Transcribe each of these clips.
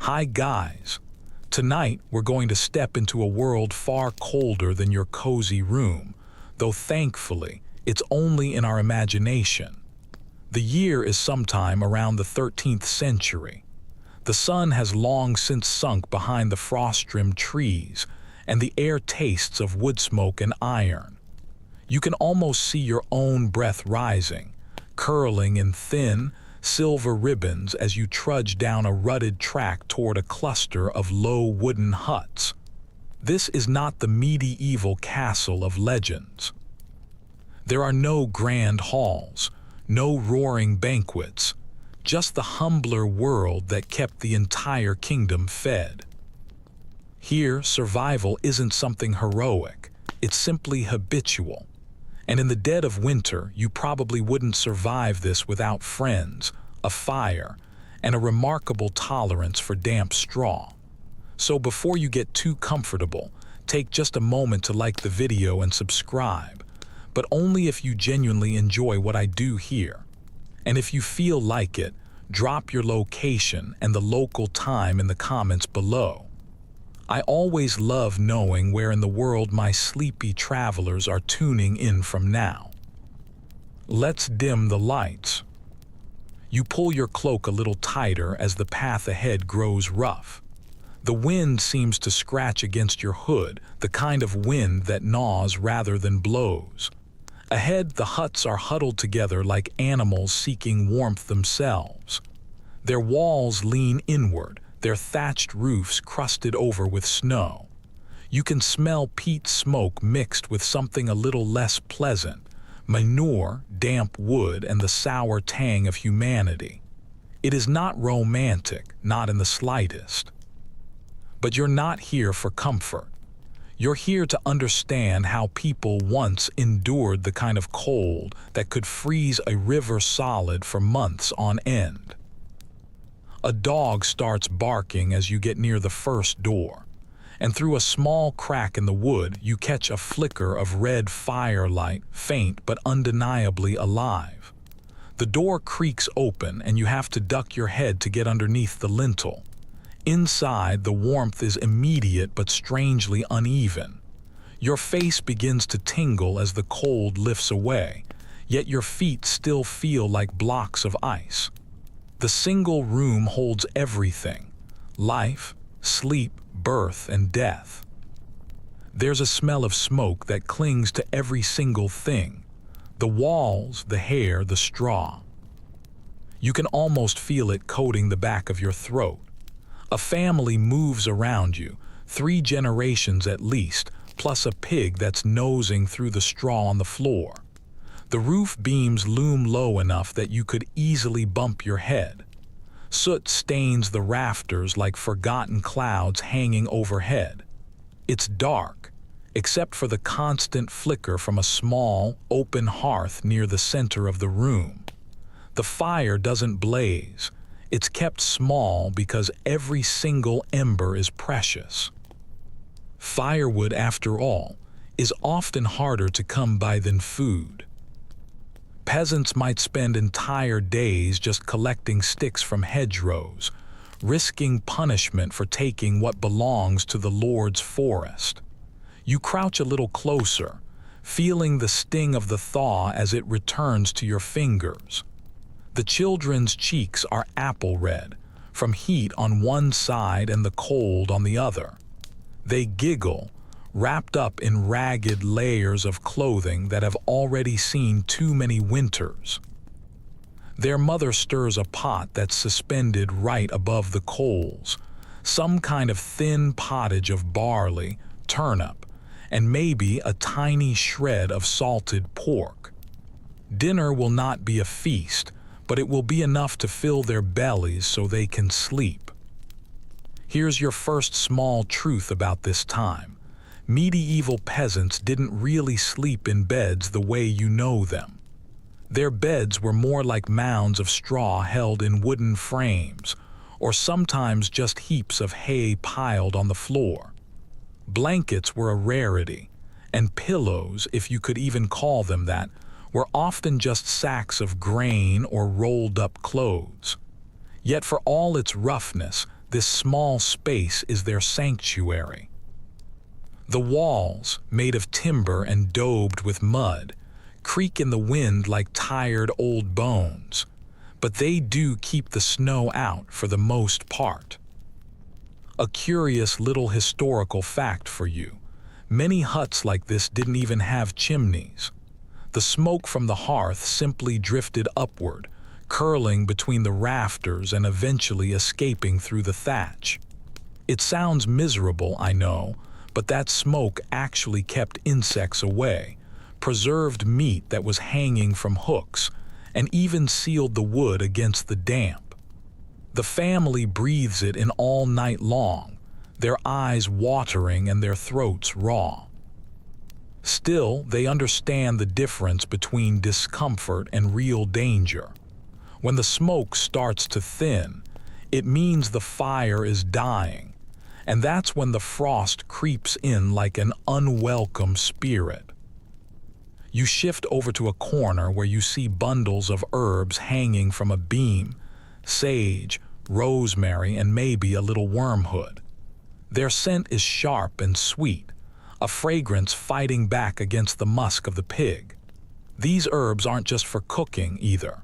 Hi guys! Tonight we're going to step into a world far colder than your cozy room, though thankfully it's only in our imagination. The year is sometime around the 13th century. The sun has long since sunk behind the frost-rimmed trees, and the air tastes of wood smoke and iron. You can almost see your own breath rising, curling in thin, silver ribbons as you trudge down a rutted track toward a cluster of low wooden huts. This is not the medieval castle of legends. There are no grand halls, no roaring banquets, just the humbler world that kept the entire kingdom fed. Here, survival isn't something heroic, it's simply habitual. And in the dead of winter, you probably wouldn't survive this without friends, a fire, and a remarkable tolerance for damp straw. So before you get too comfortable, take just a moment to like the video and subscribe, but only if you genuinely enjoy what I do here. And if you feel like it, drop your location and the local time in the comments below. I always love knowing where in the world my sleepy travelers are tuning in from now. Let's dim the lights. You pull your cloak a little tighter as the path ahead grows rough. The wind seems to scratch against your hood, the kind of wind that gnaws rather than blows. Ahead, the huts are huddled together like animals seeking warmth themselves. Their walls lean inward, their thatched roofs crusted over with snow. You can smell peat smoke mixed with something a little less pleasant, manure, damp wood, and the sour tang of humanity. It is not romantic, not in the slightest. But you're not here for comfort. You're here to understand how people once endured the kind of cold that could freeze a river solid for months on end. A dog starts barking as you get near the first door, and through a small crack in the wood you catch a flicker of red firelight, faint but undeniably alive. The door creaks open and you have to duck your head to get underneath the lintel. Inside, the warmth is immediate but strangely uneven. Your face begins to tingle as the cold lifts away, yet your feet still feel like blocks of ice. The single room holds everything: life, sleep, birth, and death. There's a smell of smoke that clings to every single thing: the walls, the hair, the straw. You can almost feel it coating the back of your throat. A family moves around you, 3 generations at least, plus a pig that's nosing through the straw on the floor. The roof beams loom low enough that you could easily bump your head. Soot stains the rafters like forgotten clouds hanging overhead. It's dark, except for the constant flicker from a small, open hearth near the center of the room. The fire doesn't blaze. It's kept small because every single ember is precious. Firewood, after all, is often harder to come by than food. Peasants might spend entire days just collecting sticks from hedgerows, risking punishment for taking what belongs to the Lord's forest. You crouch a little closer, feeling the sting of the thaw as it returns to your fingers. The children's cheeks are apple red, from heat on one side and the cold on the other. They giggle, wrapped up in ragged layers of clothing that have already seen too many winters. Their mother stirs a pot that's suspended right above the coals, some kind of thin pottage of barley, turnip, and maybe a tiny shred of salted pork. Dinner will not be a feast, but it will be enough to fill their bellies so they can sleep. Here's your first small truth about this time. Medieval peasants didn't really sleep in beds the way you know them. Their beds were more like mounds of straw held in wooden frames, or sometimes just heaps of hay piled on the floor. Blankets were a rarity, and pillows, if you could even call them that, were often just sacks of grain or rolled-up clothes. Yet for all its roughness, this small space is their sanctuary. The walls, made of timber and daubed with mud, creak in the wind like tired old bones, but they do keep the snow out for the most part. A curious little historical fact for you: many huts like this didn't even have chimneys. The smoke from the hearth simply drifted upward, curling between the rafters and eventually escaping through the thatch. It sounds miserable, I know, but that smoke actually kept insects away, preserved meat that was hanging from hooks, and even sealed the wood against the damp. The family breathes it in all night long, their eyes watering and their throats raw. Still, they understand the difference between discomfort and real danger. When the smoke starts to thin, it means the fire is dying, and that's when the frost creeps in like an unwelcome spirit. You shift over to a corner where you see bundles of herbs hanging from a beam: sage, rosemary, and maybe a little wormwood. Their scent is sharp and sweet, a fragrance fighting back against the musk of the pig. These herbs aren't just for cooking either.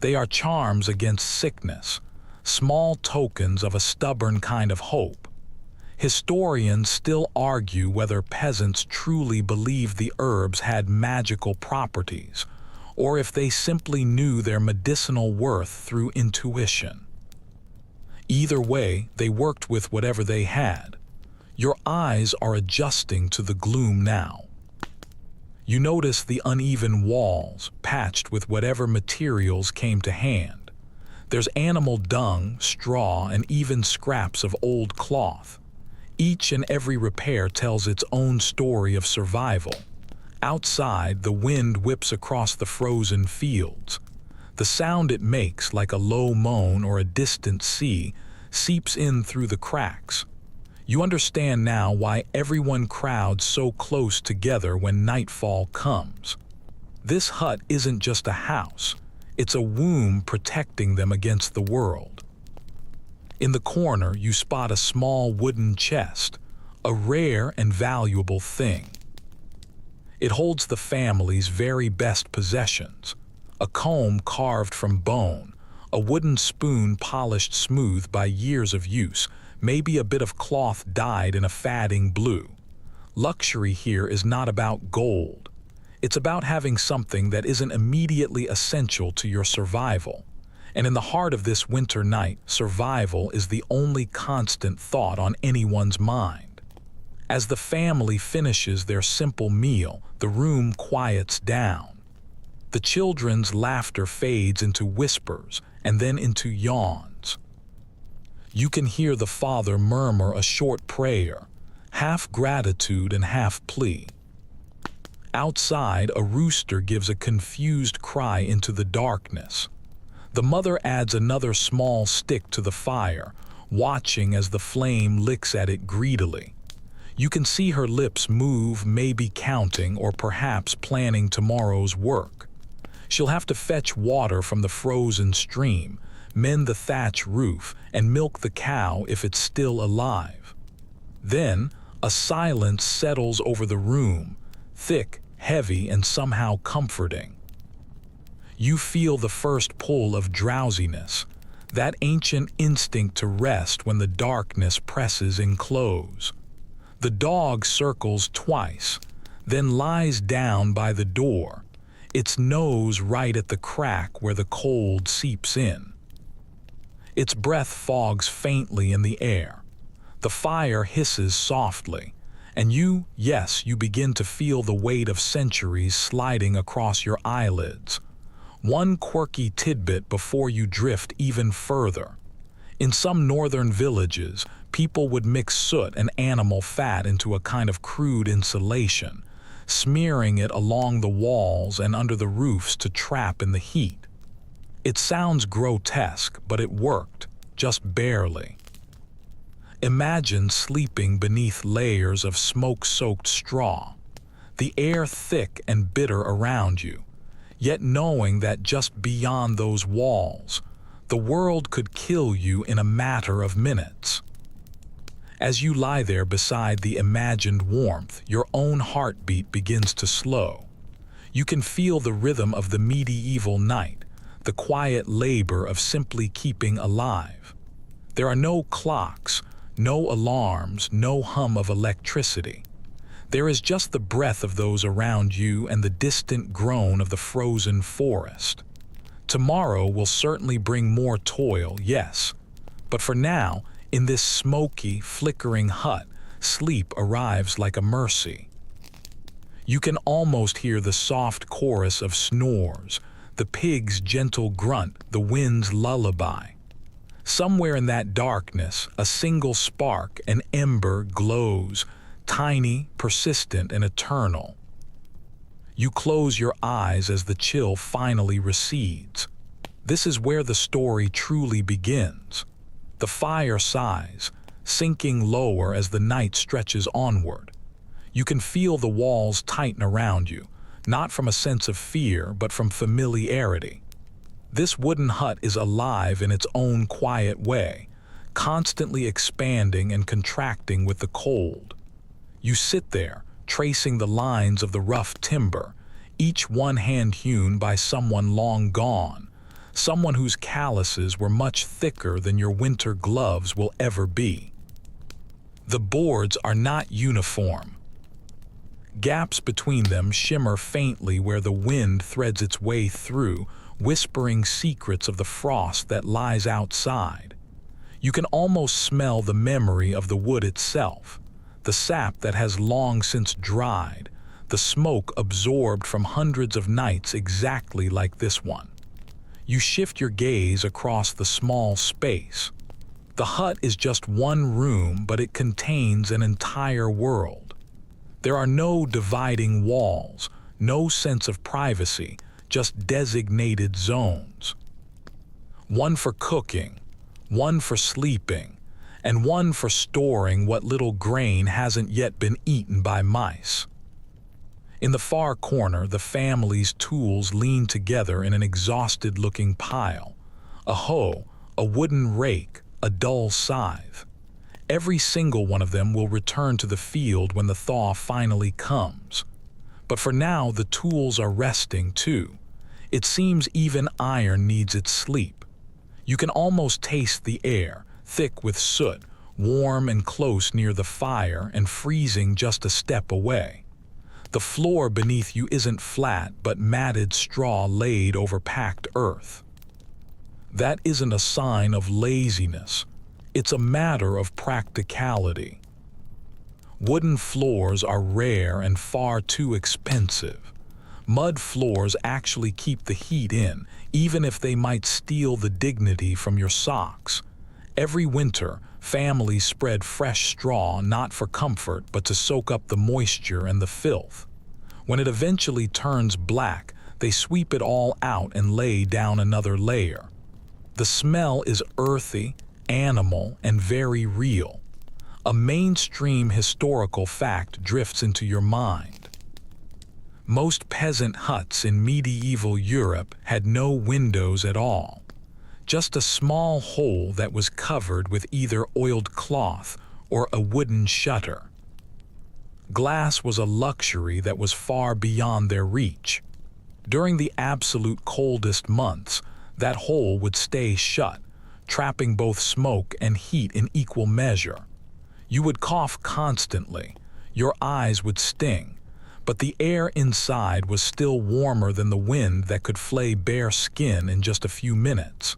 They are charms against sickness, small tokens of a stubborn kind of hope. Historians still argue whether peasants truly believed the herbs had magical properties, or if they simply knew their medicinal worth through intuition. Either way, they worked with whatever they had. Your eyes are adjusting to the gloom now. You notice the uneven walls, patched with whatever materials came to hand. There's animal dung, straw, and even scraps of old cloth. Each and every repair tells its own story of survival. Outside, the wind whips across the frozen fields. The sound it makes, like a low moan or a distant sea, seeps in through the cracks. You understand now why everyone crowds so close together when nightfall comes. This hut isn't just a house, it's a womb protecting them against the world. In the corner, you spot a small wooden chest, a rare and valuable thing. It holds the family's very best possessions: a comb carved from bone, a wooden spoon polished smooth by years of use, maybe a bit of cloth dyed in a fading blue. Luxury here is not about gold. It's about having something that isn't immediately essential to your survival. And in the heart of this winter night, survival is the only constant thought on anyone's mind. As the family finishes their simple meal, the room quiets down. The children's laughter fades into whispers and then into yawns. You can hear the father murmur a short prayer, half gratitude and half plea. Outside, a rooster gives a confused cry into the darkness. The mother adds another small stick to the fire, watching as the flame licks at it greedily. You can see her lips move, maybe counting or perhaps planning tomorrow's work. She'll have to fetch water from the frozen stream, mend the thatch roof, and milk the cow if it's still alive. Then, a silence settles over the room, thick, heavy, and somehow comforting. You feel the first pull of drowsiness, that ancient instinct to rest when the darkness presses in close. The dog circles twice, then lies down by the door, its nose right at the crack where the cold seeps in. Its breath fogs faintly in the air. The fire hisses softly, and you begin to feel the weight of centuries sliding across your eyelids. One quirky tidbit before you drift even further. In some northern villages, people would mix soot and animal fat into a kind of crude insulation, smearing it along the walls and under the roofs to trap in the heat. It sounds grotesque, but it worked, just barely. Imagine sleeping beneath layers of smoke-soaked straw, the air thick and bitter around you, yet knowing that just beyond those walls, The world could kill you in a matter of minutes. As you lie there beside the imagined warmth, your own heartbeat begins to slow. You can feel the rhythm of the medieval night, the quiet labor of simply keeping alive. There are no clocks, no alarms, no hum of electricity. There is just the breath of those around you and the distant groan of the frozen forest. Tomorrow will certainly bring more toil, yes, but for now, in this smoky, flickering hut, sleep arrives like a mercy. You can almost hear the soft chorus of snores, the pig's gentle grunt, the wind's lullaby. Somewhere in that darkness, a single spark, an ember, glows, tiny, persistent, and eternal. You close your eyes as the chill finally recedes. This is where the story truly begins. The fire sighs, sinking lower as the night stretches onward. You can feel the walls tighten around you, not from a sense of fear, but from familiarity. This wooden hut is alive in its own quiet way, constantly expanding and contracting with the cold. You sit there, tracing the lines of the rough timber, each one hand hewn by someone long gone, someone whose calluses were much thicker than your winter gloves will ever be. The boards are not uniform. Gaps between them shimmer faintly where the wind threads its way through, whispering secrets of the frost that lies outside. You can almost smell the memory of the wood itself, the sap that has long since dried, the smoke absorbed from hundreds of nights exactly like this one. You shift your gaze across the small space. The hut is just one room, but it contains an entire world. There are no dividing walls, no sense of privacy, just designated zones. One for cooking, one for sleeping, and one for storing what little grain hasn't yet been eaten by mice. In the far corner, the family's tools lean together in an exhausted-looking pile. A hoe, a wooden rake, a dull scythe. Every single one of them will return to the field when the thaw finally comes. But for now, the tools are resting too. It seems even iron needs its sleep. You can almost taste the air, thick with soot, warm and close near the fire and freezing just a step away. The floor beneath you isn't flat, but matted straw laid over packed earth. That isn't a sign of laziness. It's a matter of practicality. Wooden floors are rare and far too expensive. Mud floors actually keep the heat in, even if they might steal the dignity from your socks. Every winter, families spread fresh straw not for comfort but to soak up the moisture and the filth. When it eventually turns black, they sweep it all out and lay down another layer. The smell is earthy, animal, and very real. A mainstream historical fact drifts into your mind. Most peasant huts in medieval Europe had no windows at all. Just a small hole that was covered with either oiled cloth or a wooden shutter. Glass was a luxury that was far beyond their reach. During the absolute coldest months, that hole would stay shut, trapping both smoke and heat in equal measure. You would cough constantly, your eyes would sting, but the air inside was still warmer than the wind that could flay bare skin in just a few minutes.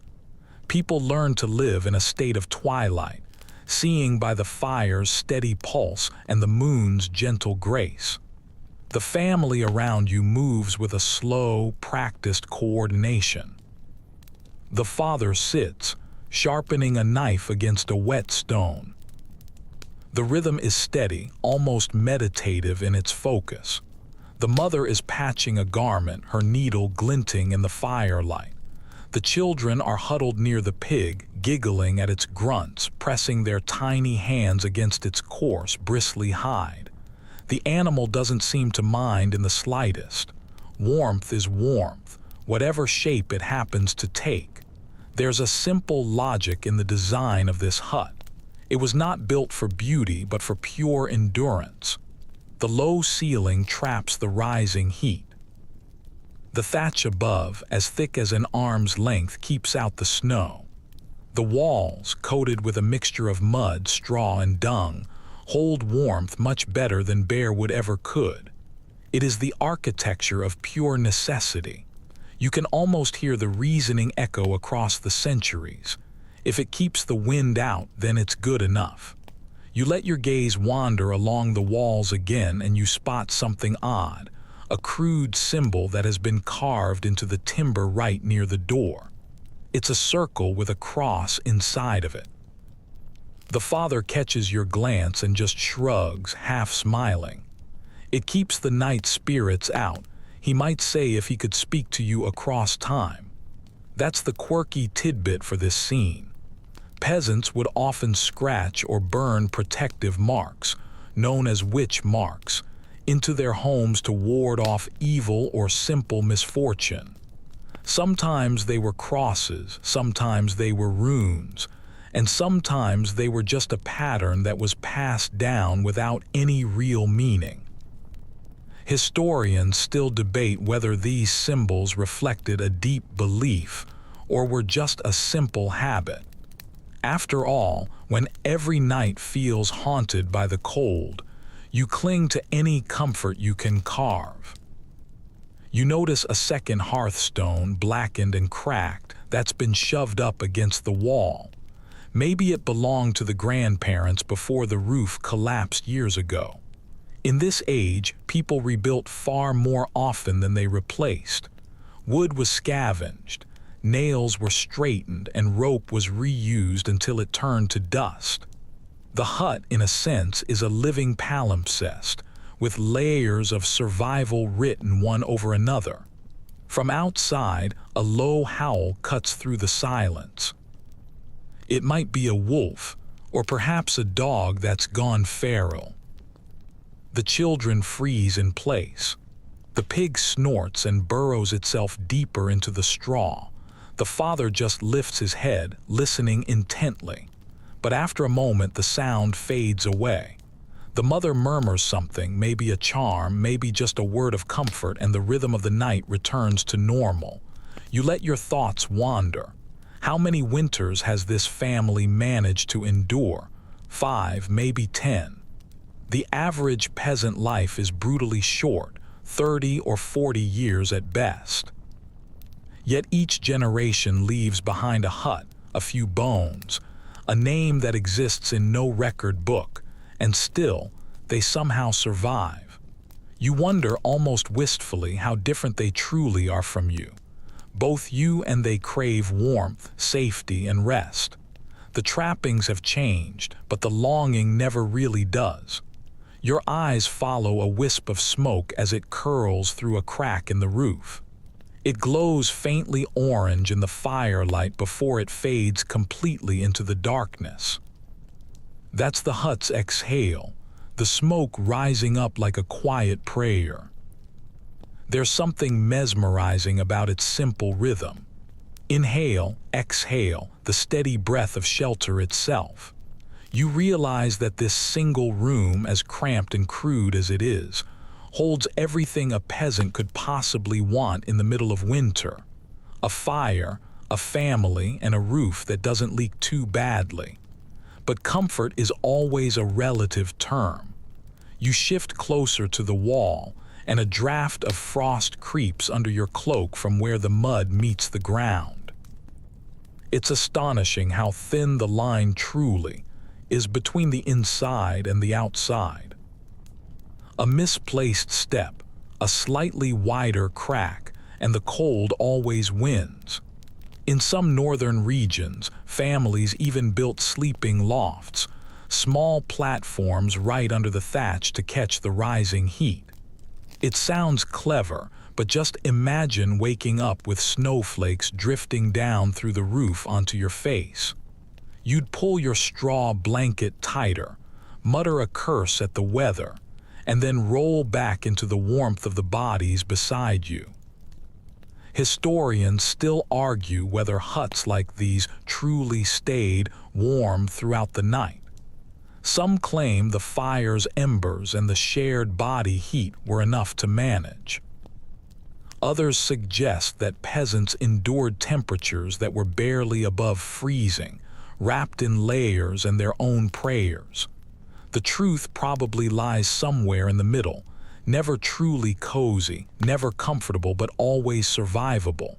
People learned to live in a state of twilight, seeing by the fire's steady pulse and the moon's gentle grace. The family around you moves with a slow, practiced coordination. The father sits, sharpening a knife against a whetstone. The rhythm is steady, almost meditative in its focus. The mother is patching a garment, her needle glinting in the firelight. The children are huddled near the pig, giggling at its grunts, pressing their tiny hands against its coarse, bristly hide. The animal doesn't seem to mind in the slightest. Warmth is warmth, whatever shape it happens to take. There's a simple logic in the design of this hut. It was not built for beauty, but for pure endurance. The low ceiling traps the rising heat. The thatch above, as thick as an arm's length, keeps out the snow. The walls, coated with a mixture of mud, straw, and dung, hold warmth much better than bare wood ever could. It is the architecture of pure necessity. You can almost hear the reasoning echo across the centuries. If it keeps the wind out, then it's good enough. You let your gaze wander along the walls again and you spot something odd, a crude symbol that has been carved into the timber right near the door. It's a circle with a cross inside of it. The father catches your glance and just shrugs, half smiling. It keeps the night spirits out. He might say if he could speak to you across time. That's the quirky tidbit for this scene. Peasants would often scratch or burn protective marks, known as witch marks, into their homes to ward off evil or simple misfortune. Sometimes they were crosses, sometimes they were runes, and sometimes they were just a pattern that was passed down without any real meaning. Historians still debate whether these symbols reflected a deep belief or were just a simple habit. After all, when every night feels haunted by the cold, you cling to any comfort you can carve. You notice a second hearthstone, blackened and cracked, that's been shoved up against the wall. Maybe it belonged to the grandparents before the roof collapsed years ago. In this age, people rebuilt far more often than they replaced. Wood was scavenged, nails were straightened, and rope was reused until it turned to dust. The hut, in a sense, is a living palimpsest, with layers of survival written one over another. From outside, a low howl cuts through the silence. It might be a wolf, or perhaps a dog that's gone feral. The children freeze in place. The pig snorts and burrows itself deeper into the straw. The father just lifts his head, listening intently. But after a moment, the sound fades away. The mother murmurs something, maybe a charm, maybe just a word of comfort, and the rhythm of the night returns to normal. You let your thoughts wander. How many winters has this family managed to endure? 5, maybe 10. The average peasant life is brutally short, 30 or 40 years at best. Yet each generation leaves behind a hut, a few bones, a name that exists in no record book, and still, they somehow survive. You wonder almost wistfully how different they truly are from you. Both you and they crave warmth, safety, and rest. The trappings have changed, but the longing never really does. Your eyes follow a wisp of smoke as it curls through a crack in the roof. It glows faintly orange in the firelight before it fades completely into the darkness. That's the hut's exhale, the smoke rising up like a quiet prayer. There's something mesmerizing about its simple rhythm. Inhale, exhale, the steady breath of shelter itself. You realize that this single room, as cramped and crude as it is, holds everything a peasant could possibly want in the middle of winter. A fire, a family, and a roof that doesn't leak too badly. But comfort is always a relative term. You shift closer to the wall, and a draft of frost creeps under your cloak from where the mud meets the ground. It's astonishing how thin the line truly is between the inside and the outside. A misplaced step, a slightly wider crack, and the cold always wins. In some northern regions, families even built sleeping lofts, small platforms right under the thatch to catch the rising heat. It sounds clever, but just imagine waking up with snowflakes drifting down through the roof onto your face. You'd pull your straw blanket tighter, mutter a curse at the weather, and then roll back into the warmth of the bodies beside you. Historians still argue whether huts like these truly stayed warm throughout the night. Some claim the fire's embers and the shared body heat were enough to manage. Others suggest that peasants endured temperatures that were barely above freezing, wrapped in layers and their own prayers. The truth probably lies somewhere in the middle, never truly cozy, never comfortable, but always survivable.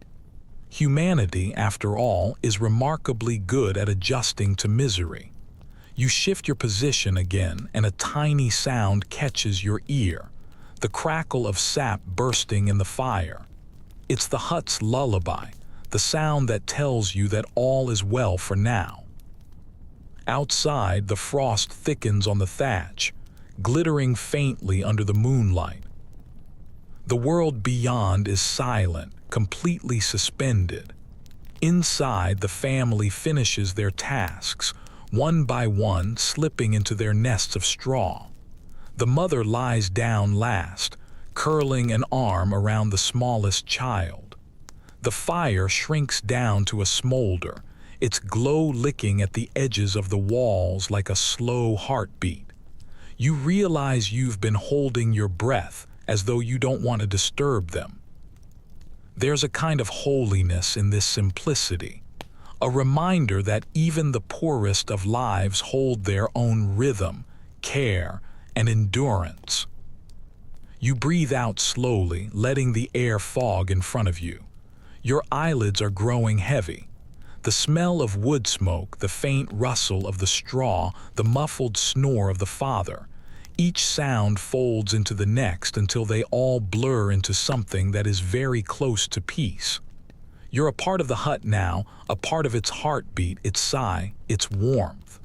Humanity, after all, is remarkably good at adjusting to misery. You shift your position again, and a tiny sound catches your ear, the crackle of sap bursting in the fire. It's the hut's lullaby, the sound that tells you that all is well for now. Outside, the frost thickens on the thatch, glittering faintly under the moonlight. The world beyond is silent, completely suspended. Inside, the family finishes their tasks, one by one slipping into their nests of straw. The mother lies down last, curling an arm around the smallest child. The fire shrinks down to a smolder, its glow licking at the edges of the walls like a slow heartbeat. You realize you've been holding your breath as though you don't want to disturb them. There's a kind of holiness in this simplicity, a reminder that even the poorest of lives hold their own rhythm, care, and endurance. You breathe out slowly, letting the air fog in front of you. Your eyelids are growing heavy. The smell of wood smoke, the faint rustle of the straw, the muffled snore of the father. Each sound folds into the next until they all blur into something that is very close to peace. You're a part of the hut now, a part of its heartbeat, its sigh, its warmth.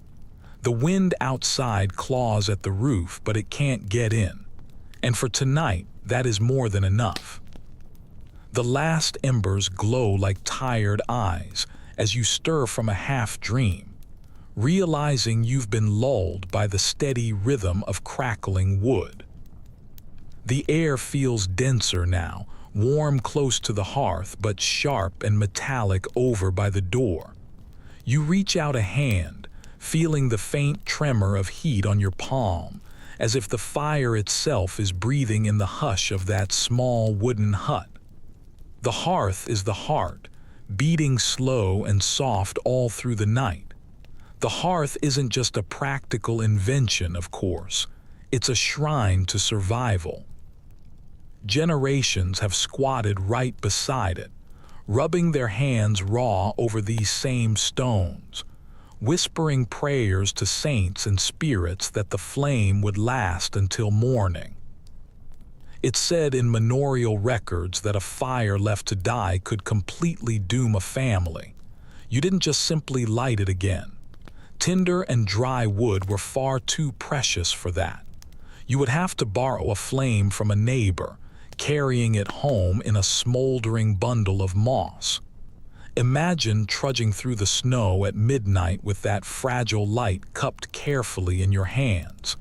The wind outside claws at the roof, but it can't get in. And for tonight, that is more than enough. The last embers glow like tired eyes as you stir from a half-dream, realizing you've been lulled by the steady rhythm of crackling wood. The air feels denser now, warm close to the hearth, but sharp and metallic over by the door. You reach out a hand, feeling the faint tremor of heat on your palm, as if the fire itself is breathing in the hush of that small wooden hut. The hearth is the heart, beating slow and soft all through the night. The hearth isn't just a practical invention, of course. It's a shrine to survival. Generations have squatted right beside it, rubbing their hands raw over these same stones, whispering prayers to saints and spirits that the flame would last until morning. It's said in manorial records that a fire left to die could completely doom a family. You didn't just simply light it again. Tinder and dry wood were far too precious for that. You would have to borrow a flame from a neighbor, carrying it home in a smoldering bundle of moss. Imagine trudging through the snow at midnight with that fragile light cupped carefully in your hands.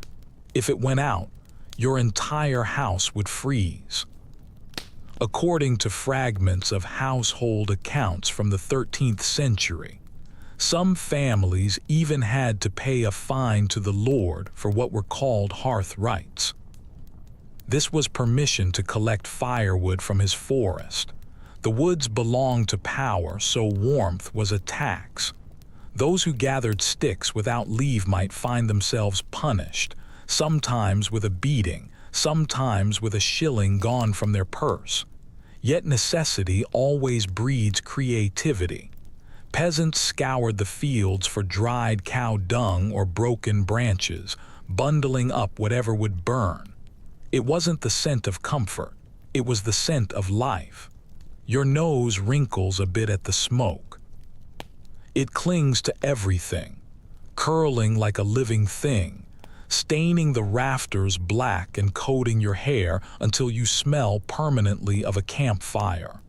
If it went out, your entire house would freeze. According to fragments of household accounts from the 13th century, some families even had to pay a fine to the Lord for what were called hearth rights. This was permission to collect firewood from his forest. The woods belonged to power, so warmth was a tax. Those who gathered sticks without leave might find themselves punished, sometimes with a beating, sometimes with a shilling gone from their purse. Yet necessity always breeds creativity. Peasants scoured the fields for dried cow dung or broken branches, bundling up whatever would burn. It wasn't the scent of comfort, it was the scent of life. Your nose wrinkles a bit at the smoke. It clings to everything, curling like a living thing, staining the rafters black and coating your hair until you smell permanently of a campfire.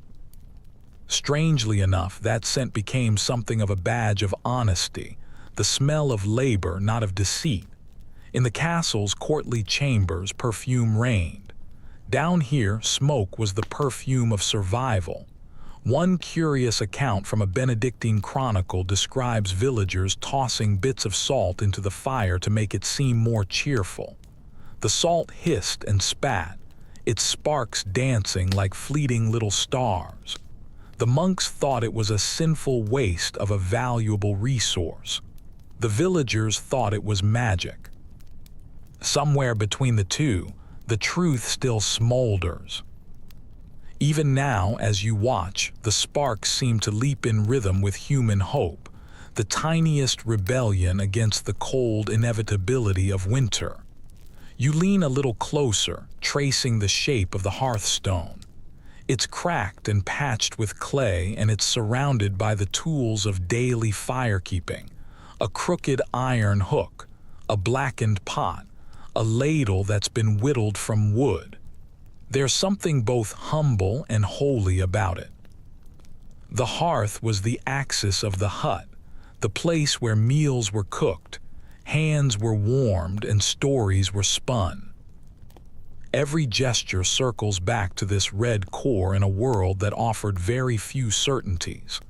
Strangely enough, that scent became something of a badge of honesty, the smell of labor, not of deceit. In the castle's courtly chambers, perfume reigned. Down here, smoke was the perfume of survival. One curious account from a Benedictine chronicle describes villagers tossing bits of salt into the fire to make it seem more cheerful. The salt hissed and spat, its sparks dancing like fleeting little stars. The monks thought it was a sinful waste of a valuable resource. The villagers thought it was magic. Somewhere between the two, the truth still smolders. Even now, as you watch, the sparks seem to leap in rhythm with human hope, the tiniest rebellion against the cold inevitability of winter. You lean a little closer, tracing the shape of the hearthstone. It's cracked and patched with clay, and it's surrounded by the tools of daily firekeeping: a crooked iron hook, a blackened pot, a ladle that's been whittled from wood. There's something both humble and holy about it. The hearth was the axis of the hut, the place where meals were cooked, hands were warmed, and stories were spun. Every gesture circles back to this red core in a world that offered very few certainties.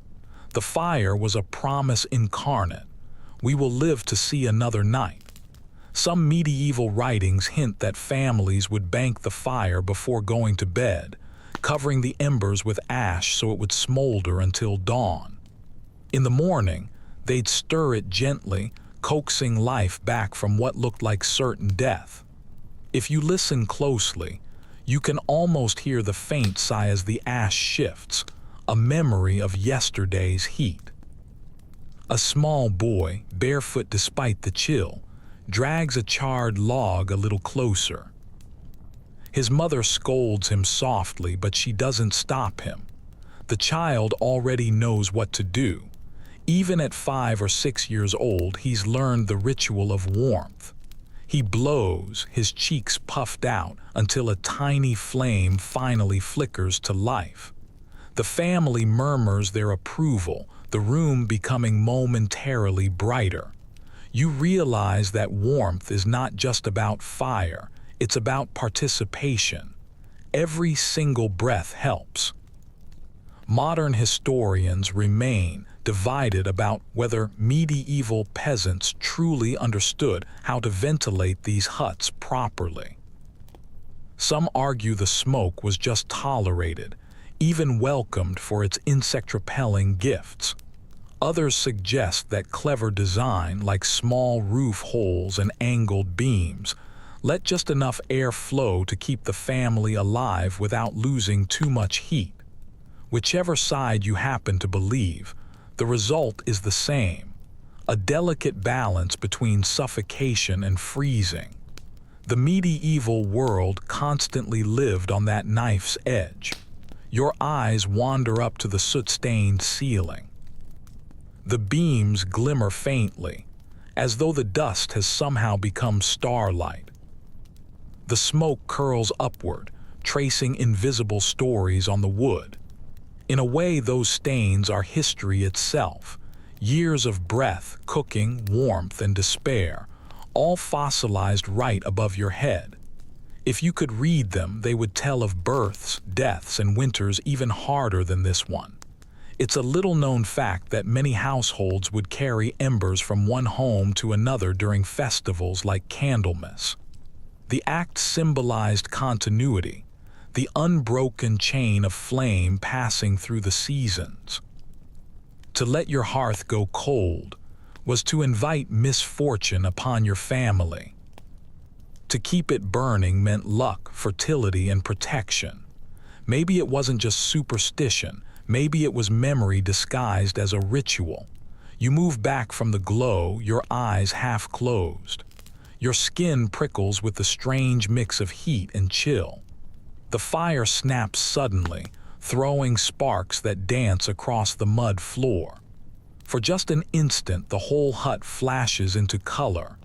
The fire was a promise incarnate. We will live to see another night. Some medieval writings hint that families would bank the fire before going to bed, covering the embers with ash so it would smolder until dawn. In the morning, they'd stir it gently, coaxing life back from what looked like certain death. If you listen closely, you can almost hear the faint sigh as the ash shifts, a memory of yesterday's heat. A small boy, barefoot despite the chill, drags a charred log a little closer. His mother scolds him softly, but she doesn't stop him. The child already knows what to do. Even at 5 or 6 years old, he's learned the ritual of warmth. He blows, his cheeks puffed out, until a tiny flame finally flickers to life. The family murmurs their approval, the room becoming momentarily brighter. You realize that warmth is not just about fire, it's about participation. Every single breath helps. Modern historians remain divided about whether medieval peasants truly understood how to ventilate these huts properly. Some argue the smoke was just tolerated, even welcomed for its insect-repelling gifts. Others suggest that clever design, like small roof holes and angled beams, let just enough air flow to keep the family alive without losing too much heat. Whichever side you happen to believe, the result is the same: a delicate balance between suffocation and freezing. The medieval world constantly lived on that knife's edge. Your eyes wander up to the soot-stained ceiling. The beams glimmer faintly, as though the dust has somehow become starlight. The smoke curls upward, tracing invisible stories on the wood. In a way, those stains are history itself, years of breath, cooking, warmth, and despair, all fossilized right above your head. If you could read them, they would tell of births, deaths, and winters even harder than this one. It's a little-known fact that many households would carry embers from one home to another during festivals like Candlemas. The act symbolized continuity, the unbroken chain of flame passing through the seasons. To let your hearth go cold was to invite misfortune upon your family. To keep it burning meant luck, fertility, and protection. Maybe it wasn't just superstition. Maybe it was memory disguised as a ritual. You move back from the glow, your eyes half closed. Your skin prickles with the strange mix of heat and chill. The fire snaps suddenly, throwing sparks that dance across the mud floor. For just an instant, the whole hut flashes into color.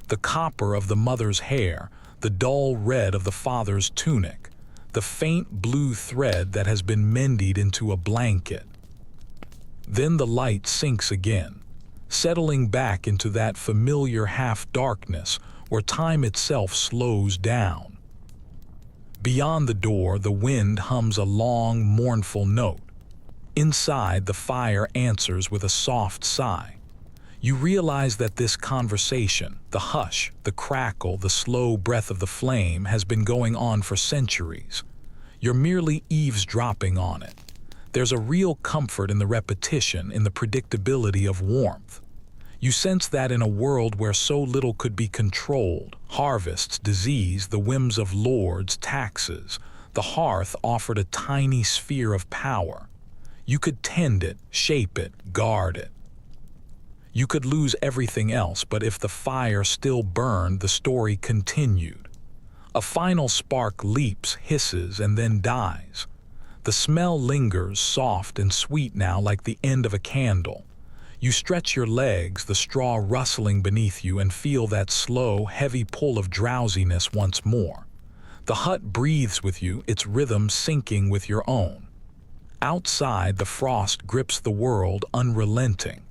The copper of the mother's hair, the dull red of the father's tunic, the faint blue thread that has been mended into a blanket. Then the light sinks again, settling back into that familiar half-darkness where time itself slows down. Beyond the door, the wind hums a long, mournful note. Inside, the fire answers with a soft sigh. You realize that this conversation, the hush, the crackle, the slow breath of the flame, has been going on for centuries. You're merely eavesdropping on it. There's a real comfort in the repetition, in the predictability of warmth. You sense that in a world where so little could be controlled, harvests, disease, the whims of lords, taxes, the hearth offered a tiny sphere of power. You could tend it, shape it, guard it. You could lose everything else, but if the fire still burned, the story continued. A final spark leaps, hisses, and then dies. The smell lingers, soft and sweet now, like the end of a candle. You stretch your legs, the straw rustling beneath you, and feel that slow, heavy pull of drowsiness once more. The hut breathes with you, its rhythm syncing with your own. Outside, the frost grips the world, unrelenting.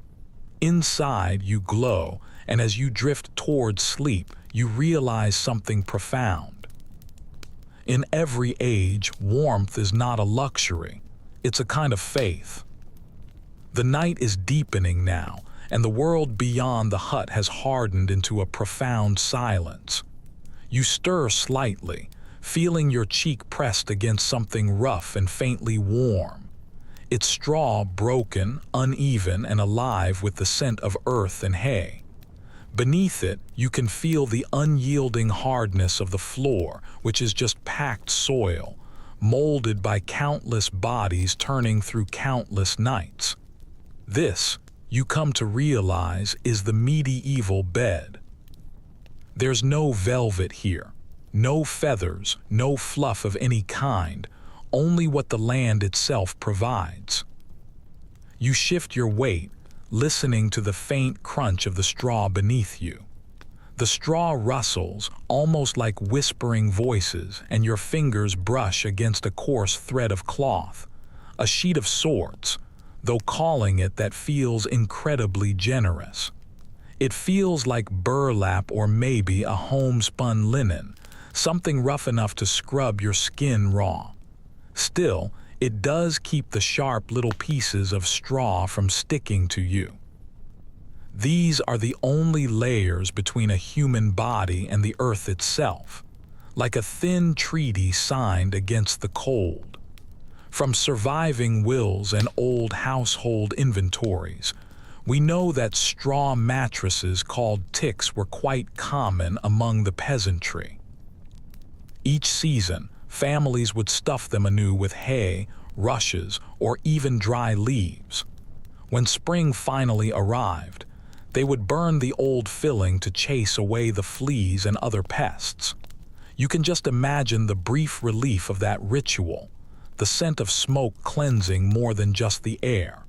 Inside, you glow, and as you drift towards sleep, you realize something profound. In every age, warmth is not a luxury. It's a kind of faith. The night is deepening now, and the world beyond the hut has hardened into a profound silence. You stir slightly, feeling your cheek pressed against something rough and faintly warm. Its straw broken, uneven, and alive with the scent of earth and hay. Beneath it, you can feel the unyielding hardness of the floor, which is just packed soil, molded by countless bodies turning through countless nights. This, you come to realize, is the medieval bed. There's no velvet here, no feathers, no fluff of any kind, only what the land itself provides. You shift your weight, listening to the faint crunch of the straw beneath you. The straw rustles, almost like whispering voices, and your fingers brush against a coarse thread of cloth, a sheet of sorts, though calling it that feels incredibly generous. It feels like burlap or maybe a homespun linen, something rough enough to scrub your skin raw. Still, it does keep the sharp little pieces of straw from sticking to you. These are the only layers between a human body and the earth itself, like a thin treaty signed against the cold. From surviving wills and old household inventories, we know that straw mattresses called ticks were quite common among the peasantry. Each season, families would stuff them anew with hay, rushes, or even dry leaves. When spring finally arrived, they would burn the old filling to chase away the fleas and other pests. You can just imagine the brief relief of that ritual, the scent of smoke cleansing more than just the air.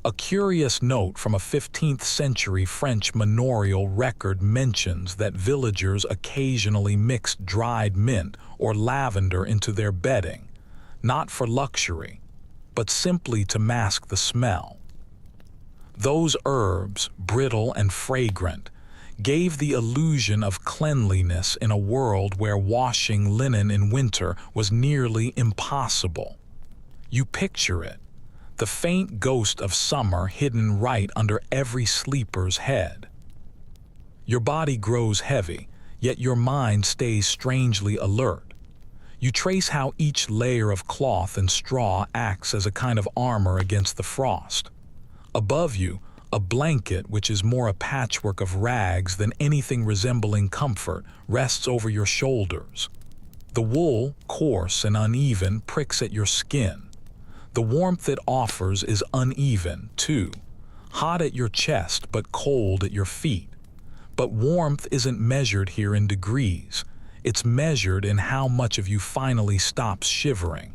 A curious note from a 15th century French manorial record mentions that villagers occasionally mixed dried mint or lavender into their bedding, not for luxury, but simply to mask the smell. Those herbs, brittle and fragrant, gave the illusion of cleanliness in a world where washing linen in winter was nearly impossible. You picture it, the faint ghost of summer hidden right under every sleeper's head. Your body grows heavy, yet your mind stays strangely alert. You trace how each layer of cloth and straw acts as a kind of armor against the frost. Above you, a blanket, which is more a patchwork of rags than anything resembling comfort, rests over your shoulders. The wool, coarse and uneven, pricks at your skin. The warmth it offers is uneven, too, hot at your chest but cold at your feet. But warmth isn't measured here in degrees. It's measured in how much of you finally stops shivering.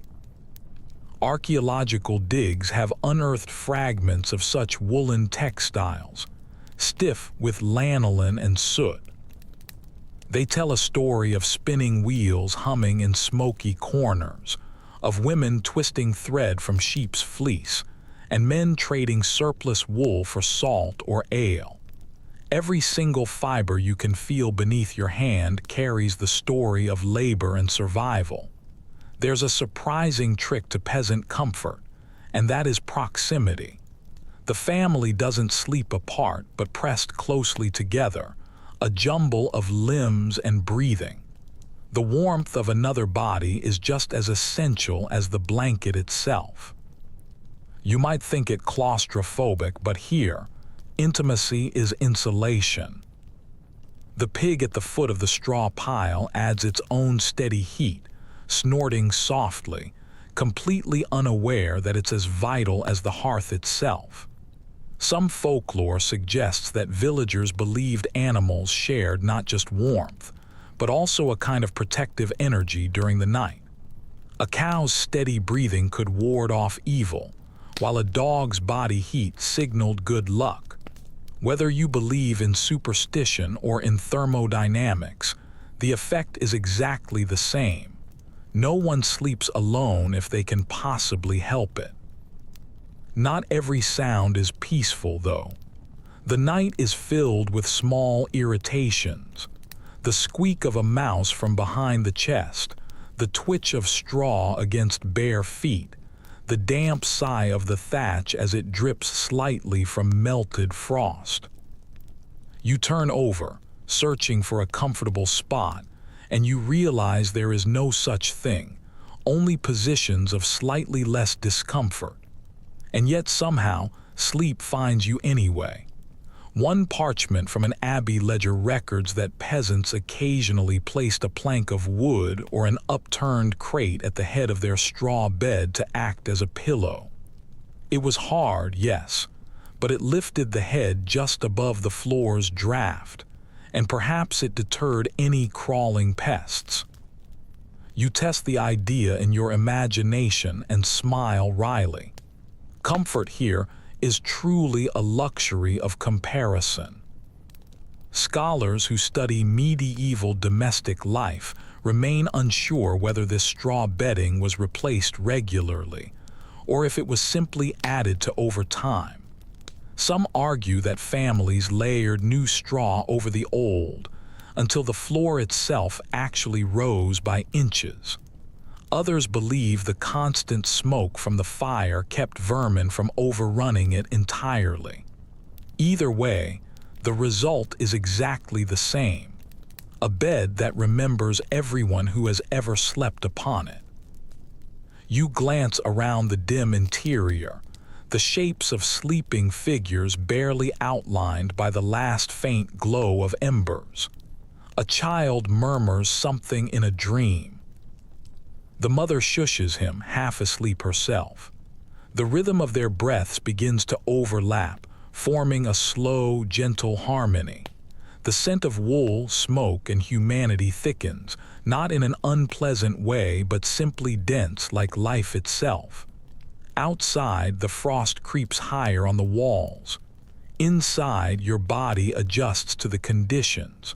Archaeological digs have unearthed fragments of such woolen textiles, stiff with lanolin and soot. They tell a story of spinning wheels humming in smoky corners, of women twisting thread from sheep's fleece, and men trading surplus wool for salt or ale. Every single fiber you can feel beneath your hand carries the story of labor and survival. There's a surprising trick to peasant comfort, and that is proximity. The family doesn't sleep apart but pressed closely together, a jumble of limbs and breathing. The warmth of another body is just as essential as the blanket itself. You might think it claustrophobic, but here, intimacy is insulation. The pig at the foot of the straw pile adds its own steady heat, snorting softly, completely unaware that it's as vital as the hearth itself. Some folklore suggests that villagers believed animals shared not just warmth, but also a kind of protective energy during the night. A cow's steady breathing could ward off evil, while a dog's body heat signaled good luck. Whether you believe in superstition or in thermodynamics, the effect is exactly the same. No one sleeps alone if they can possibly help it. Not every sound is peaceful, though. The night is filled with small irritations. The squeak of a mouse from behind the chest, the twitch of straw against bare feet, the damp sigh of the thatch as it drips slightly from melted frost. You turn over, searching for a comfortable spot, and you realize there is no such thing, only positions of slightly less discomfort. And yet somehow, sleep finds you anyway. One parchment from an abbey ledger records that peasants occasionally placed a plank of wood or an upturned crate at the head of their straw bed to act as a pillow. It was hard, yes, but it lifted the head just above the floor's draft, and perhaps it deterred any crawling pests. You test the idea in your imagination and smile wryly. Comfort here is truly a luxury of comparison. Scholars who study medieval domestic life remain unsure whether this straw bedding was replaced regularly, or if it was simply added to over time. Some argue that families layered new straw over the old until the floor itself actually rose by inches. Others believe the constant smoke from the fire kept vermin from overrunning it entirely. Either way, the result is exactly the same: a bed that remembers everyone who has ever slept upon it. You glance around the dim interior, the shapes of sleeping figures barely outlined by the last faint glow of embers. A child murmurs something in a dream. The mother shushes him, half asleep herself. The rhythm of their breaths begins to overlap, forming a slow, gentle harmony. The scent of wool, smoke, and humanity thickens, not in an unpleasant way, but simply dense like life itself. Outside, the frost creeps higher on the walls. Inside, your body adjusts to the conditions.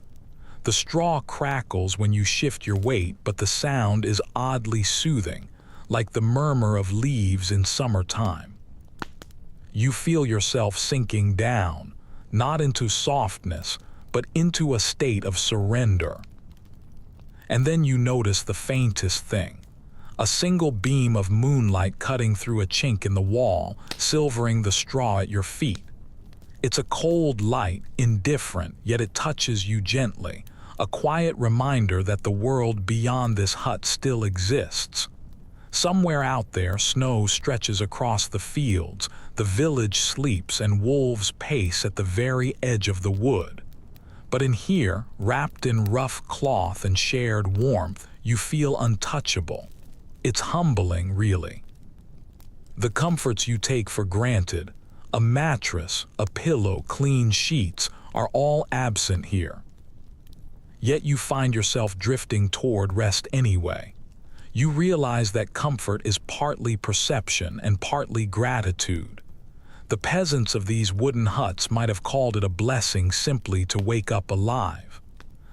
The straw crackles when you shift your weight, but the sound is oddly soothing, like the murmur of leaves in summertime. You feel yourself sinking down, not into softness, but into a state of surrender. And then you notice the faintest thing: a single beam of moonlight cutting through a chink in the wall, silvering the straw at your feet. It's a cold light, indifferent, yet it touches you gently, a quiet reminder that the world beyond this hut still exists. Somewhere out there, snow stretches across the fields, the village sleeps, and wolves pace at the very edge of the wood. But in here, wrapped in rough cloth and shared warmth, you feel untouchable. It's humbling, really. The comforts you take for granted, a mattress, a pillow, clean sheets, are all absent here. Yet you find yourself drifting toward rest anyway. You realize that comfort is partly perception and partly gratitude. The peasants of these wooden huts might have called it a blessing simply to wake up alive.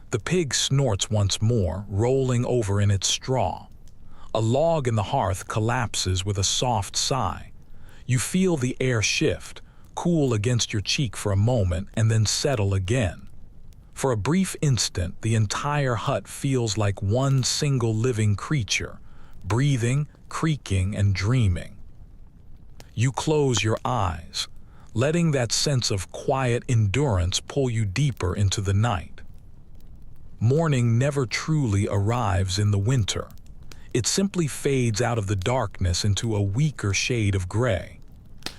The pig snorts once more, rolling over in its straw. A log in the hearth collapses with a soft sigh. You feel the air shift, cool against your cheek for a moment, and then settle again. For a brief instant, the entire hut feels like one single living creature, breathing, creaking, and dreaming. You close your eyes, letting that sense of quiet endurance pull you deeper into the night. Morning never truly arrives in the winter. It simply fades out of the darkness into a weaker shade of gray.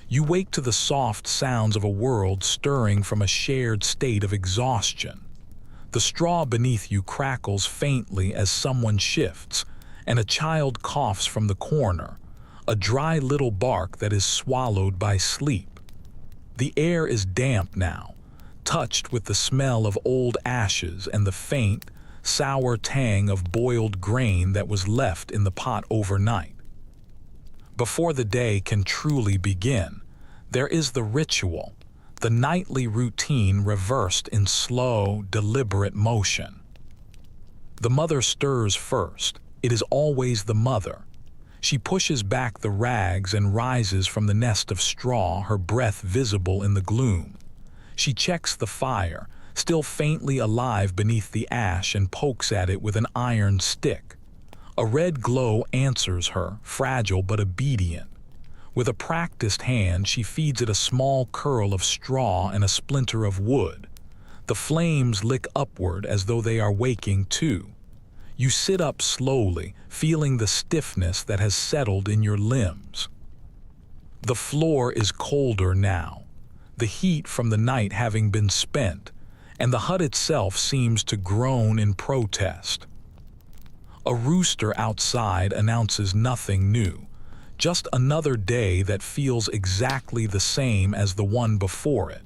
You wake to the soft sounds of a world stirring from a shared state of exhaustion. The straw beneath you crackles faintly as someone shifts, and a child coughs from the corner, a dry little bark that is swallowed by sleep. The air is damp now, touched with the smell of old ashes and the faint, sour tang of boiled grain that was left in the pot overnight. Before the day can truly begin, there is the ritual, the nightly routine reversed in slow, deliberate motion. The mother stirs first. It is always the mother. She pushes back the rags and rises from the nest of straw, her breath visible in the gloom. She checks the fire, still faintly alive beneath the ash, and pokes at it with an iron stick. A red glow answers her, fragile but obedient. With a practiced hand, she feeds it a small curl of straw and a splinter of wood. The flames lick upward as though they are waking too. You sit up slowly, feeling the stiffness that has settled in your limbs. The floor is colder now, the heat from the night having been spent, and the hut itself seems to groan in protest. A rooster outside announces nothing new, just another day that feels exactly the same as the one before it.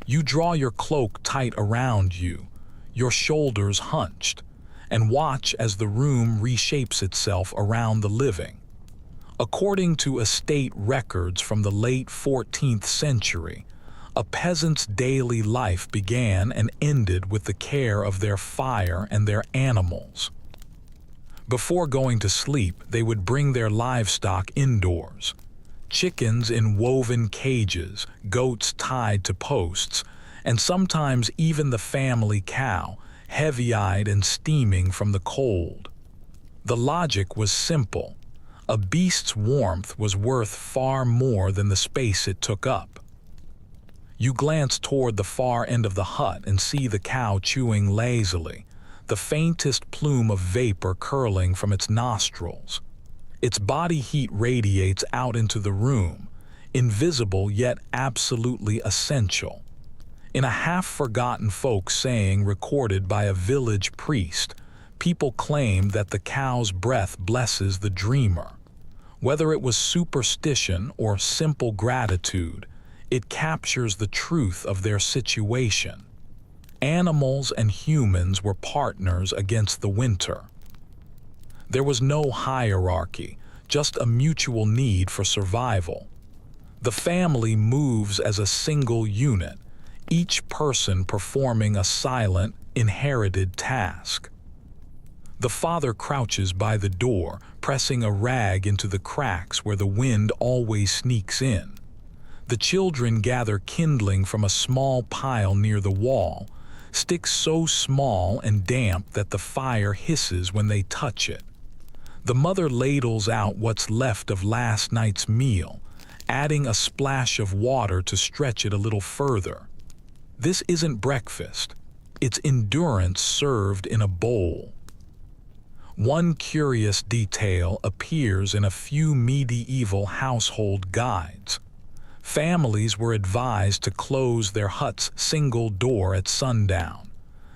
You draw your cloak tight around you, your shoulders hunched, and watch as the room reshapes itself around the living. According to estate records from the late 14th century, a peasant's daily life began and ended with the care of their fire and their animals. Before going to sleep, they would bring their livestock indoors. Chickens in woven cages, goats tied to posts, and sometimes even the family cow, heavy-eyed and steaming from the cold. The logic was simple. A beast's warmth was worth far more than the space it took up. You glance toward the far end of the hut and see the cow chewing lazily, the faintest plume of vapor curling from its nostrils. Its body heat radiates out into the room, invisible yet absolutely essential. In a half-forgotten folk saying recorded by a village priest, people claim that the cow's breath blesses the dreamer. Whether it was superstition or simple gratitude, it captures the truth of their situation. Animals and humans were partners against the winter. There was no hierarchy, just a mutual need for survival. The family moves as a single unit, each person performing a silent, inherited task. The father crouches by the door, pressing a rag into the cracks where the wind always sneaks in. The children gather kindling from a small pile near the wall, sticks so small and damp that the fire hisses when they touch it. The mother ladles out what's left of last night's meal, adding a splash of water to stretch it a little further. This isn't breakfast, it's endurance served in a bowl. One curious detail appears in a few medieval household guides. Families were advised to close their hut's single door at sundown,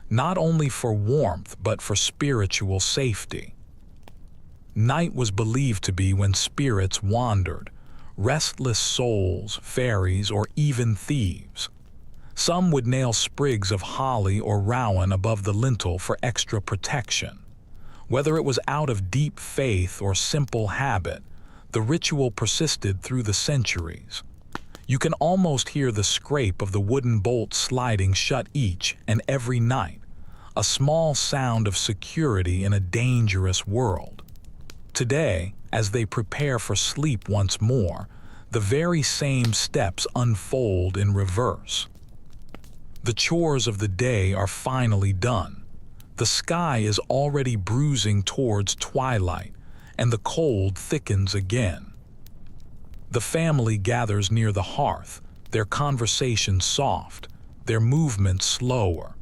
not only for warmth but for spiritual safety. Night was believed to be when spirits wandered, restless souls, fairies, or even thieves. Some would nail sprigs of holly or rowan above the lintel for extra protection. Whether it was out of deep faith or simple habit, the ritual persisted through the centuries. You can almost hear the scrape of the wooden bolts sliding shut each and every night, a small sound of security in a dangerous world. Today, as they prepare for sleep once more, the very same steps unfold in reverse. The chores of the day are finally done. The sky is already bruising towards twilight, and the cold thickens again. The family gathers near the hearth, their conversation soft, their movements slower.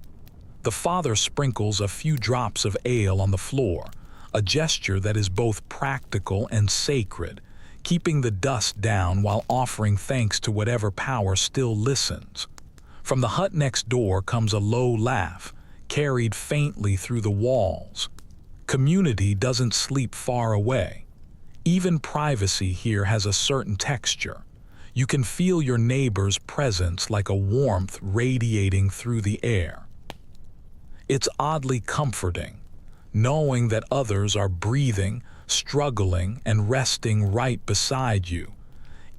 The father sprinkles a few drops of ale on the floor, a gesture that is both practical and sacred, keeping the dust down while offering thanks to whatever power still listens. From the hut next door comes a low laugh, carried faintly through the walls. Community doesn't sleep far away. Even privacy here has a certain texture. You can feel your neighbor's presence like a warmth radiating through the air. It's oddly comforting, knowing that others are breathing, struggling, and resting right beside you.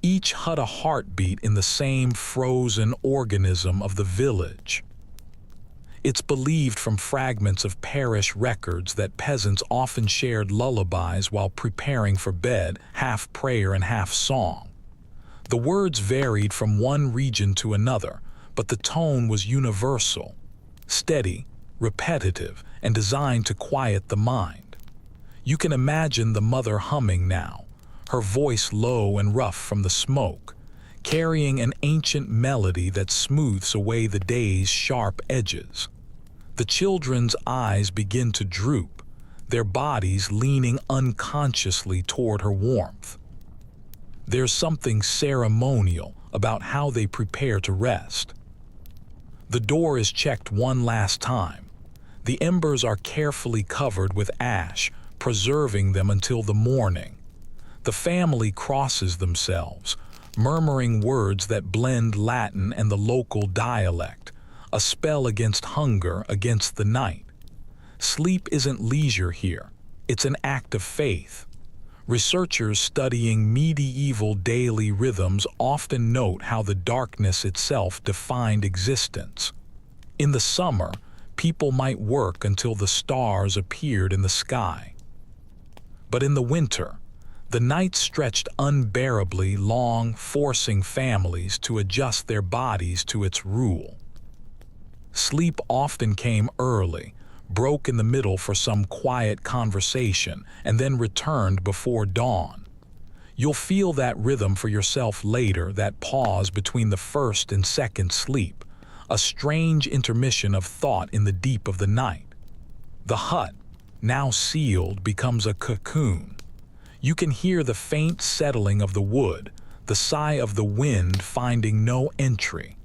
Each hut a heartbeat in the same frozen organism of the village. It's believed from fragments of parish records that peasants often shared lullabies while preparing for bed, half prayer and half song. The words varied from one region to another, but the tone was universal, steady, repetitive, and designed to quiet the mind. You can imagine the mother humming now, her voice low and rough from the smoke, carrying an ancient melody that smooths away the day's sharp edges. The children's eyes begin to droop, their bodies leaning unconsciously toward her warmth. There's something ceremonial about how they prepare to rest. The door is checked one last time. The embers are carefully covered with ash, preserving them until the morning. The family crosses themselves, murmuring words that blend Latin and the local dialect, a spell against hunger, against the night. Sleep isn't leisure here, it's an act of faith. Researchers studying medieval daily rhythms often note how the darkness itself defined existence. In the summer, people might work until the stars appeared in the sky. But in the winter, the night stretched unbearably long, forcing families to adjust their bodies to its rule. Sleep often came early, broke in the middle for some quiet conversation, and then returned before dawn. You'll feel that rhythm for yourself later, that pause between the first and second sleep, a strange intermission of thought in the deep of the night. The hut, now sealed, becomes a cocoon. You can hear the faint settling of the wood, the sigh of the wind finding no entry.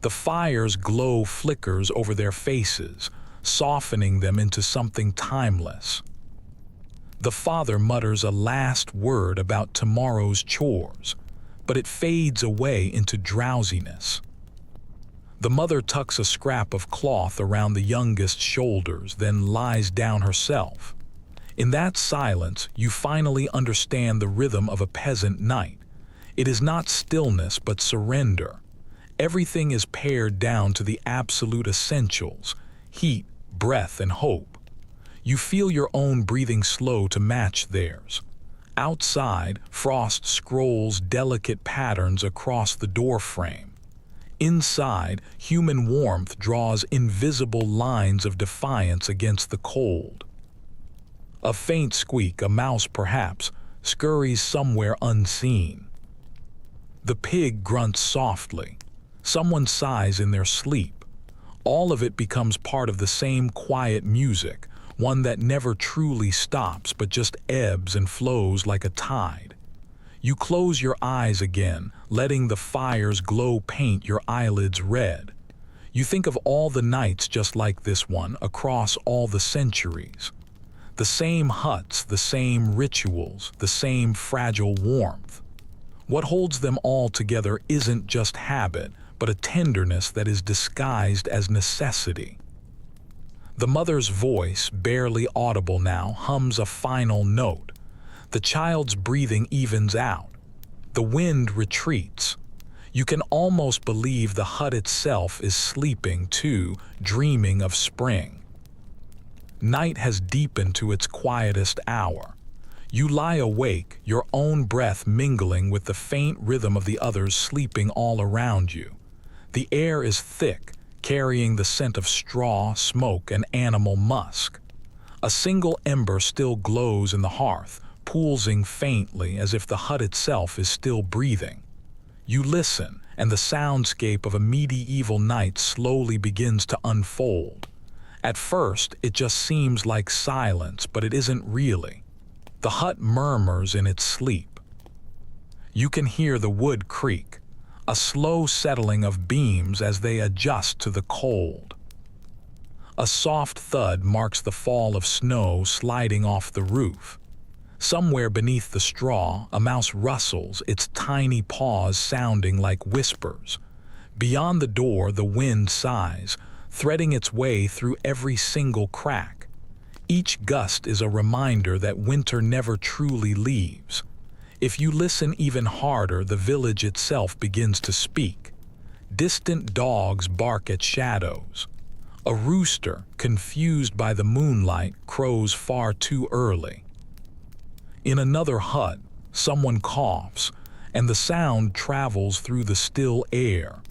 The fire's glow flickers over their faces, softening them into something timeless. The father mutters a last word about tomorrow's chores, but it fades away into drowsiness. The mother tucks a scrap of cloth around the youngest's shoulders, then lies down herself. In that silence, you finally understand the rhythm of a peasant night. It is not stillness, but surrender. Everything is pared down to the absolute essentials: heat, breath, and hope. You feel your own breathing slow to match theirs. Outside, frost scrolls delicate patterns across the doorframe. Inside, human warmth draws invisible lines of defiance against the cold. A faint squeak, a mouse perhaps, scurries somewhere unseen. The pig grunts softly. Someone sighs in their sleep. All of it becomes part of the same quiet music, one that never truly stops but just ebbs and flows like a tide. You close your eyes again, letting the fire's glow paint your eyelids red. You think of all the nights just like this one across all the centuries. The same huts, the same rituals, the same fragile warmth. What holds them all together isn't just habit, but a tenderness that is disguised as necessity. The mother's voice, barely audible now, hums a final note. The child's breathing evens out. The wind retreats. You can almost believe the hut itself is sleeping too, dreaming of spring. Night has deepened to its quietest hour. You lie awake, your own breath mingling with the faint rhythm of the others sleeping all around you. The air is thick, carrying the scent of straw, smoke, and animal musk. A single ember still glows in the hearth, pulsing faintly as if the hut itself is still breathing. You listen, and the soundscape of a medieval night slowly begins to unfold. At first, it just seems like silence, but it isn't really. The hut murmurs in its sleep. You can hear the wood creak, a slow settling of beams as they adjust to the cold. A soft thud marks the fall of snow sliding off the roof. Somewhere beneath the straw, a mouse rustles, its tiny paws sounding like whispers. Beyond the door, the wind sighs, threading its way through every single crack. Each gust is a reminder that winter never truly leaves. If you listen even harder, the village itself begins to speak. Distant dogs bark at shadows. A rooster, confused by the moonlight, crows far too early. In another hut, someone coughs, and the sound travels through the still air,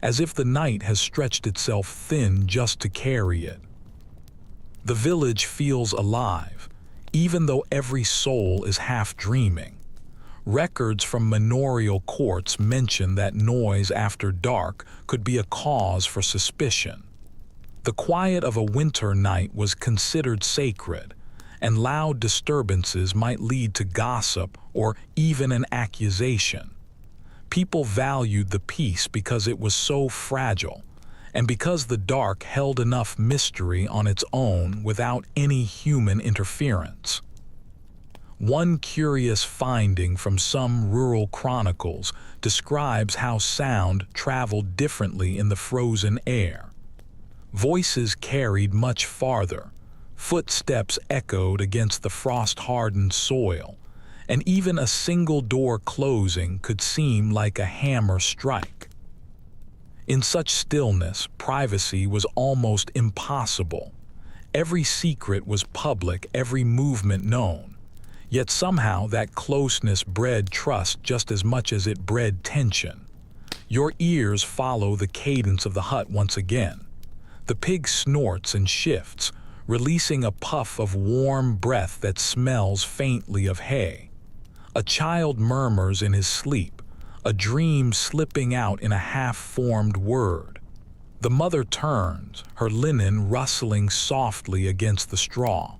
as if the night has stretched itself thin just to carry it. The village feels alive, even though every soul is half dreaming. Records from manorial courts mention that noise after dark could be a cause for suspicion. The quiet of a winter night was considered sacred, and loud disturbances might lead to gossip or even an accusation. People valued the peace because it was so fragile, and because the dark held enough mystery on its own without any human interference. One curious finding from some rural chronicles describes how sound traveled differently in the frozen air. Voices carried much farther, footsteps echoed against the frost-hardened soil, and even a single door closing could seem like a hammer strike. In such stillness, privacy was almost impossible. Every secret was public, every movement known. Yet somehow that closeness bred trust just as much as it bred tension. Your ears follow the cadence of the hut once again. The pig snorts and shifts, releasing a puff of warm breath that smells faintly of hay. A child murmurs in his sleep, a dream slipping out in a half-formed word. The mother turns, her linen rustling softly against the straw.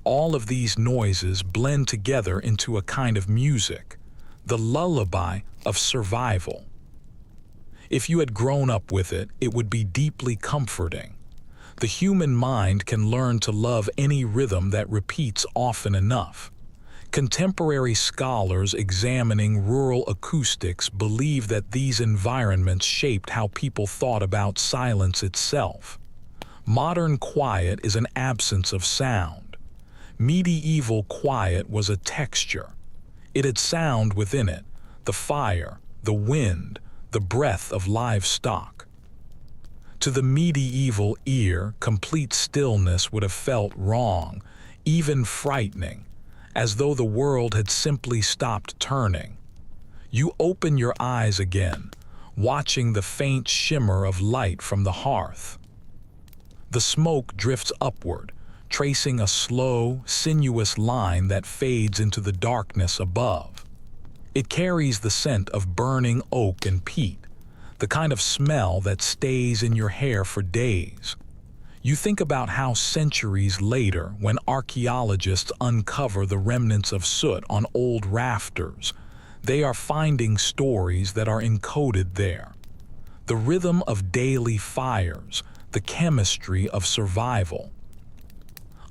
All of these noises blend together into a kind of music, the lullaby of survival. If you had grown up with it, it would be deeply comforting. The human mind can learn to love any rhythm that repeats often enough. Contemporary scholars examining rural acoustics believe that these environments shaped how people thought about silence itself. Modern quiet is an absence of sound. Medieval quiet was a texture. It had sound within it, the fire, the wind, the breath of livestock. To the medieval ear, complete stillness would have felt wrong, even frightening, as though the world had simply stopped turning. You open your eyes again, watching the faint shimmer of light from the hearth. The smoke drifts upward, tracing a slow, sinuous line that fades into the darkness above. It carries the scent of burning oak and peat, the kind of smell that stays in your hair for days. You think about how centuries later, when archaeologists uncover the remnants of soot on old rafters, they are finding stories that are encoded there. The rhythm of daily fires, the chemistry of survival.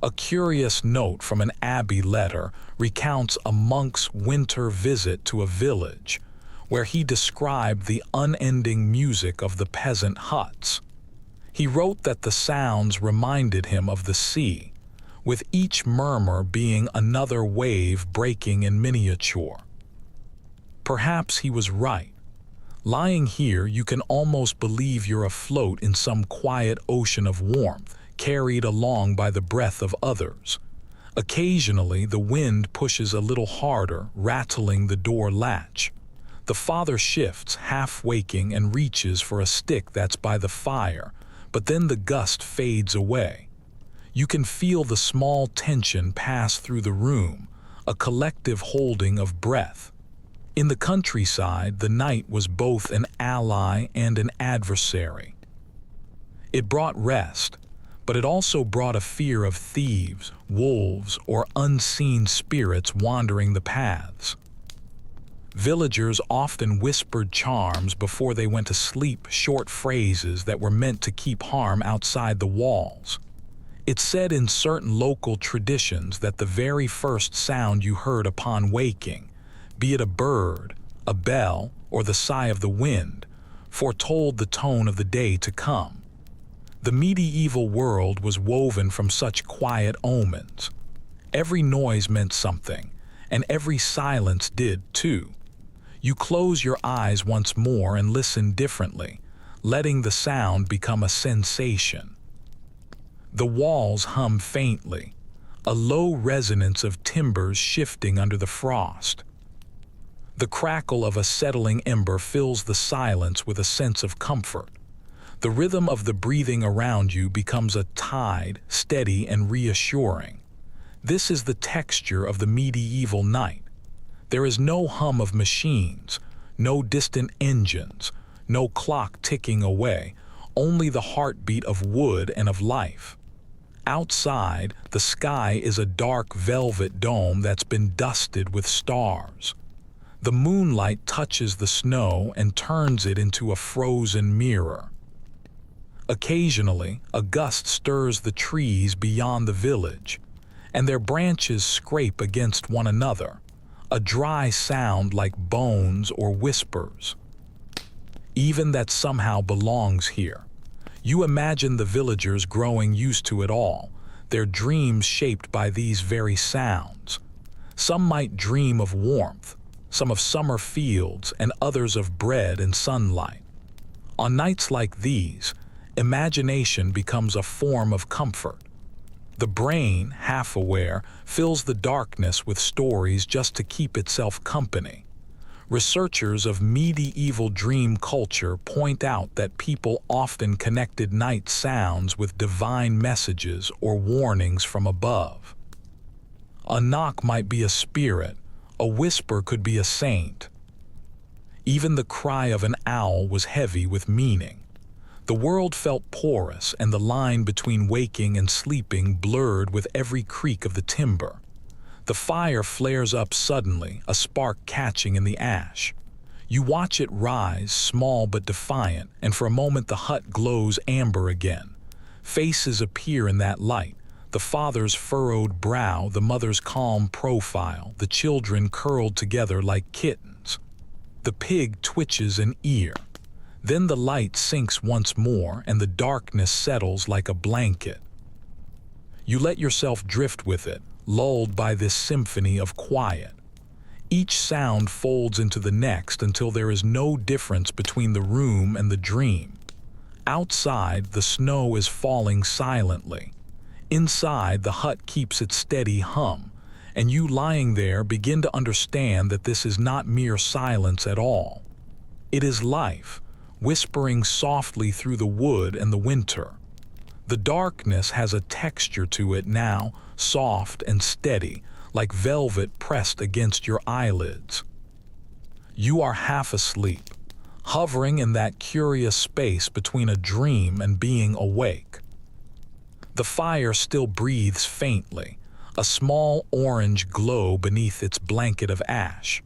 A curious note from an abbey letter recounts a monk's winter visit to a village, where he described the unending music of the peasant huts. He wrote that the sounds reminded him of the sea, with each murmur being another wave breaking in miniature. Perhaps he was right. Lying here, you can almost believe you're afloat in some quiet ocean of warmth, carried along by the breath of others. Occasionally, the wind pushes a little harder, rattling the door latch. The father shifts, half waking, and reaches for a stick that's by the fire, but then the gust fades away. You can feel the small tension pass through the room, a collective holding of breath. In the countryside, the night was both an ally and an adversary. It brought rest, but it also brought a fear of thieves, wolves, or unseen spirits wandering the paths. Villagers often whispered charms before they went to sleep, short phrases that were meant to keep harm outside the walls. It's said in certain local traditions that the very first sound you heard upon waking, be it a bird, a bell, or the sigh of the wind, foretold the tone of the day to come. The medieval world was woven from such quiet omens. Every noise meant something, and every silence did too. You close your eyes once more and listen differently, letting the sound become a sensation. The walls hum faintly, a low resonance of timbers shifting under the frost. The crackle of a settling ember fills the silence with a sense of comfort. The rhythm of the breathing around you becomes a tide, steady and reassuring. This is the texture of the medieval night. There is no hum of machines, no distant engines, no clock ticking away, only the heartbeat of wood and of life. Outside, the sky is a dark velvet dome that's been dusted with stars. The moonlight touches the snow and turns it into a frozen mirror. Occasionally, a gust stirs the trees beyond the village, and their branches scrape against one another, a dry sound like bones or whispers. Even that somehow belongs here. You imagine the villagers growing used to it all, their dreams shaped by these very sounds. Some might dream of warmth, some of summer fields, and others of bread and sunlight. On nights like these, imagination becomes a form of comfort. The brain, half aware, fills the darkness with stories just to keep itself company. Researchers of medieval dream culture point out that people often connected night sounds with divine messages or warnings from above. A knock might be a spirit, a whisper could be a saint. Even the cry of an owl was heavy with meaning. The world felt porous, and the line between waking and sleeping blurred with every creak of the timber. The fire flares up suddenly, a spark catching in the ash. You watch it rise, small but defiant, and for a moment the hut glows amber again. Faces appear in that light. The father's furrowed brow, the mother's calm profile, the children curled together like kittens. The pig twitches an ear. Then the light sinks once more, and the darkness settles like a blanket. You let yourself drift with it, lulled by this symphony of quiet. Each sound folds into the next until there is no difference between the room and the dream. Outside, the snow is falling silently. Inside, the hut keeps its steady hum, and you lying there begin to understand that this is not mere silence at all. It is life, whispering softly through the wood and the winter. The darkness has a texture to it now, soft and steady, like velvet pressed against your eyelids. You are half asleep, hovering in that curious space between a dream and being awake. The fire still breathes faintly, a small orange glow beneath its blanket of ash.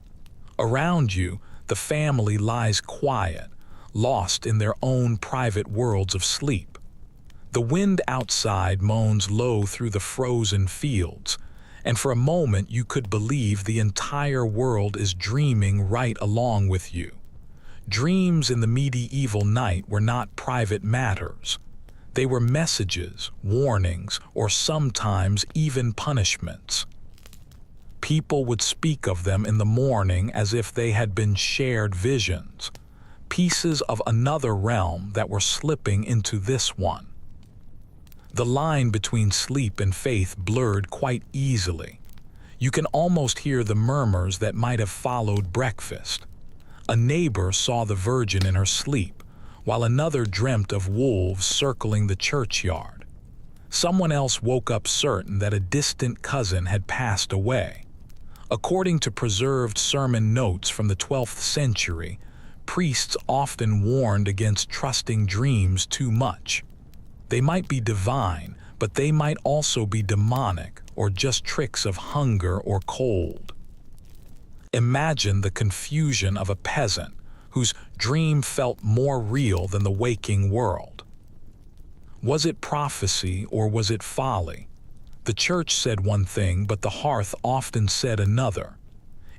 Around you, the family lies quiet, lost in their own private worlds of sleep. The wind outside moans low through the frozen fields, and for a moment you could believe the entire world is dreaming right along with you. Dreams in the medieval night were not private matters. They were messages, warnings, or sometimes even punishments. People would speak of them in the morning as if they had been shared visions, pieces of another realm that were slipping into this one. The line between sleep and faith blurred quite easily. You can almost hear the murmurs that might have followed breakfast. A neighbor saw the Virgin in her sleep, while another dreamt of wolves circling the churchyard. Someone else woke up certain that a distant cousin had passed away. According to preserved sermon notes from the 12th century, priests often warned against trusting dreams too much. They might be divine, but they might also be demonic or just tricks of hunger or cold. Imagine the confusion of a peasant whose dream felt more real than the waking world. Was it prophecy or was it folly? The church said one thing, but the hearth often said another.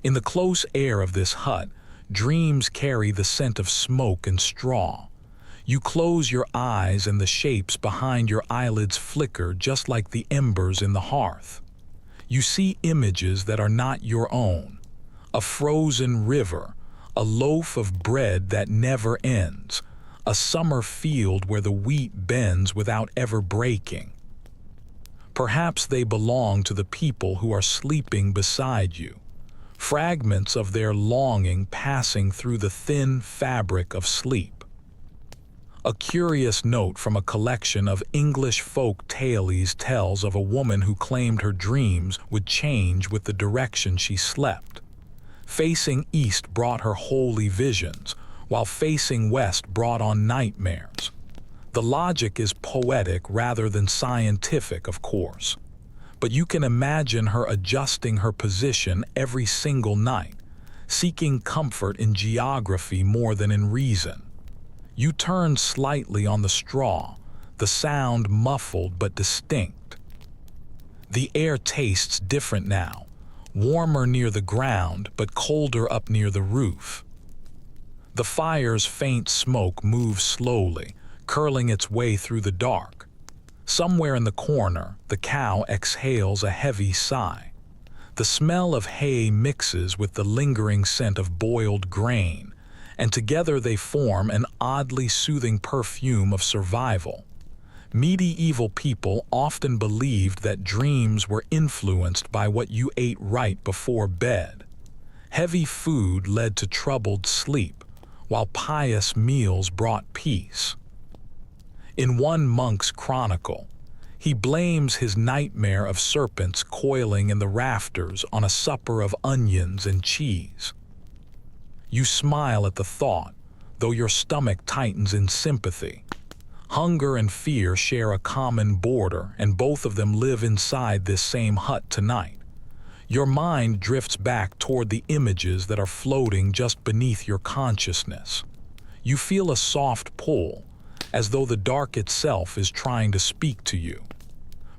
In the close air of this hut, dreams carry the scent of smoke and straw. You close your eyes and the shapes behind your eyelids flicker just like the embers in the hearth. You see images that are not your own. A frozen river, a loaf of bread that never ends, a summer field where the wheat bends without ever breaking. Perhaps they belong to the people who are sleeping beside you, fragments of their longing passing through the thin fabric of sleep. A curious note from a collection of English folk tales tells of a woman who claimed her dreams would change with the direction she slept. Facing east brought her holy visions, while facing west brought on nightmares. The logic is poetic rather than scientific, of course, but you can imagine her adjusting her position every single night, seeking comfort in geography more than in reason. You turn slightly on the straw, the sound muffled but distinct. The air tastes different now, warmer near the ground but colder up near the roof. The fire's faint smoke moves slowly, curling its way through the dark. Somewhere in the corner, the cow exhales a heavy sigh. The smell of hay mixes with the lingering scent of boiled grain, and together they form an oddly soothing perfume of survival. Medieval people often believed that dreams were influenced by what you ate right before bed. Heavy food led to troubled sleep, while pious meals brought peace. In one monk's chronicle, he blames his nightmare of serpents coiling in the rafters on a supper of onions and cheese. You smile at the thought, though your stomach tightens in sympathy. Hunger and fear share a common border, and both of them live inside this same hut tonight. Your mind drifts back toward the images that are floating just beneath your consciousness. You feel a soft pull, as though the dark itself is trying to speak to you.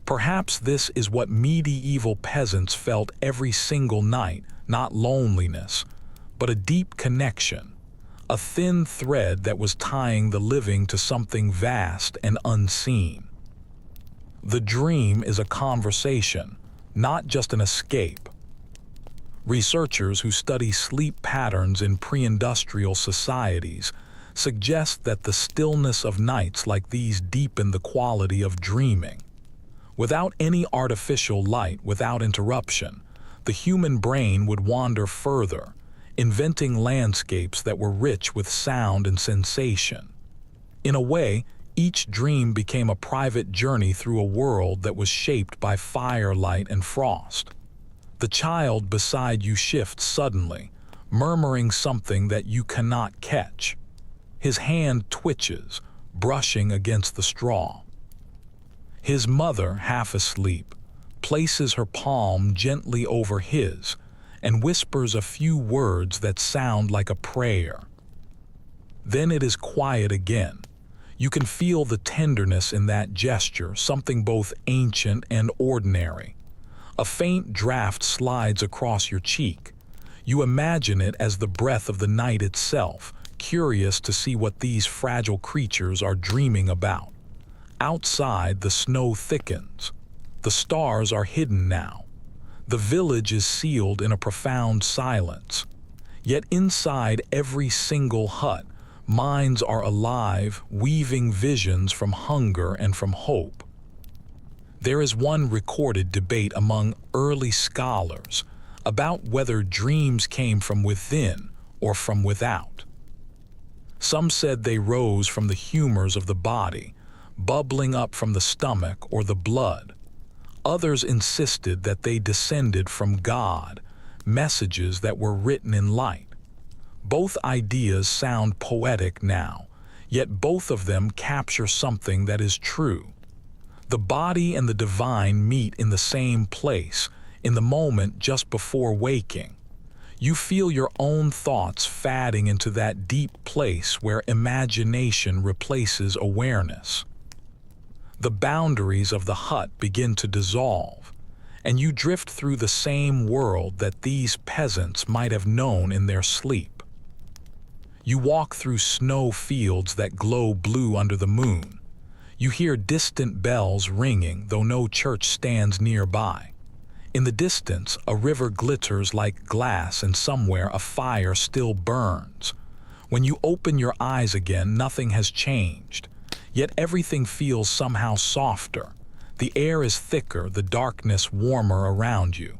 Perhaps this is what medieval peasants felt every single night, not loneliness, but a deep connection, a thin thread that was tying the living to something vast and unseen. The dream is a conversation, not just an escape. Researchers who study sleep patterns in pre-industrial societies suggest that the stillness of nights like these deepen the quality of dreaming. Without any artificial light, without interruption, the human brain would wander further, inventing landscapes that were rich with sound and sensation. In a way, each dream became a private journey through a world that was shaped by firelight and frost. The child beside you shifts suddenly, murmuring something that you cannot catch. His hand twitches, brushing against the straw. His mother, half asleep, places her palm gently over his and whispers a few words that sound like a prayer. Then it is quiet again. You can feel the tenderness in that gesture, something both ancient and ordinary. A faint draft slides across your cheek. You imagine it as the breath of the night itself, curious to see what these fragile creatures are dreaming about. Outside, the snow thickens. The stars are hidden now. The village is sealed in a profound silence. Yet inside every single hut, minds are alive, weaving visions from hunger and from hope. There is one recorded debate among early scholars about whether dreams came from within or from without. Some said they rose from the humors of the body, bubbling up from the stomach or the blood. Others insisted that they descended from God, messages that were written in light. Both ideas sound poetic now, yet both of them capture something that is true. The body and the divine meet in the same place, in the moment just before waking. You feel your own thoughts fading into that deep place where imagination replaces awareness. The boundaries of the hut begin to dissolve, and you drift through the same world that these peasants might have known in their sleep. You walk through snow fields that glow blue under the moon. You hear distant bells ringing, though no church stands nearby. In the distance, a river glitters like glass, and somewhere a fire still burns. When you open your eyes again, nothing has changed. Yet everything feels somehow softer. The air is thicker, the darkness warmer around you.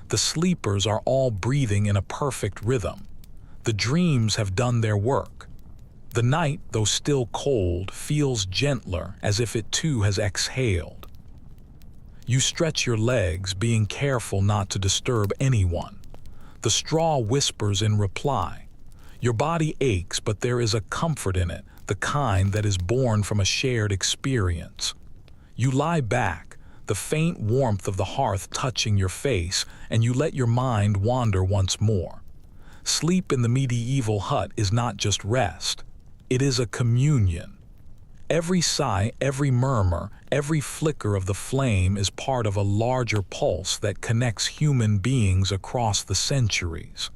The sleepers are all breathing in a perfect rhythm. The dreams have done their work. The night, though still cold, feels gentler, as if it too has exhaled. You stretch your legs, being careful not to disturb anyone. The straw whispers in reply. Your body aches, but there is a comfort in it, the kind that is born from a shared experience. You lie back, the faint warmth of the hearth touching your face, and you let your mind wander once more. Sleep in the medieval hut is not just rest. It is a communion. Every sigh, every murmur, every flicker of the flame is part of a larger pulse that connects human beings across the centuries.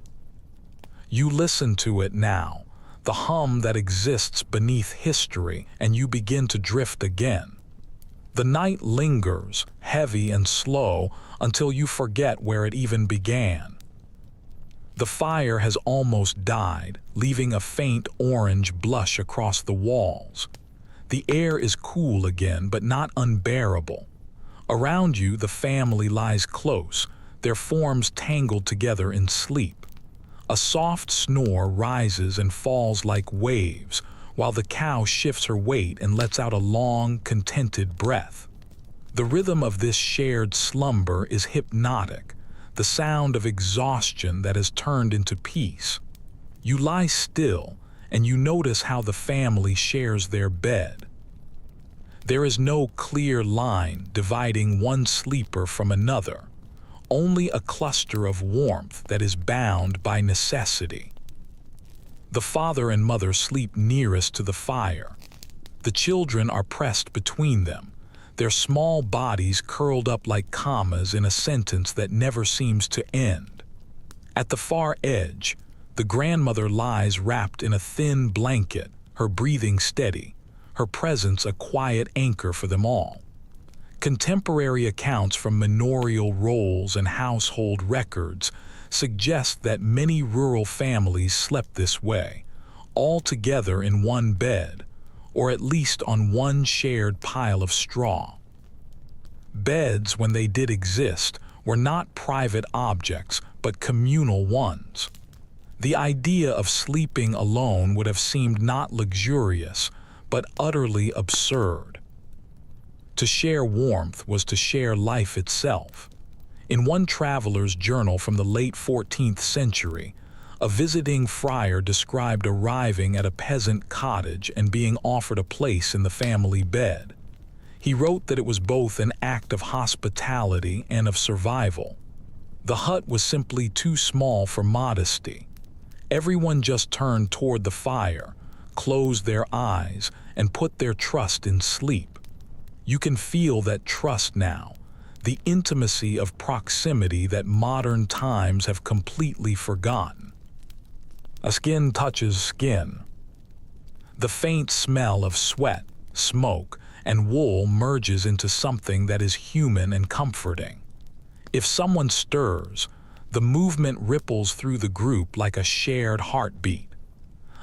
You listen to it now, the hum that exists beneath history, and you begin to drift again. The night lingers, heavy and slow, until you forget where it even began. The fire has almost died, leaving a faint orange blush across the walls. The air is cool again, but not unbearable. Around you, the family lies close, their forms tangled together in sleep. A soft snore rises and falls like waves, while the cow shifts her weight and lets out a long, contented breath. The rhythm of this shared slumber is hypnotic, the sound of exhaustion that has turned into peace. You lie still, and you notice how the family shares their bed. There is no clear line dividing one sleeper from another, only a cluster of warmth that is bound by necessity. The father and mother sleep nearest to the fire. The children are pressed between them, their small bodies curled up like commas in a sentence that never seems to end. At the far edge, the grandmother lies wrapped in a thin blanket, her breathing steady, her presence a quiet anchor for them all. Contemporary accounts from manorial rolls and household records suggest that many rural families slept this way, all together in one bed, or at least on one shared pile of straw. Beds, when they did exist, were not private objects, but communal ones. The idea of sleeping alone would have seemed not luxurious, but utterly absurd. To share warmth was to share life itself. In one traveler's journal from the late 14th century, a visiting friar described arriving at a peasant cottage and being offered a place in the family bed. He wrote that it was both an act of hospitality and of survival. The hut was simply too small for modesty. Everyone just turned toward the fire, closed their eyes, and put their trust in sleep. You can feel that trust now, the intimacy of proximity that modern times have completely forgotten. A skin touches skin. The faint smell of sweat, smoke, and wool merges into something that is human and comforting. If someone stirs, the movement ripples through the group like a shared heartbeat.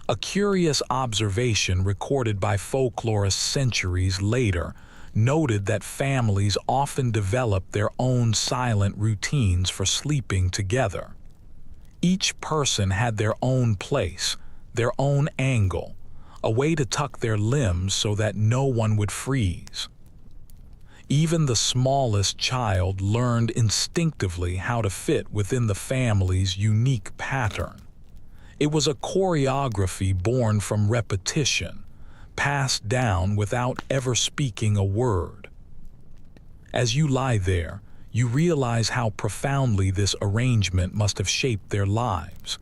A curious observation recorded by folklorists centuries later noted that families often developed their own silent routines for sleeping together. Each person had their own place, their own angle, a way to tuck their limbs so that no one would freeze. Even the smallest child learned instinctively how to fit within the family's unique pattern. It was a choreography born from repetition, passed down without ever speaking a word. As you lie there, you realize how profoundly this arrangement must have shaped their lives.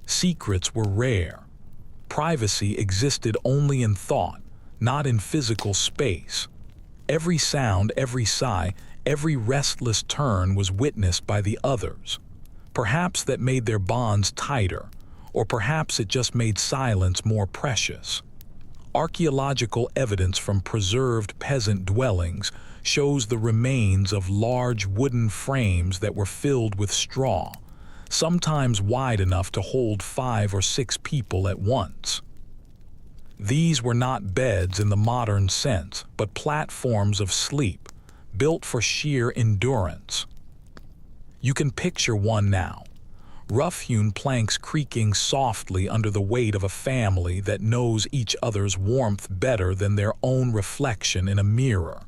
Secrets were rare. Privacy existed only in thought, not in physical space. Every sound, every sigh, every restless turn was witnessed by the others. Perhaps that made their bonds tighter, or perhaps it just made silence more precious. Archaeological evidence from preserved peasant dwellings shows the remains of large wooden frames that were filled with straw, sometimes wide enough to hold 5 or 6 people at once. These were not beds in the modern sense, but platforms of sleep, built for sheer endurance. You can picture one now. Rough-hewn planks creaking softly under the weight of a family that knows each other's warmth better than their own reflection in a mirror.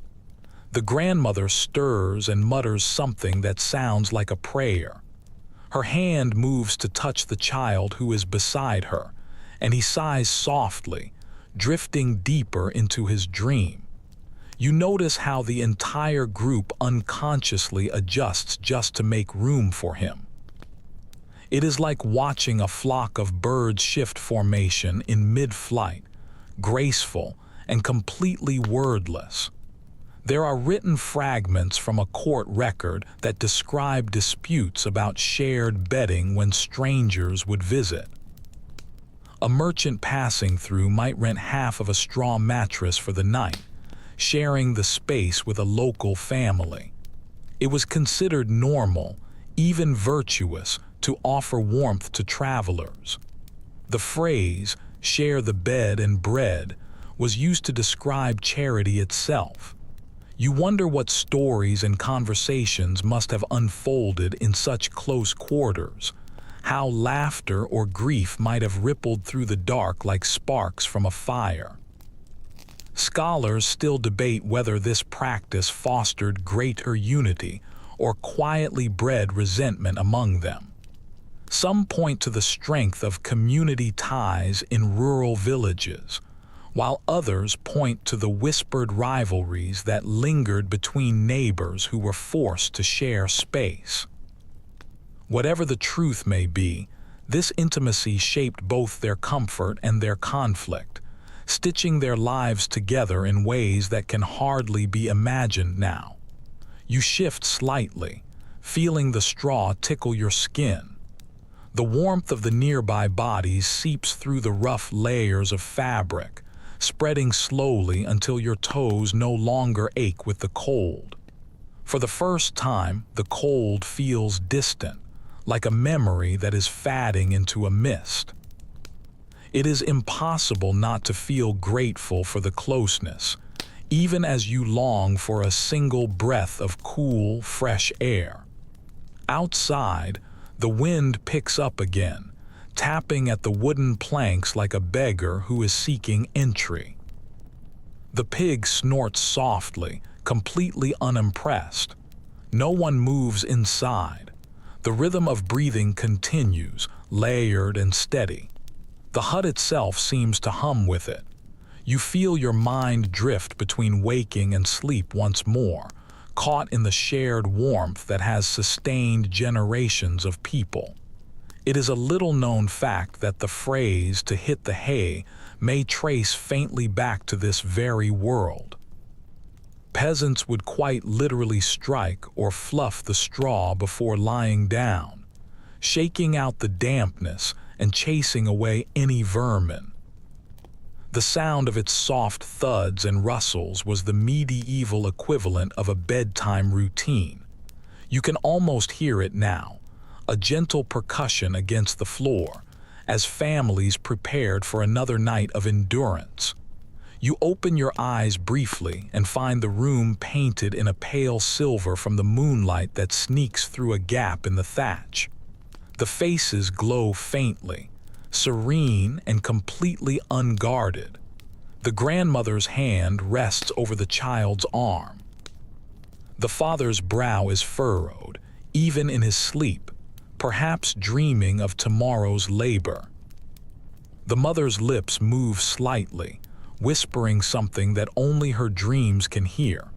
The grandmother stirs and mutters something that sounds like a prayer. Her hand moves to touch the child who is beside her, and he sighs softly, drifting deeper into his dream. You notice how the entire group unconsciously adjusts just to make room for him. It is like watching a flock of birds shift formation in mid-flight, graceful and completely wordless. There are written fragments from a court record that describe disputes about shared bedding when strangers would visit. A merchant passing through might rent half of a straw mattress for the night, sharing the space with a local family. It was considered normal, even virtuous, to offer warmth to travelers. The phrase, "share the bed and bread," was used to describe charity itself. You wonder what stories and conversations must have unfolded in such close quarters, how laughter or grief might have rippled through the dark like sparks from a fire. Scholars still debate whether this practice fostered greater unity or quietly bred resentment among them. Some point to the strength of community ties in rural villages, while others point to the whispered rivalries that lingered between neighbors who were forced to share space. Whatever the truth may be, this intimacy shaped both their comfort and their conflict, stitching their lives together in ways that can hardly be imagined now. You shift slightly, feeling the straw tickle your skin. The warmth of the nearby bodies seeps through the rough layers of fabric, spreading slowly until your toes no longer ache with the cold. For the first time, the cold feels distant, like a memory that is fading into a mist. It is impossible not to feel grateful for the closeness, even as you long for a single breath of cool, fresh air. Outside, the wind picks up again, tapping at the wooden planks like a beggar who is seeking entry. The pig snorts softly, completely unimpressed. No one moves inside. The rhythm of breathing continues, layered and steady. The hut itself seems to hum with it. You feel your mind drift between waking and sleep once more, caught in the shared warmth that has sustained generations of people. It is a little-known fact that the phrase "to hit the hay" may trace faintly back to this very world. Peasants would quite literally strike or fluff the straw before lying down, shaking out the dampness and chasing away any vermin. The sound of its soft thuds and rustles was the medieval equivalent of a bedtime routine. You can almost hear it now, a gentle percussion against the floor, as families prepared for another night of endurance. You open your eyes briefly and find the room painted in a pale silver from the moonlight that sneaks through a gap in the thatch. The faces glow faintly, serene and completely unguarded. The grandmother's hand rests over the child's arm. The father's brow is furrowed, even in his sleep, perhaps dreaming of tomorrow's labor. The mother's lips move slightly, whispering something that only her dreams can hear.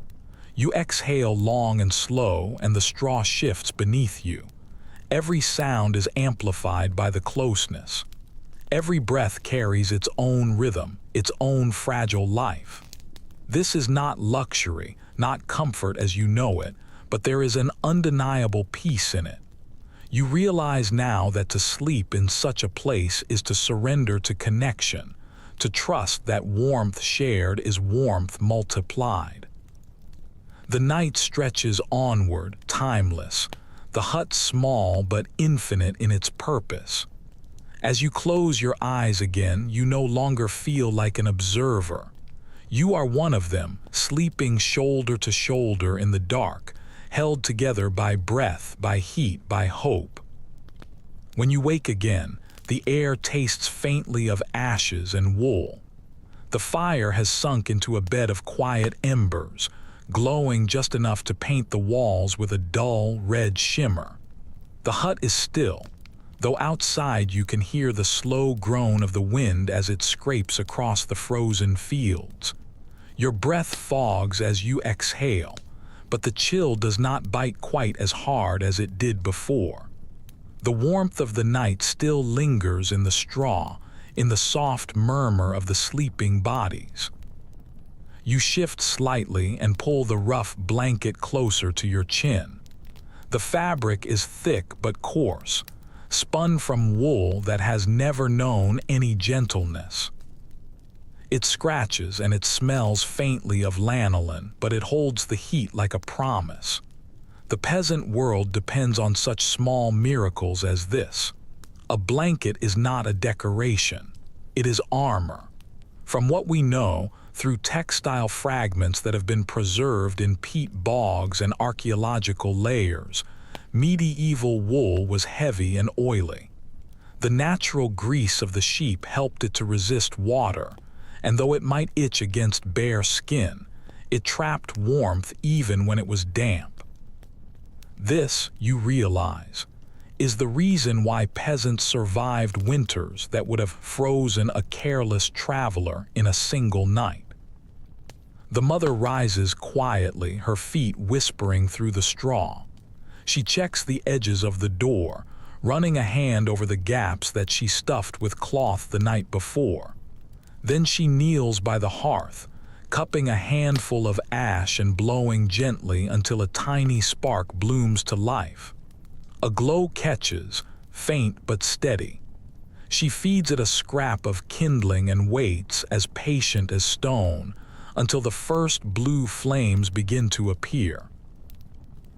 You exhale long and slow, and the straw shifts beneath you. Every sound is amplified by the closeness. Every breath carries its own rhythm, its own fragile life. This is not luxury, not comfort as you know it, but there is an undeniable peace in it. You realize now that to sleep in such a place is to surrender to connection, to trust that warmth shared is warmth multiplied. The night stretches onward, timeless, the hut small but infinite in its purpose. As you close your eyes again, you no longer feel like an observer. You are one of them, sleeping shoulder to shoulder in the dark, held together by breath, by heat, by hope. When you wake again, the air tastes faintly of ashes and wool. The fire has sunk into a bed of quiet embers, glowing just enough to paint the walls with a dull red shimmer. The hut is still, though outside you can hear the slow groan of the wind as it scrapes across the frozen fields. Your breath fogs as you exhale, but the chill does not bite quite as hard as it did before. The warmth of the night still lingers in the straw, in the soft murmur of the sleeping bodies. You shift slightly and pull the rough blanket closer to your chin. The fabric is thick but coarse, spun from wool that has never known any gentleness. It scratches and it smells faintly of lanolin, but it holds the heat like a promise. The peasant world depends on such small miracles as this. A blanket is not a decoration. It is armor. From what we know, through textile fragments that have been preserved in peat bogs and archaeological layers, medieval wool was heavy and oily. The natural grease of the sheep helped it to resist water, and though it might itch against bare skin, it trapped warmth even when it was damp. This, you realize, is the reason why peasants survived winters that would have frozen a careless traveler in a single night. The mother rises quietly, her feet whispering through the straw. She checks the edges of the door, running a hand over the gaps that she stuffed with cloth the night before. Then she kneels by the hearth, cupping a handful of ash and blowing gently until a tiny spark blooms to life. A glow catches, faint but steady. She feeds it a scrap of kindling and waits, as patient as stone, until the first blue flames begin to appear.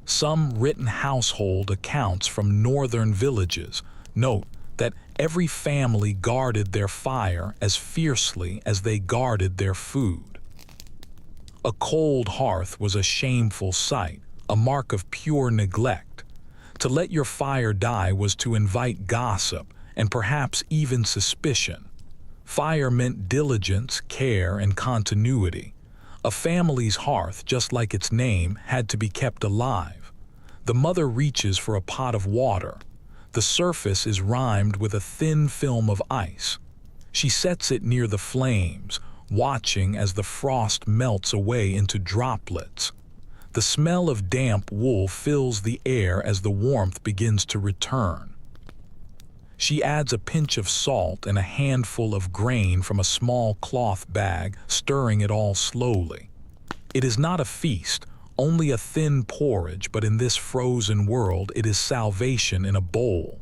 Some written household accounts from northern villages note that every family guarded their fire as fiercely as they guarded their food. A cold hearth was a shameful sight, a mark of pure neglect. To let your fire die was to invite gossip and perhaps even suspicion. Fire meant diligence, care, and continuity. A family's hearth, just like its name, had to be kept alive. The mother reaches for a pot of water. The surface is rimed with a thin film of ice. She sets it near the flames, watching as the frost melts away into droplets. The smell of damp wool fills the air as the warmth begins to return. She adds a pinch of salt and a handful of grain from a small cloth bag, stirring it all slowly. It is not a feast, only a thin porridge, but in this frozen world it is salvation in a bowl.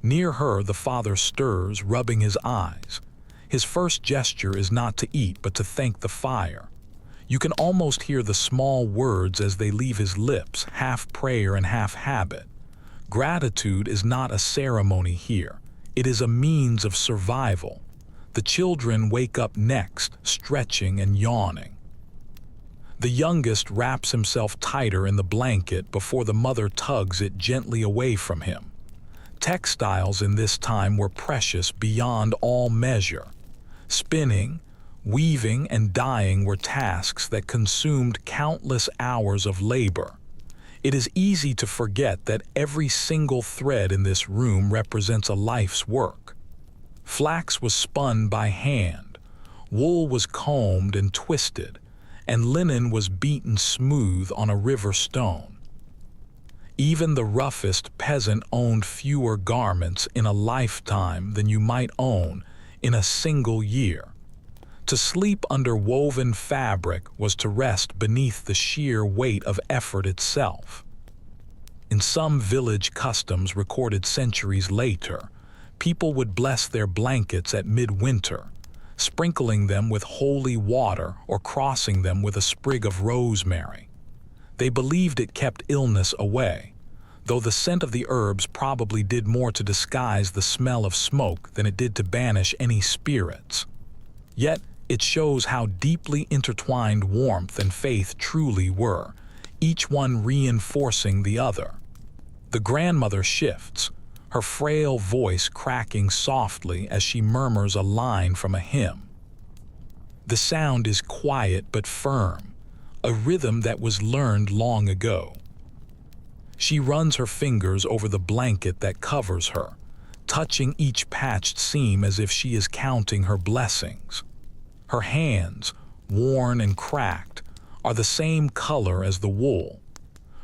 Near her the father stirs, rubbing his eyes. His first gesture is not to eat, but to thank the fire. You can almost hear the small words as they leave his lips, half prayer and half habit. Gratitude is not a ceremony here. It is a means of survival. The children wake up next, stretching and yawning. The youngest wraps himself tighter in the blanket before the mother tugs it gently away from him. Textiles in this time were precious beyond all measure. Spinning, Weaving and dyeing were tasks that consumed countless hours of labor. It is easy to forget that every single thread in this room represents a life's work. Flax was spun by hand, wool was combed and twisted, and linen was beaten smooth on a river stone. Even the roughest peasant owned fewer garments in a lifetime than you might own in a single year. To sleep under woven fabric was to rest beneath the sheer weight of effort itself. In some village customs recorded centuries later, people would bless their blankets at midwinter, sprinkling them with holy water or crossing them with a sprig of rosemary. They believed it kept illness away, though the scent of the herbs probably did more to disguise the smell of smoke than it did to banish any spirits. Yet, it shows how deeply intertwined warmth and faith truly were, each one reinforcing the other. The grandmother shifts, her frail voice cracking softly as she murmurs a line from a hymn. The sound is quiet but firm, a rhythm that was learned long ago. She runs her fingers over the blanket that covers her, touching each patched seam as if she is counting her blessings. Her hands, worn and cracked, are the same color as the wool.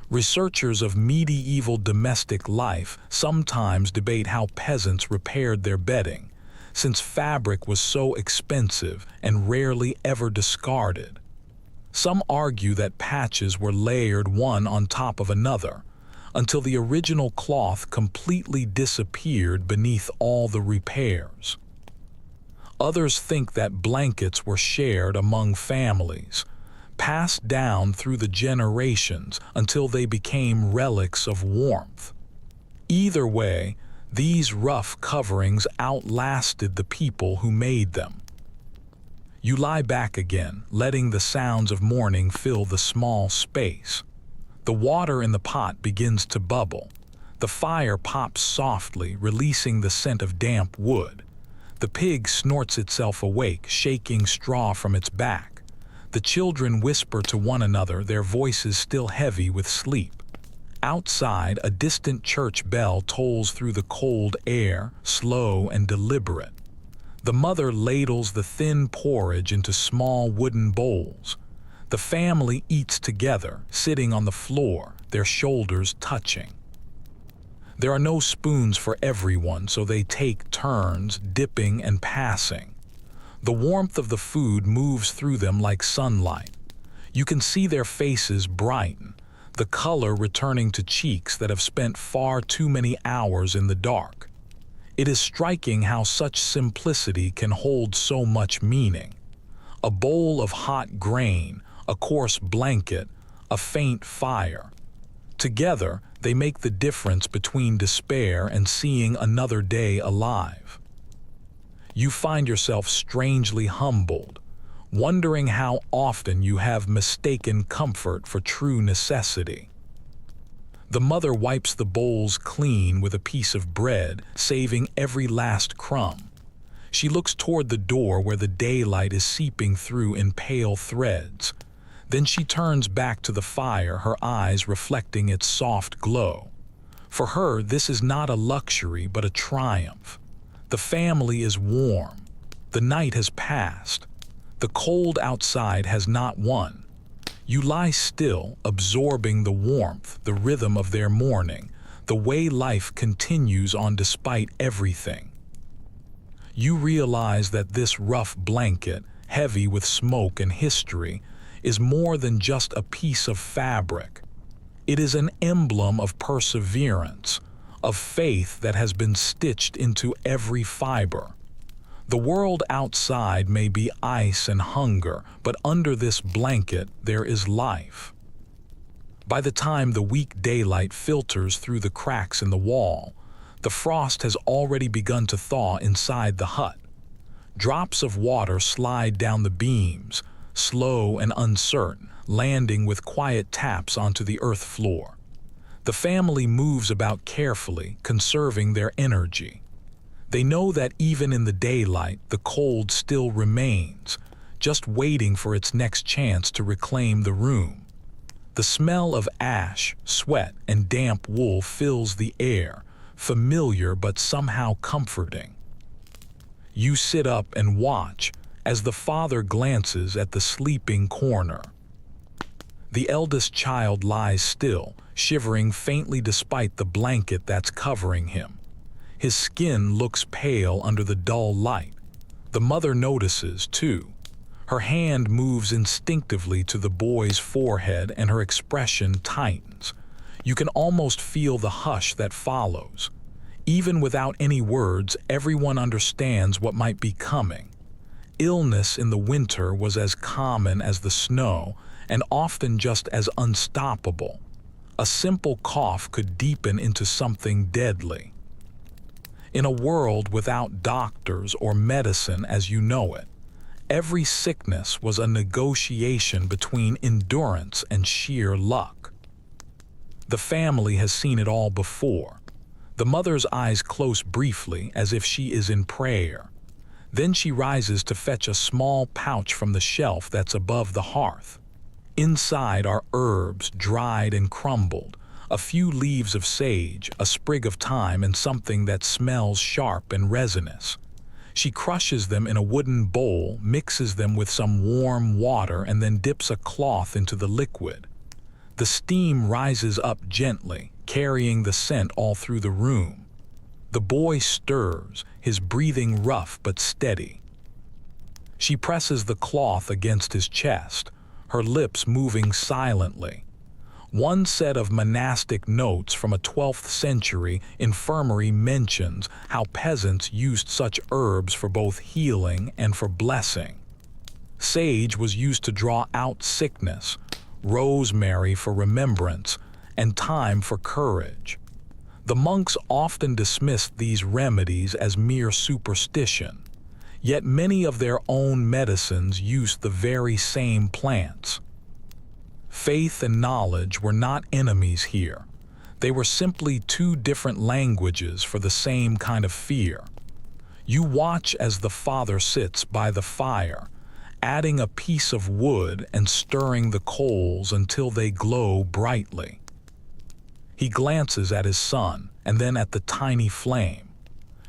Researchers of medieval domestic life sometimes debate how peasants repaired their bedding, since fabric was so expensive and rarely ever discarded. Some argue that patches were layered one on top of another, until the original cloth completely disappeared beneath all the repairs. Others think that blankets were shared among families, passed down through the generations until they became relics of warmth. Either way, these rough coverings outlasted the people who made them. You lie back again, letting the sounds of morning fill the small space. The water in the pot begins to bubble. The fire pops softly, releasing the scent of damp wood. The pig snorts itself awake, shaking straw from its back. The children whisper to one another, their voices still heavy with sleep. Outside, a distant church bell tolls through the cold air, slow and deliberate. The mother ladles the thin porridge into small wooden bowls. The family eats together, sitting on the floor, their shoulders touching. There are no spoons for everyone, so they take turns, dipping and passing. The warmth of the food moves through them like sunlight. You can see their faces brighten, the color returning to cheeks that have spent far too many hours in the dark. It is striking how such simplicity can hold so much meaning. A bowl of hot grain, a coarse blanket, a faint fire. Together, they make the difference between despair and seeing another day alive. You find yourself strangely humbled, wondering how often you have mistaken comfort for true necessity. The mother wipes the bowls clean with a piece of bread, saving every last crumb. She looks toward the door where the daylight is seeping through in pale threads. Then she turns back to the fire, her eyes reflecting its soft glow. For her, this is not a luxury but a triumph. The family is warm. The night has passed. The cold outside has not won. You lie still, absorbing the warmth, the rhythm of their morning, the way life continues on despite everything. You realize that this rough blanket, heavy with smoke and history, is more than just a piece of fabric. It is an emblem of perseverance, of faith that has been stitched into every fiber. The world outside may be ice and hunger, but under this blanket there is life. By the time the weak daylight filters through the cracks in the wall, the frost has already begun to thaw inside the hut. Drops of water slide down the beams, slow and uncertain, landing with quiet taps onto the earth floor. The family moves about carefully, conserving their energy. They know that even in the daylight, the cold still remains, just waiting for its next chance to reclaim the room. The smell of ash, sweat, and damp wool fills the air, familiar but somehow comforting. You sit up and watch as the father glances at the sleeping corner. The eldest child lies still, shivering faintly despite the blanket that's covering him. His skin looks pale under the dull light. The mother notices, too. Her hand moves instinctively to the boy's forehead and her expression tightens. You can almost feel the hush that follows. Even without any words, everyone understands what might be coming. Illness in the winter was as common as the snow, and often just as unstoppable. A simple cough could deepen into something deadly. In a world without doctors or medicine as you know it, every sickness was a negotiation between endurance and sheer luck. The family has seen it all before. The mother's eyes close briefly as if she is in prayer. Then she rises to fetch a small pouch from the shelf that's above the hearth. Inside are herbs, dried and crumbled, a few leaves of sage, a sprig of thyme, and something that smells sharp and resinous. She crushes them in a wooden bowl, mixes them with some warm water, and then dips a cloth into the liquid. The steam rises up gently, carrying the scent all through the room. The boy stirs, his breathing rough but steady. She presses the cloth against his chest, her lips moving silently. One set of monastic notes from a 12th century infirmary mentions how peasants used such herbs for both healing and for blessing. Sage was used to draw out sickness, rosemary for remembrance, and thyme for courage. The monks often dismissed these remedies as mere superstition, yet many of their own medicines used the very same plants. Faith and knowledge were not enemies here. They were simply two different languages for the same kind of fear. You watch as the father sits by the fire, adding a piece of wood and stirring the coals until they glow brightly. He glances at his son and then at the tiny flame.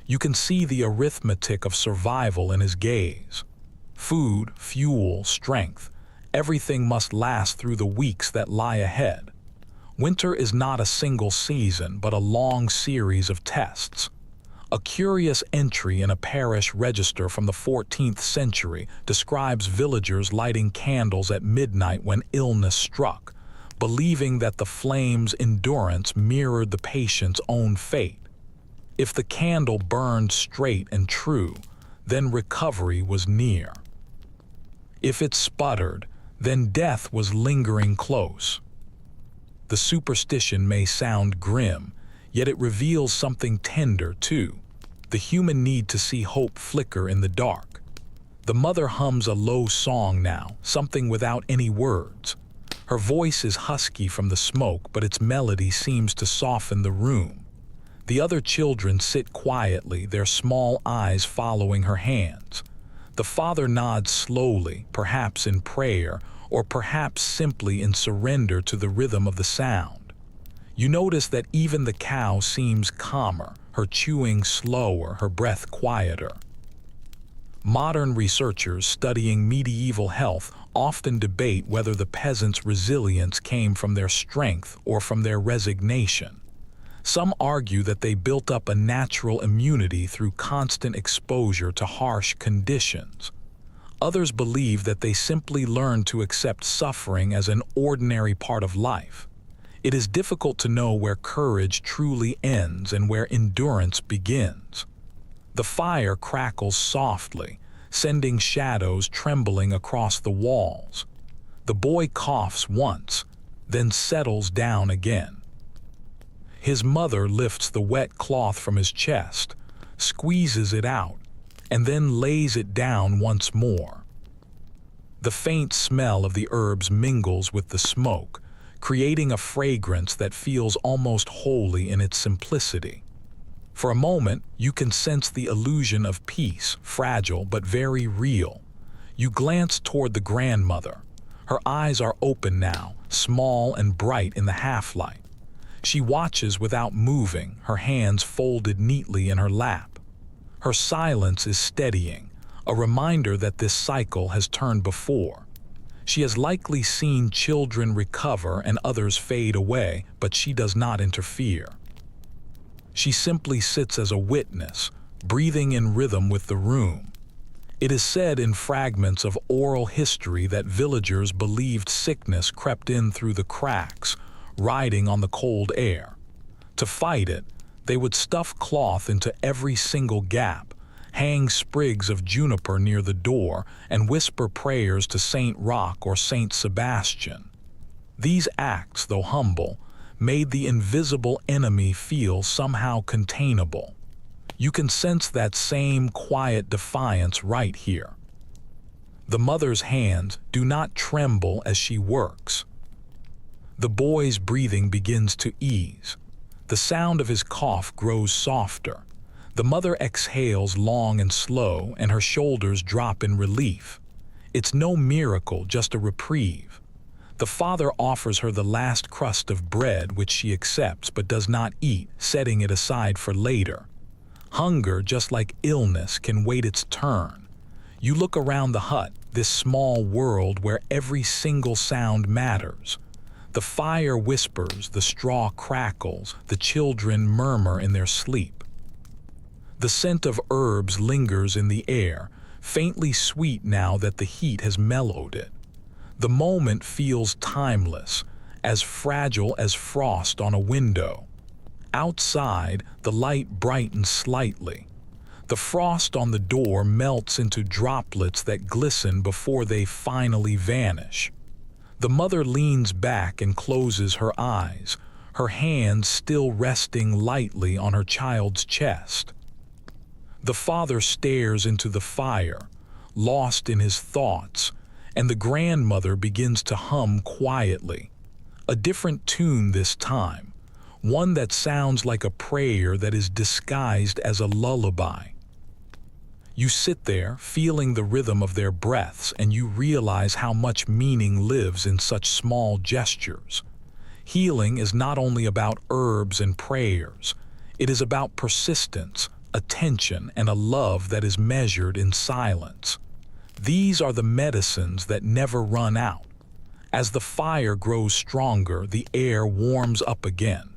You can see the arithmetic of survival in his gaze. Food, fuel, strength, everything must last through the weeks that lie ahead. Winter is not a single season, but a long series of tests. A curious entry in a parish register from the 14th century describes villagers lighting candles at midnight when illness struck, believing that the flame's endurance mirrored the patient's own fate. If the candle burned straight and true, then recovery was near. If it sputtered, then death was lingering close. The superstition may sound grim, yet it reveals something tender too, the human need to see hope flicker in the dark. The mother hums a low song now, something without any words. Her voice is husky from the smoke, but its melody seems to soften the room. The other children sit quietly, their small eyes following her hands. The father nods slowly, perhaps in prayer, or perhaps simply in surrender to the rhythm of the sound. You notice that even the cow seems calmer, her chewing slower, her breath quieter. Modern researchers studying medieval health often debate whether the peasants' resilience came from their strength or from their resignation. Some argue that they built up a natural immunity through constant exposure to harsh conditions. Others believe that they simply learned to accept suffering as an ordinary part of life. It is difficult to know where courage truly ends and where endurance begins. The fire crackles softly, sending shadows trembling across the walls. The boy coughs once, then settles down again. His mother lifts the wet cloth from his chest, squeezes it out, and then lays it down once more. The faint smell of the herbs mingles with the smoke, creating a fragrance that feels almost holy in its simplicity. For a moment, you can sense the illusion of peace, fragile but very real. You glance toward the grandmother. Her eyes are open now, small and bright in the half-light. She watches without moving, her hands folded neatly in her lap. Her silence is steadying, a reminder that this cycle has turned before. She has likely seen children recover and others fade away, but she does not interfere. She simply sits as a witness, breathing in rhythm with the room. It is said in fragments of oral history that villagers believed sickness crept in through the cracks, riding on the cold air. To fight it, they would stuff cloth into every single gap, hang sprigs of juniper near the door, and whisper prayers to Saint Roch or Saint Sebastian. These acts, though humble, made the invisible enemy feel somehow containable. You can sense that same quiet defiance right here. The mother's hands do not tremble as she works. The boy's breathing begins to ease. The sound of his cough grows softer. The mother exhales long and slow, and her shoulders drop in relief. It's no miracle, just a reprieve. The father offers her the last crust of bread, which she accepts but does not eat, setting it aside for later. Hunger, just like illness, can wait its turn. You look around the hut, this small world where every single sound matters. The fire whispers, the straw crackles, the children murmur in their sleep. The scent of herbs lingers in the air, faintly sweet now that the heat has mellowed it. The moment feels timeless, as fragile as frost on a window. Outside, the light brightens slightly. The frost on the door melts into droplets that glisten before they finally vanish. The mother leans back and closes her eyes, her hands still resting lightly on her child's chest. The father stares into the fire, lost in his thoughts, and the grandmother begins to hum quietly. A different tune this time, one that sounds like a prayer that is disguised as a lullaby. You sit there, feeling the rhythm of their breaths, and you realize how much meaning lives in such small gestures. Healing is not only about herbs and prayers. It is about persistence, attention, and a love that is measured in silence. These are the medicines that never run out. As the fire grows stronger, the air warms up again.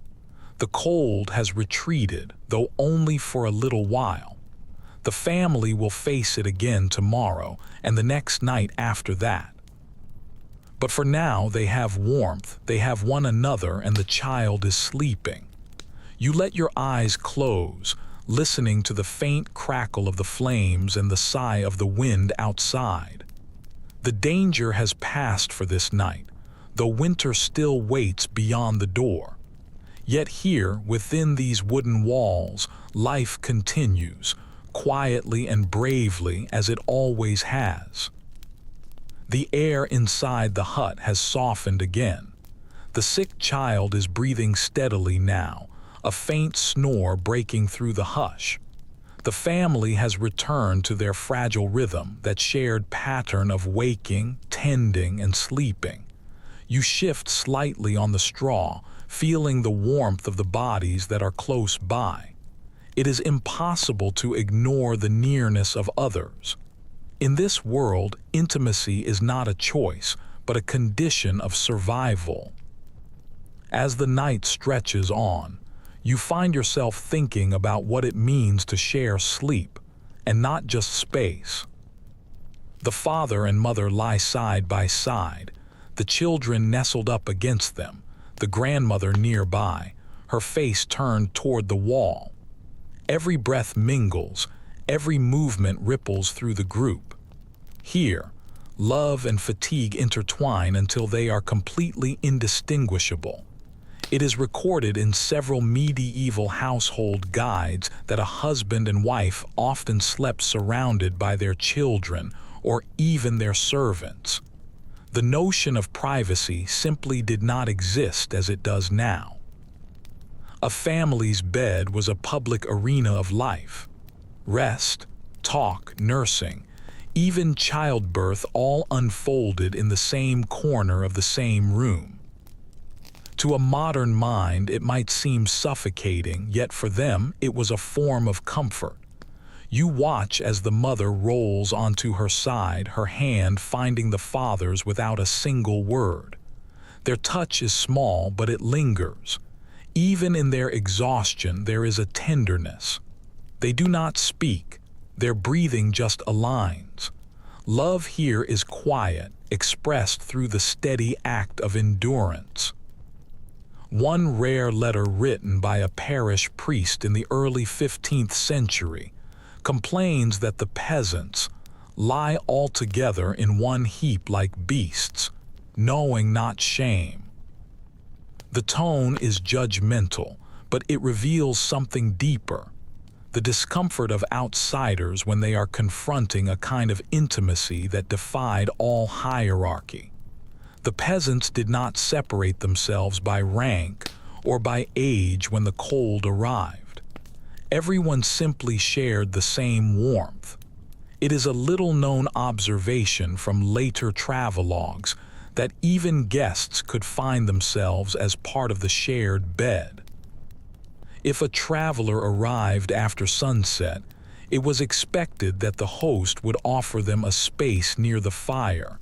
The cold has retreated, though only for a little while. The family will face it again tomorrow and the next night after that. But for now, they have warmth, they have one another, and the child is sleeping. You let your eyes close, listening to the faint crackle of the flames and the sigh of the wind outside. The danger has passed for this night, though winter still waits beyond the door. Yet here, within these wooden walls, life continues, quietly and bravely as it always has. The air inside the hut has softened again. The sick child is breathing steadily now, a faint snore breaking through the hush. The family has returned to their fragile rhythm, that shared pattern of waking, tending, and sleeping. You shift slightly on the straw, feeling the warmth of the bodies that are close by. It is impossible to ignore the nearness of others. In this world, intimacy is not a choice, but a condition of survival. As the night stretches on, you find yourself thinking about what it means to share sleep, and not just space. The father and mother lie side by side, the children nestled up against them, the grandmother nearby, her face turned toward the wall. Every breath mingles, every movement ripples through the group. Here, love and fatigue intertwine until they are completely indistinguishable. It is recorded in several medieval household guides that a husband and wife often slept surrounded by their children or even their servants. The notion of privacy simply did not exist as it does now. A family's bed was a public arena of life. Rest, talk, nursing, even childbirth all unfolded in the same corner of the same room. To a modern mind, it might seem suffocating, yet for them it was a form of comfort. You watch as the mother rolls onto her side, her hand finding the father's without a single word. Their touch is small, but it lingers. Even in their exhaustion, there is a tenderness. They do not speak. Their breathing just aligns. Love here is quiet, expressed through the steady act of endurance. One rare letter written by a parish priest in the early 15th century complains that the peasants lie all together in one heap like beasts, knowing not shame. The tone is judgmental, but it reveals something deeper. The discomfort of outsiders when they are confronting a kind of intimacy that defied all hierarchy. The peasants did not separate themselves by rank or by age when the cold arrived. Everyone simply shared the same warmth. It is a little-known observation from later travelogues that even guests could find themselves as part of the shared bed. If a traveler arrived after sunset, it was expected that the host would offer them a space near the fire,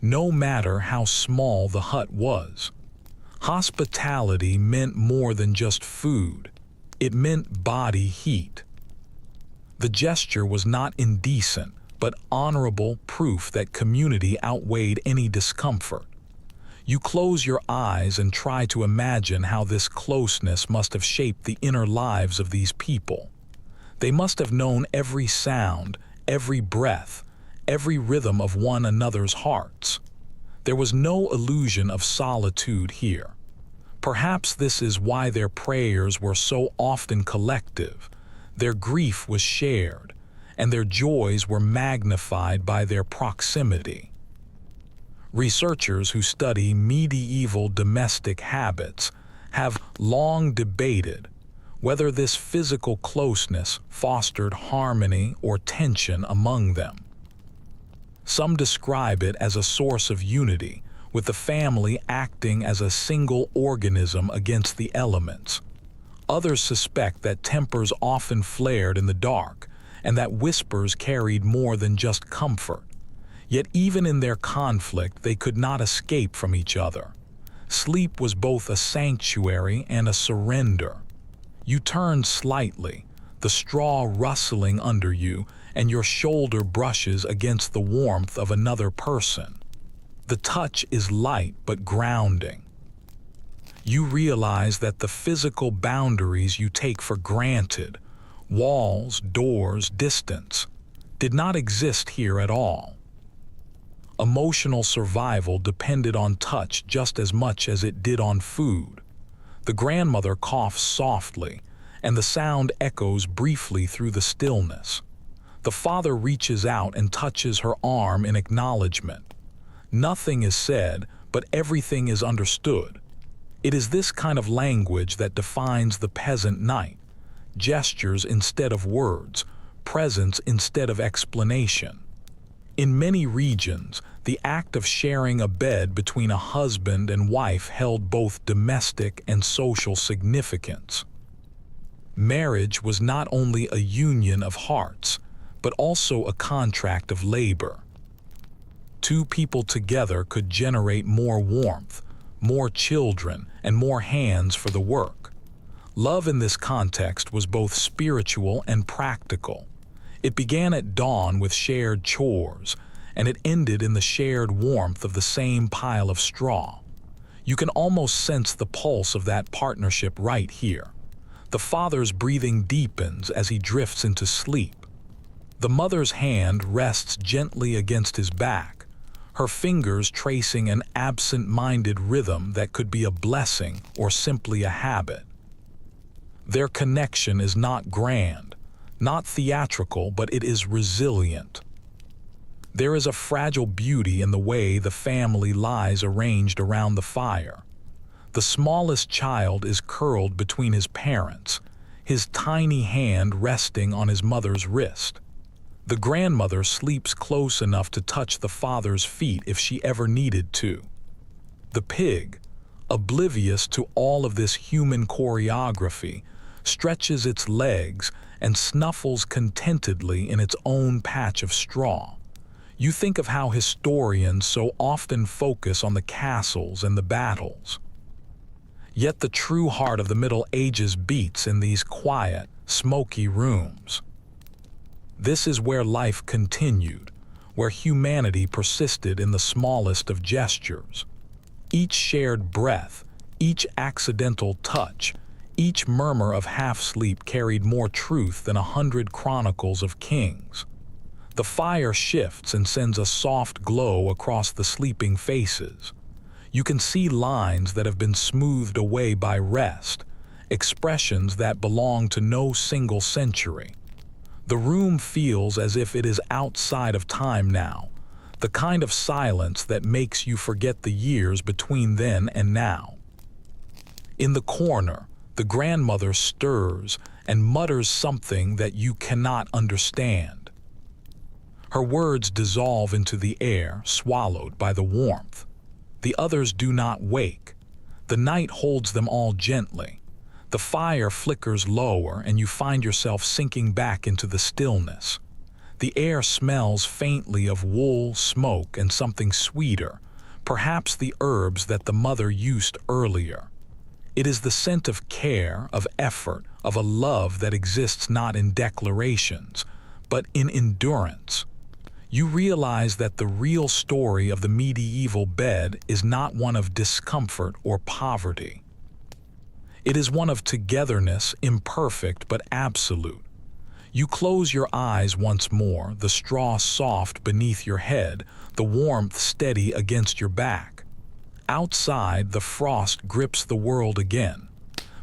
no matter how small the hut was. Hospitality meant more than just food. It meant body heat. The gesture was not indecent, but honorable proof that community outweighed any discomfort. You close your eyes and try to imagine how this closeness must have shaped the inner lives of these people. They must have known every sound, every breath, every rhythm of one another's hearts. There was no illusion of solitude here. Perhaps this is why their prayers were so often collective. Their grief was shared, and their joys were magnified by their proximity. Researchers who study medieval domestic habits have long debated whether this physical closeness fostered harmony or tension among them. Some describe it as a source of unity, with the family acting as a single organism against the elements. Others suspect that tempers often flared in the dark, and that whispers carried more than just comfort. Yet even in their conflict, they could not escape from each other. Sleep was both a sanctuary and a surrender. You turn slightly, the straw rustling under you, and your shoulder brushes against the warmth of another person. The touch is light but grounding. You realize that the physical boundaries you take for granted, walls, doors, distance, did not exist here at all. Emotional survival depended on touch just as much as it did on food. The grandmother coughs softly, and the sound echoes briefly through the stillness. The father reaches out and touches her arm in acknowledgement. Nothing is said, but everything is understood. It is this kind of language that defines the peasant night. Gestures instead of words, presence instead of explanation. In many regions, the act of sharing a bed between a husband and wife held both domestic and social significance. Marriage was not only a union of hearts, but also a contract of labor. Two people together could generate more warmth, more children, and more hands for the work. Love in this context was both spiritual and practical. It began at dawn with shared chores, and it ended in the shared warmth of the same pile of straw. You can almost sense the pulse of that partnership right here. The father's breathing deepens as he drifts into sleep. The mother's hand rests gently against his back, her fingers tracing an absent-minded rhythm that could be a blessing or simply a habit. Their connection is not grand, not theatrical, but it is resilient. There is a fragile beauty in the way the family lies arranged around the fire. The smallest child is curled between his parents, his tiny hand resting on his mother's wrist. The grandmother sleeps close enough to touch the father's feet if she ever needed to. The pig, oblivious to all of this human choreography, stretches its legs and snuffles contentedly in its own patch of straw. You think of how historians so often focus on the castles and the battles. Yet the true heart of the Middle Ages beats in these quiet, smoky rooms. This is where life continued, where humanity persisted in the smallest of gestures. Each shared breath, each accidental touch, each murmur of half-sleep carried more truth than 100 chronicles of kings. The fire shifts and sends a soft glow across the sleeping faces. You can see lines that have been smoothed away by rest, expressions that belong to no single century. The room feels as if it is outside of time now, the kind of silence that makes you forget the years between then and now. In the corner, the grandmother stirs and mutters something that you cannot understand. Her words dissolve into the air, swallowed by the warmth. The others do not wake. The night holds them all gently. The fire flickers lower and you find yourself sinking back into the stillness. The air smells faintly of wool, smoke, and something sweeter, perhaps the herbs that the mother used earlier. It is the scent of care, of effort, of a love that exists not in declarations, but in endurance. You realize that the real story of the medieval bed is not one of discomfort or poverty. It is one of togetherness, imperfect but absolute. You close your eyes once more, the straw soft beneath your head, the warmth steady against your back. Outside, the frost grips the world again.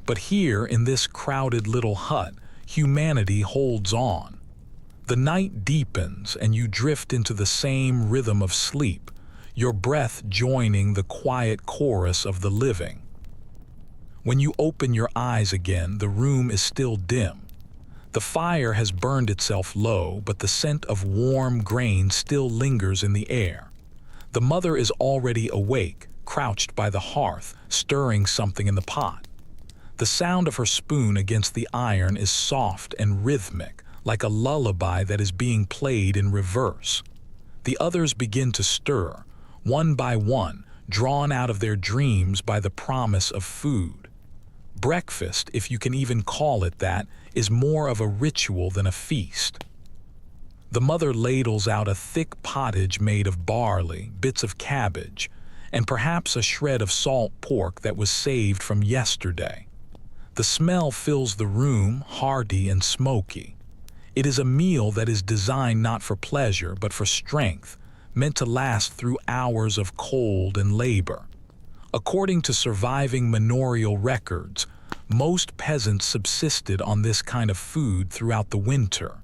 But here, in this crowded little hut, humanity holds on. The night deepens and you drift into the same rhythm of sleep, your breath joining the quiet chorus of the living. When you open your eyes again, the room is still dim. The fire has burned itself low, but the scent of warm grain still lingers in the air. The mother is already awake, crouched by the hearth, stirring something in the pot. The sound of her spoon against the iron is soft and rhythmic, like a lullaby that is being played in reverse. The others begin to stir, one by one, drawn out of their dreams by the promise of food. Breakfast, if you can even call it that, is more of a ritual than a feast. The mother ladles out a thick pottage made of barley, bits of cabbage, and perhaps a shred of salt pork that was saved from yesterday. The smell fills the room, hearty and smoky. It is a meal that is designed not for pleasure, but for strength, meant to last through hours of cold and labor. According to surviving manorial records, most peasants subsisted on this kind of food throughout the winter.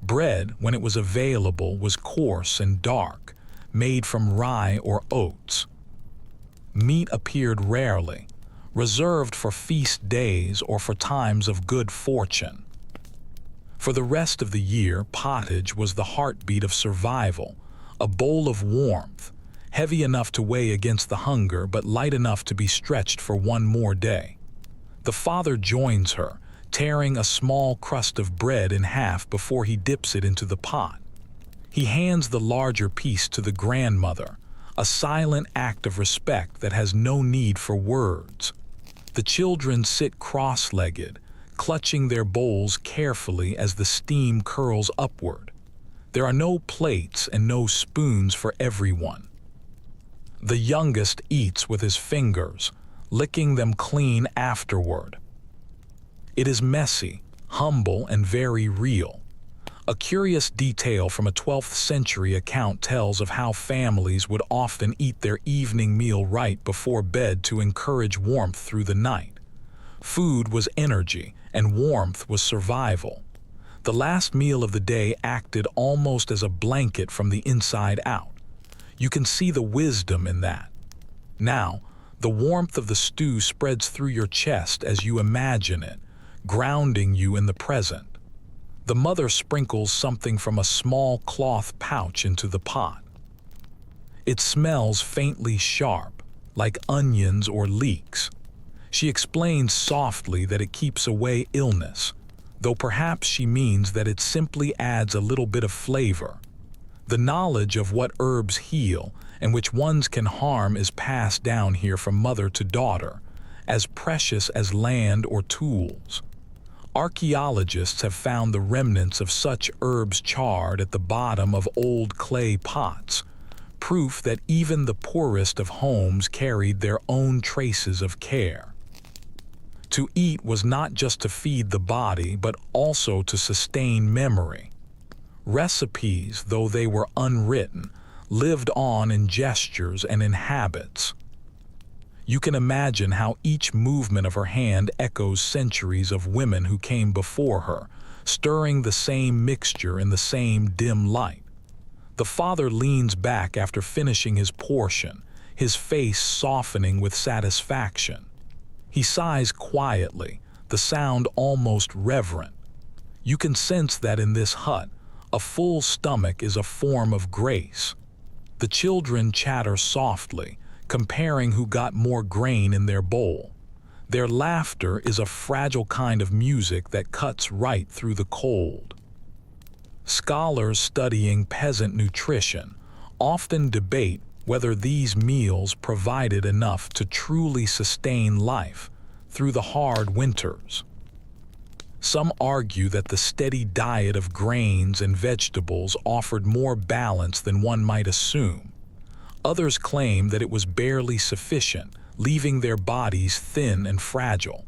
Bread, when it was available, was coarse and dark, made from rye or oats. Meat appeared rarely, reserved for feast days or for times of good fortune. For the rest of the year, pottage was the heartbeat of survival, a bowl of warmth, heavy enough to weigh against the hunger but light enough to be stretched for one more day. The father joins her, tearing a small crust of bread in half before he dips it into the pot. He hands the larger piece to the grandmother, a silent act of respect that has no need for words. The children sit cross-legged, clutching their bowls carefully as the steam curls upward. There are no plates and no spoons for everyone. The youngest eats with his fingers, licking them clean afterward. It is messy, humble, and very real. A curious detail from a 12th century account tells of how families would often eat their evening meal right before bed to encourage warmth through the night. Food was energy, and warmth was survival. The last meal of the day acted almost as a blanket from the inside out. You can see the wisdom in that. Now, the warmth of the stew spreads through your chest as you imagine it, grounding you in the present. The mother sprinkles something from a small cloth pouch into the pot. It smells faintly sharp, like onions or leeks. She explains softly that it keeps away illness, though perhaps she means that it simply adds a little bit of flavor. The knowledge of what herbs heal and which ones can harm is passed down here from mother to daughter, as precious as land or tools. Archaeologists have found the remnants of such herbs charred at the bottom of old clay pots, proof that even the poorest of homes carried their own traces of care. To eat was not just to feed the body, but also to sustain memory. Recipes, though they were unwritten, lived on in gestures and in habits. You can imagine how each movement of her hand echoes centuries of women who came before her, stirring the same mixture in the same dim light. The father leans back after finishing his portion, his face softening with satisfaction. He sighs quietly, the sound almost reverent. You can sense that in this hut, a full stomach is a form of grace. The children chatter softly, comparing who got more grain in their bowl. Their laughter is a fragile kind of music that cuts right through the cold. Scholars studying peasant nutrition often debate whether these meals provided enough to truly sustain life through the hard winters. Some argue that the steady diet of grains and vegetables offered more balance than one might assume. Others claim that it was barely sufficient, leaving their bodies thin and fragile.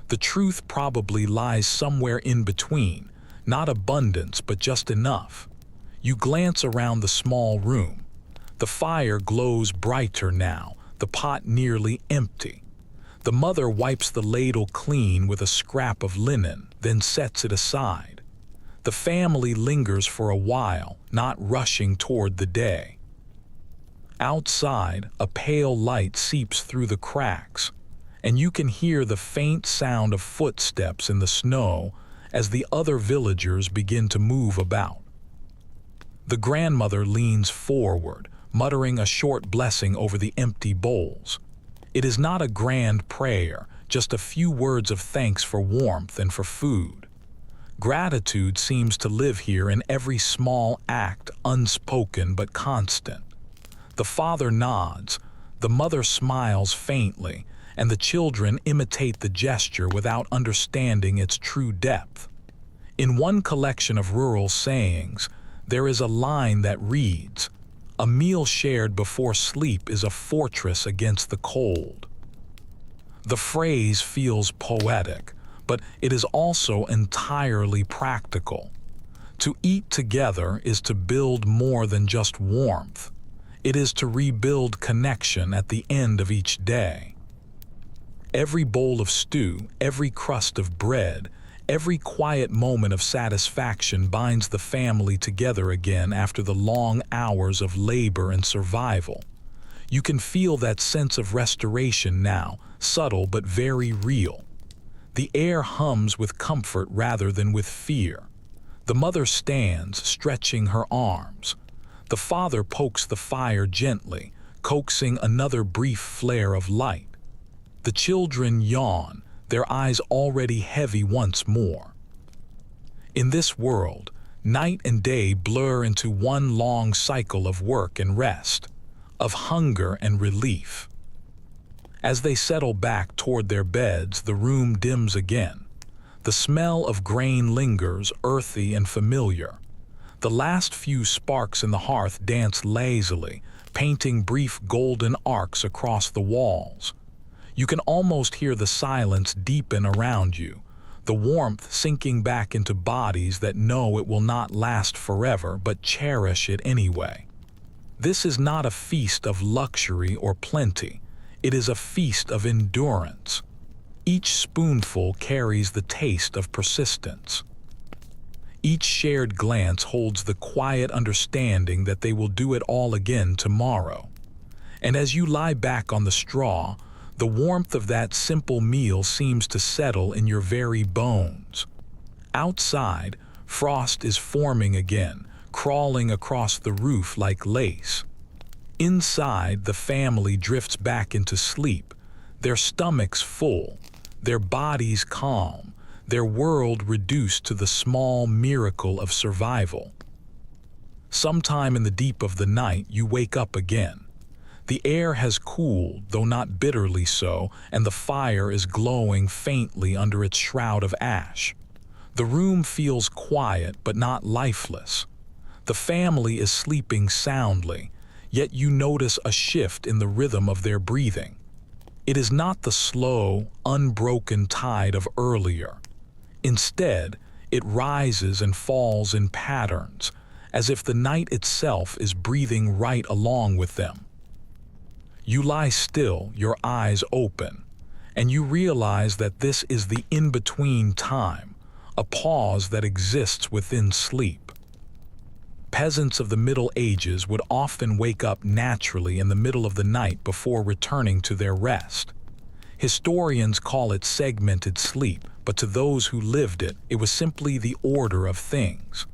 The truth probably lies somewhere in between, not abundance but just enough. You glance around the small room. The fire glows brighter now, the pot nearly empty. The mother wipes the ladle clean with a scrap of linen, then sets it aside. The family lingers for a while, not rushing toward the day. Outside, a pale light seeps through the cracks, and you can hear the faint sound of footsteps in the snow as the other villagers begin to move about. The grandmother leans forward, muttering a short blessing over the empty bowls. It is not a grand prayer, just a few words of thanks for warmth and for food. Gratitude seems to live here in every small act, unspoken but constant. The father nods, the mother smiles faintly, and the children imitate the gesture without understanding its true depth. In one collection of rural sayings, there is a line that reads, "A meal shared before sleep is a fortress against the cold." The phrase feels poetic, but it is also entirely practical. To eat together is to build more than just warmth. It is to rebuild connection at the end of each day. Every bowl of stew, every crust of bread, every quiet moment of satisfaction binds the family together again after the long hours of labor and survival. You can feel that sense of restoration now, subtle but very real. The air hums with comfort rather than with fear. The mother stands, stretching her arms. The father pokes the fire gently, coaxing another brief flare of light. The children yawn, their eyes already heavy once more. In this world, night and day blur into one long cycle of work and rest, of hunger and relief. As they settle back toward their beds, the room dims again. The smell of grain lingers, earthy and familiar. The last few sparks in the hearth dance lazily, painting brief golden arcs across the walls. You can almost hear the silence deepen around you, the warmth sinking back into bodies that know it will not last forever but cherish it anyway. This is not a feast of luxury or plenty. It is a feast of endurance. Each spoonful carries the taste of persistence. Each shared glance holds the quiet understanding that they will do it all again tomorrow. And as you lie back on the straw, the warmth of that simple meal seems to settle in your very bones. Outside, Frost is forming again, crawling across the roof like lace. Inside, the family drifts back into sleep, their stomachs full, their bodies calm, their world reduced to the small miracle of survival. Sometime in the deep of the night, you wake up again. The air has cooled, though not bitterly so, and the fire is glowing faintly under its shroud of ash. The room feels quiet but not lifeless. The family is sleeping soundly, yet you notice a shift in the rhythm of their breathing. It is not the slow, unbroken tide of earlier. Instead, it rises and falls in patterns, as if the night itself is breathing right along with them. You lie still, your eyes open, and you realize that this is the in-between time, a pause that exists within sleep. Peasants of the Middle Ages would often wake up naturally in the middle of the night before returning to their rest. Historians call it segmented sleep, but to those who lived it, it was simply the order of things.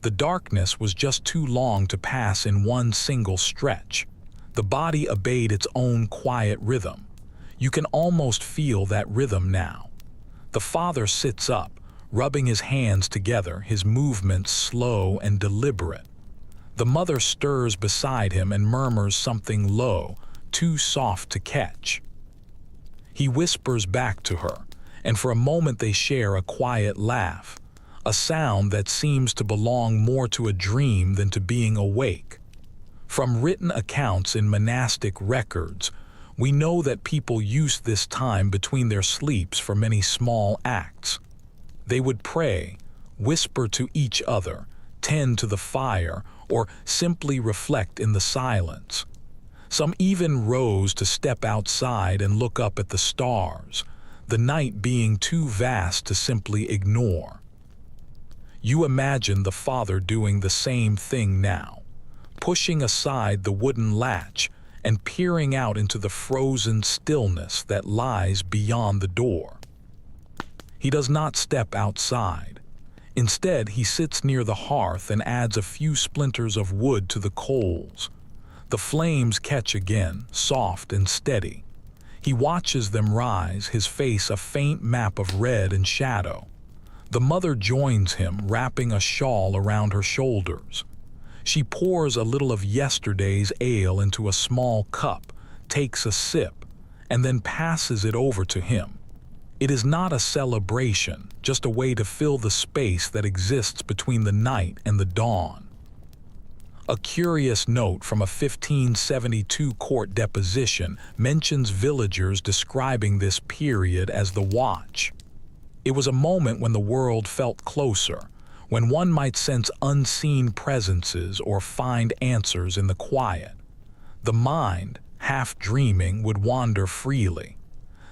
The darkness was just too long to pass in one single stretch. The body obeyed its own quiet rhythm. You can almost feel that rhythm now. The father sits up, rubbing his hands together, his movements slow and deliberate. The mother stirs beside him and murmurs something low, too soft to catch. He whispers back to her, and for a moment they share a quiet laugh, a sound that seems to belong more to a dream than to being awake. From written accounts in monastic records, we know that people used this time between their sleeps for many small acts. They would pray, whisper to each other, tend to the fire, or simply reflect in the silence. Some even rose to step outside and look up at the stars, the night being too vast to simply ignore. You imagine the father doing the same thing now, pushing aside the wooden latch and peering out into the frozen stillness that lies beyond the door. He does not step outside. Instead, he sits near the hearth and adds a few splinters of wood to the coals. The flames catch again, soft and steady. He watches them rise, his face a faint map of red and shadow. The mother joins him, wrapping a shawl around her shoulders. She pours a little of yesterday's ale into a small cup, takes a sip, and then passes it over to him. It is not a celebration, just a way to fill the space that exists between the night and the dawn. A curious note from a 1572 court deposition mentions villagers describing this period as the watch. It was a moment when the world felt closer, when one might sense unseen presences or find answers in the quiet. The mind, half dreaming, would wander freely.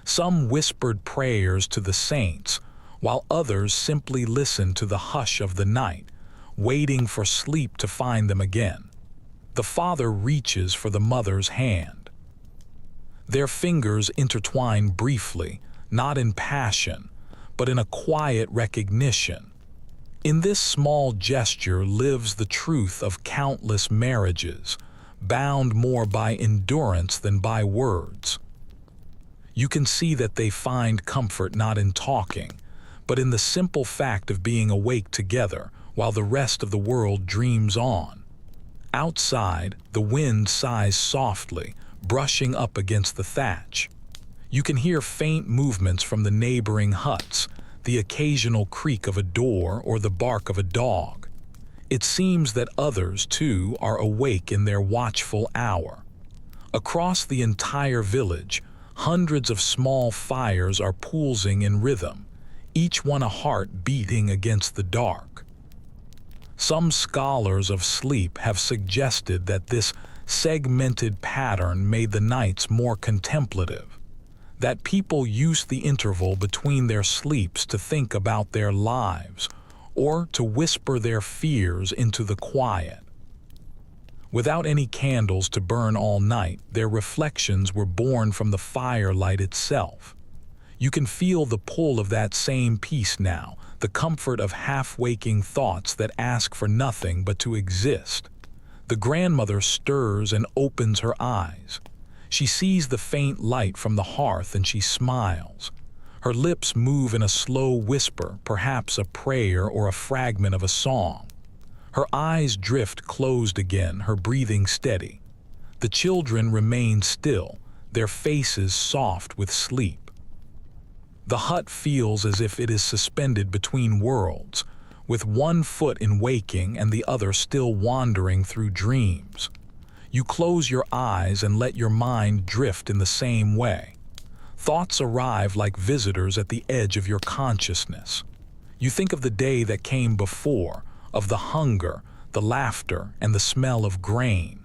Some whispered prayers to the saints, while others simply listened to the hush of the night, waiting for sleep to find them again. The father reaches for the mother's hand. Their fingers intertwine briefly, not in passion, but in a quiet recognition. In this small gesture lives the truth of countless marriages, bound more by endurance than by words. You can see that they find comfort not in talking, but in the simple fact of being awake together while the rest of the world dreams on. Outside, the wind sighs softly, brushing up against the thatch. You can hear faint movements from the neighboring huts, the occasional creak of a door or the bark of a dog. It seems that others, too, are awake in their watchful hour. Across the entire village, hundreds of small fires are pulsing in rhythm, each one a heart beating against the dark. Some scholars of sleep have suggested that this segmented pattern made the nights more contemplative, that people used the interval between their sleeps to think about their lives or to whisper their fears into the quiet. Without any candles to burn all night, their reflections were born from the firelight itself. You can feel the pull of that same peace now, the comfort of half-waking thoughts that ask for nothing but to exist. The grandmother stirs and opens her eyes. She sees the faint light from the hearth and she smiles. Her lips move in a slow whisper, perhaps a prayer or a fragment of a song. Her eyes drift closed again, her breathing steady. The children remain still, their faces soft with sleep. The hut feels as if it is suspended between worlds, with one foot in waking and the other still wandering through dreams. You close your eyes and let your mind drift in the same way. Thoughts arrive like visitors at the edge of your consciousness. You think of the day that came before, of the hunger, the laughter, and the smell of grain.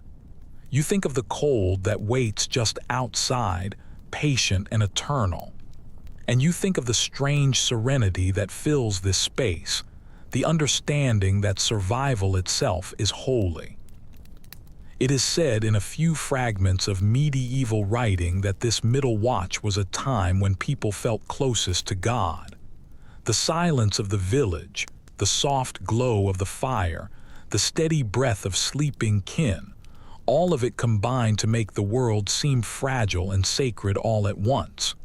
You think of the cold that waits just outside, patient and eternal. And you think of the strange serenity that fills this space, the understanding that survival itself is holy. It is said in a few fragments of medieval writing that this middle watch was a time when people felt closest to God. The silence of the village, the soft glow of the fire, the steady breath of sleeping kin, all of it combined to make the world seem fragile and sacred all at once.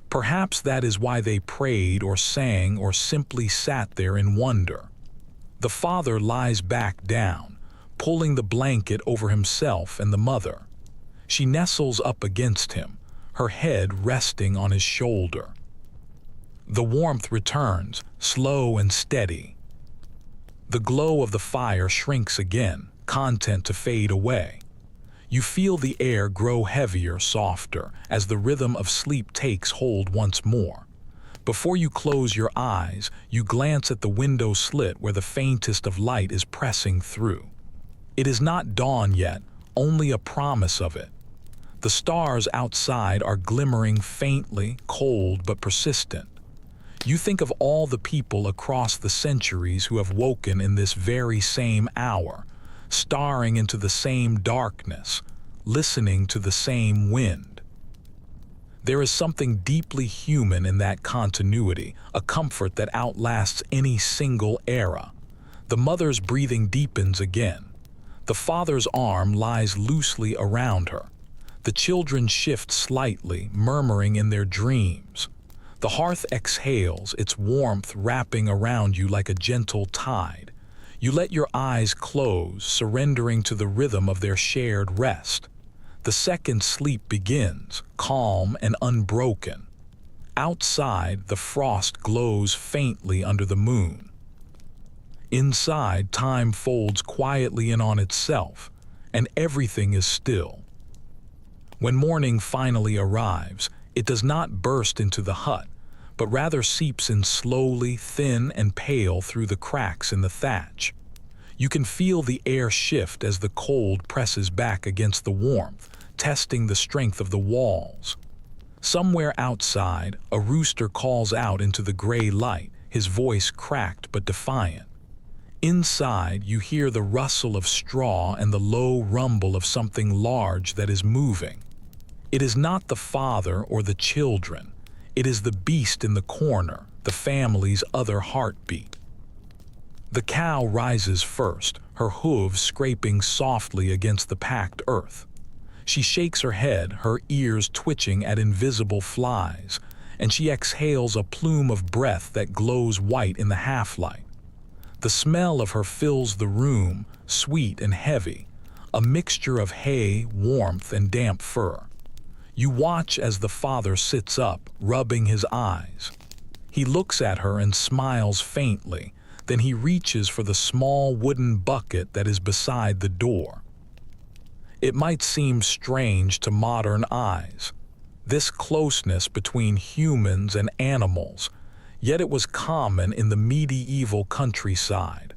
Perhaps that is why they prayed or sang or simply sat there in wonder. The father lies back down, pulling the blanket over himself and the mother. She nestles up against him, her head resting on his shoulder. The warmth returns, slow and steady. The glow of the fire shrinks again, content to fade away. You feel the air grow heavier, softer, as the rhythm of sleep takes hold once more. Before you close your eyes, you glance at the window slit where the faintest of light is pressing through. It is not dawn yet, only a promise of it. The stars outside are glimmering faintly, cold but persistent. You think of all the people across the centuries who have woken in this very same hour, staring into the same darkness, listening to the same wind. There is something deeply human in that continuity, a comfort that outlasts any single era. The mother's breathing deepens again. The father's arm lies loosely around her. The children shift slightly, murmuring in their dreams. The hearth exhales, its warmth wrapping around you like a gentle tide. You let your eyes close, surrendering to the rhythm of their shared rest. The second sleep begins, calm and unbroken. Outside, the frost glows faintly under the moon. Inside, time folds quietly in on itself, and everything is still. When morning finally arrives, it does not burst into the hut, but rather seeps in slowly, thin and pale through the cracks in the thatch. You can feel the air shift as the cold presses back against the warmth, testing the strength of the walls. Somewhere outside, a rooster calls out into the gray light, his voice cracked but defiant. Inside, you hear the rustle of straw and the low rumble of something large that is moving. It is not the father or the children. It is the beast in the corner, the family's other heartbeat. The cow rises first, her hooves scraping softly against the packed earth. She shakes her head, her ears twitching at invisible flies, and she exhales a plume of breath that glows white in the half-light. The smell of her fills the room, sweet and heavy, a mixture of hay, warmth, and damp fur. You watch as the father sits up, rubbing his eyes. He looks at her and smiles faintly, then he reaches for the small wooden bucket that is beside the door. It might seem strange to modern eyes, this closeness between humans and animals, yet it was common in the medieval countryside.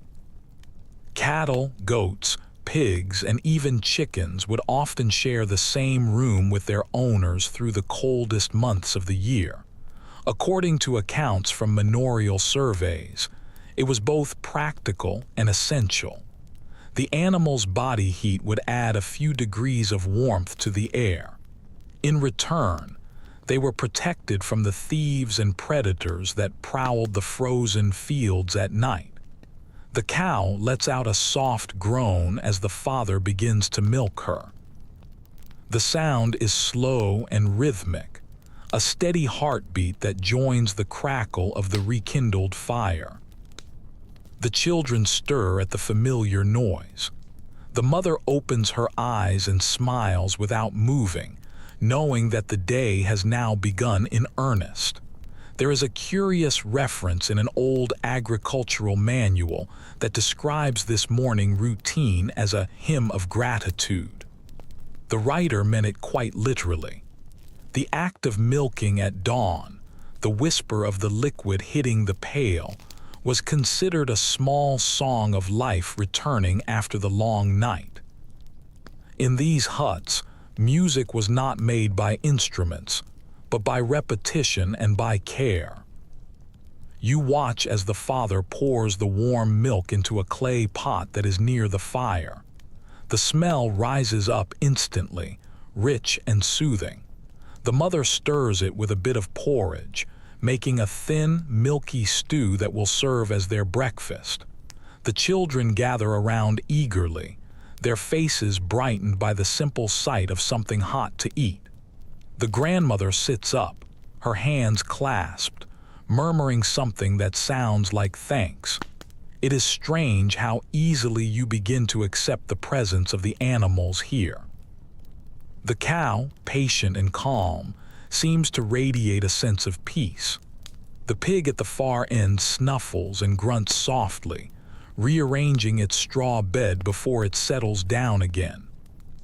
Cattle, goats, pigs, and even chickens would often share the same room with their owners through the coldest months of the year. According to accounts from manorial surveys, it was both practical and essential. The animal's body heat would add a few degrees of warmth to the air. In return, They were protected from the thieves and predators that prowled the frozen fields at night. The cow lets out a soft groan as the father begins to milk her. The sound is slow and rhythmic, a steady heartbeat that joins the crackle of the rekindled fire. The children stir at the familiar noise. The mother opens her eyes and smiles without moving, knowing that the day has now begun in earnest. There is a curious reference in an old agricultural manual that describes this morning routine as a hymn of gratitude. The writer meant it quite literally. The act of milking at dawn, the whisper of the liquid hitting the pail, was considered a small song of life returning after the long night. In these huts, music was not made by instruments, but by repetition and by care. You watch as the father pours the warm milk into a clay pot that is near the fire. The smell rises up instantly, rich and soothing. The mother stirs it with a bit of porridge, making a thin, milky stew that will serve as their breakfast. The children gather around eagerly, their faces brightened by the simple sight of something hot to eat. The grandmother sits up, her hands clasped, murmuring something that sounds like thanks. It is strange how easily you begin to accept the presence of the animals here. The cow, patient and calm, seems to radiate a sense of peace. The pig at the far end snuffles and grunts softly, rearranging its straw bed before it settles down again.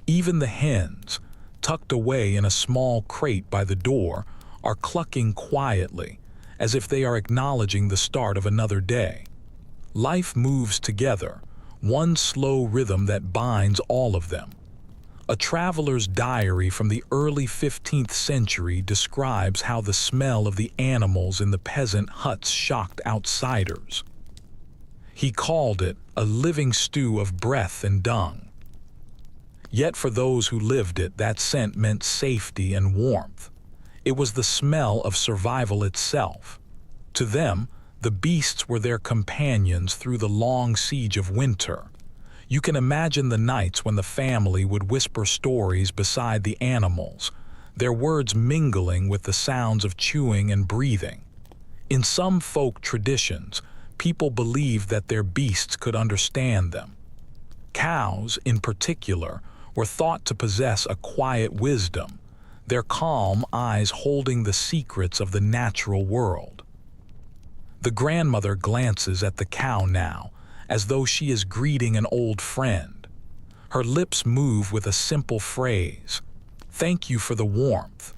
Even the hens, tucked away in a small crate by the door, are clucking quietly, as if they are acknowledging the start of another day. Life moves together, one slow rhythm that binds all of them. A traveler's diary from the early 15th century describes how the smell of the animals in the peasant huts shocked outsiders. He called it a living stew of breath and dung. Yet for those who lived it, that scent meant safety and warmth. It was the smell of survival itself. To them, the beasts were their companions through the long siege of winter. You can imagine the nights when the family would whisper stories beside the animals, their words mingling with the sounds of chewing and breathing. In some folk traditions, people believed that their beasts could understand them. Cows, in particular, were thought to possess a quiet wisdom, their calm eyes holding the secrets of the natural world. The grandmother glances at the cow now, as though she is greeting an old friend. Her lips move with a simple phrase, "Thank you for the warmth."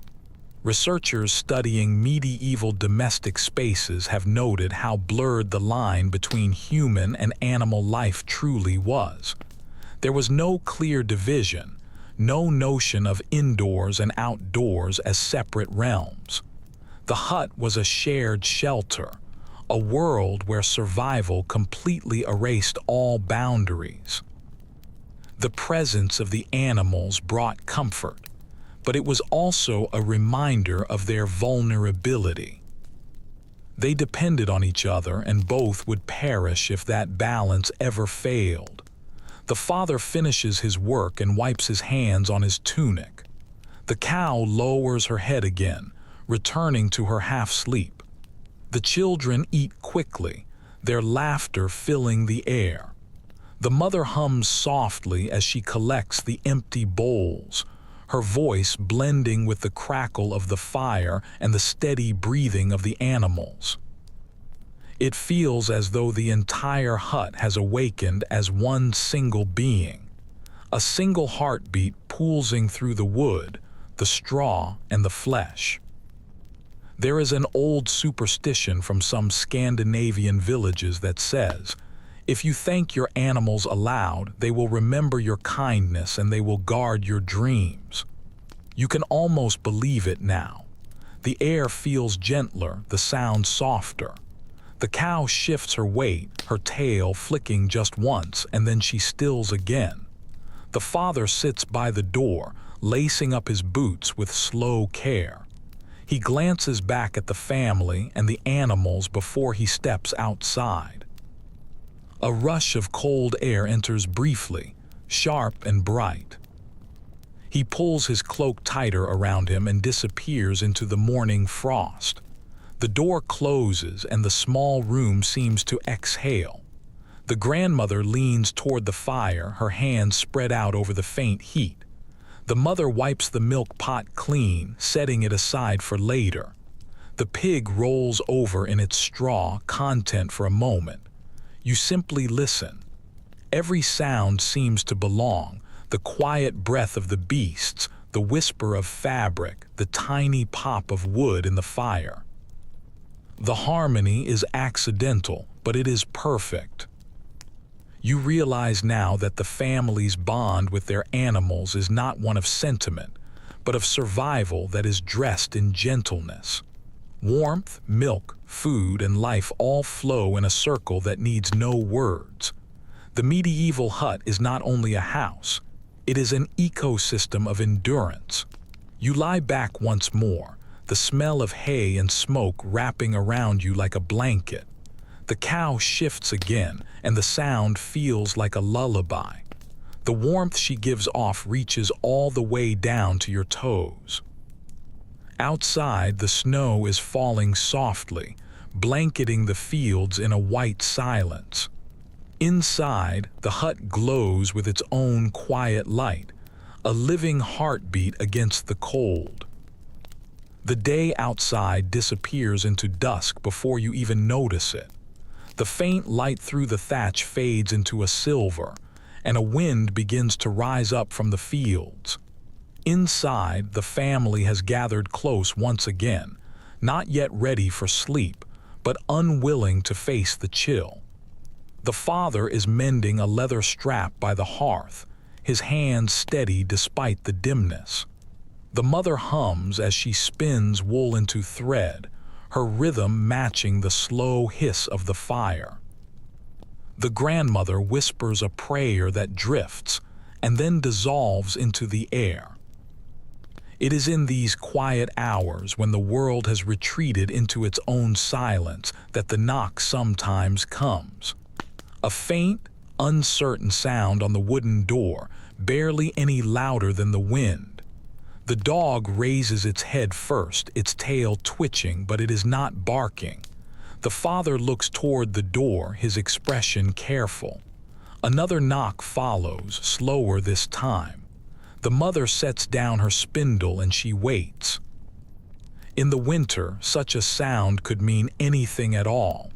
Researchers studying medieval domestic spaces have noted how blurred the line between human and animal life truly was. There was no clear division, no notion of indoors and outdoors as separate realms. The hut was a shared shelter, a world where survival completely erased all boundaries. The presence of the animals brought comfort, but it was also a reminder of their vulnerability. They depended on each other, and both would perish if that balance ever failed. The father finishes his work and wipes his hands on his tunic. The cow lowers her head again, returning to her half-sleep. The children eat quickly, their laughter filling the air. The mother hums softly as she collects the empty bowls, her voice blending with the crackle of the fire and the steady breathing of the animals. It feels as though the entire hut has awakened as one single being, a single heartbeat pulsing through the wood, the straw, and the flesh. There is an old superstition from some Scandinavian villages that says, if you thank your animals aloud, they will remember your kindness and they will guard your dreams. You can almost believe it now. The air feels gentler, the sound softer. The cow shifts her weight, her tail flicking just once, and then she stills again. The father sits by the door, lacing up his boots with slow care. He glances back at the family and the animals before he steps outside. A rush of cold air enters briefly, sharp and bright. He pulls his cloak tighter around him and disappears into the morning frost. The door closes and the small room seems to exhale. The grandmother leans toward the fire, her hands spread out over the faint heat. The mother wipes the milk pot clean, setting it aside for later. The pig rolls over in its straw, content for a moment. You simply listen. Every sound seems to belong: the quiet breath of the beasts, the whisper of fabric, the tiny pop of wood in the fire. The harmony is accidental, but it is perfect. You realize now that the family's bond with their animals is not one of sentiment, but of survival that is dressed in gentleness. Warmth, milk, food, and life all flow in a circle that needs no words. The medieval hut is not only a house, it is an ecosystem of endurance. You lie back once more, the smell of hay and smoke wrapping around you like a blanket. The cow shifts again, and the sound feels like a lullaby. The warmth she gives off reaches all the way down to your toes. Outside, the snow is falling softly, blanketing the fields in a white silence. Inside, the hut glows with its own quiet light, a living heartbeat against the cold. The day outside disappears into dusk before you even notice it. The faint light through the thatch fades into a silver, and a wind begins to rise up from the fields. Inside, the family has gathered close once again, not yet ready for sleep, but unwilling to face the chill. The father is mending a leather strap by the hearth, his hands steady despite the dimness. The mother hums as she spins wool into thread, her rhythm matching the slow hiss of the fire. The grandmother whispers a prayer that drifts and then dissolves into the air. It is in these quiet hours, when the world has retreated into its own silence, that the knock sometimes comes. A faint, uncertain sound on the wooden door, barely any louder than the wind. The dog raises its head first, its tail twitching, but it is not barking. The father looks toward the door, his expression careful. Another knock follows, slower this time. The mother sets down her spindle and she waits. In the winter, such a sound could mean anything at all.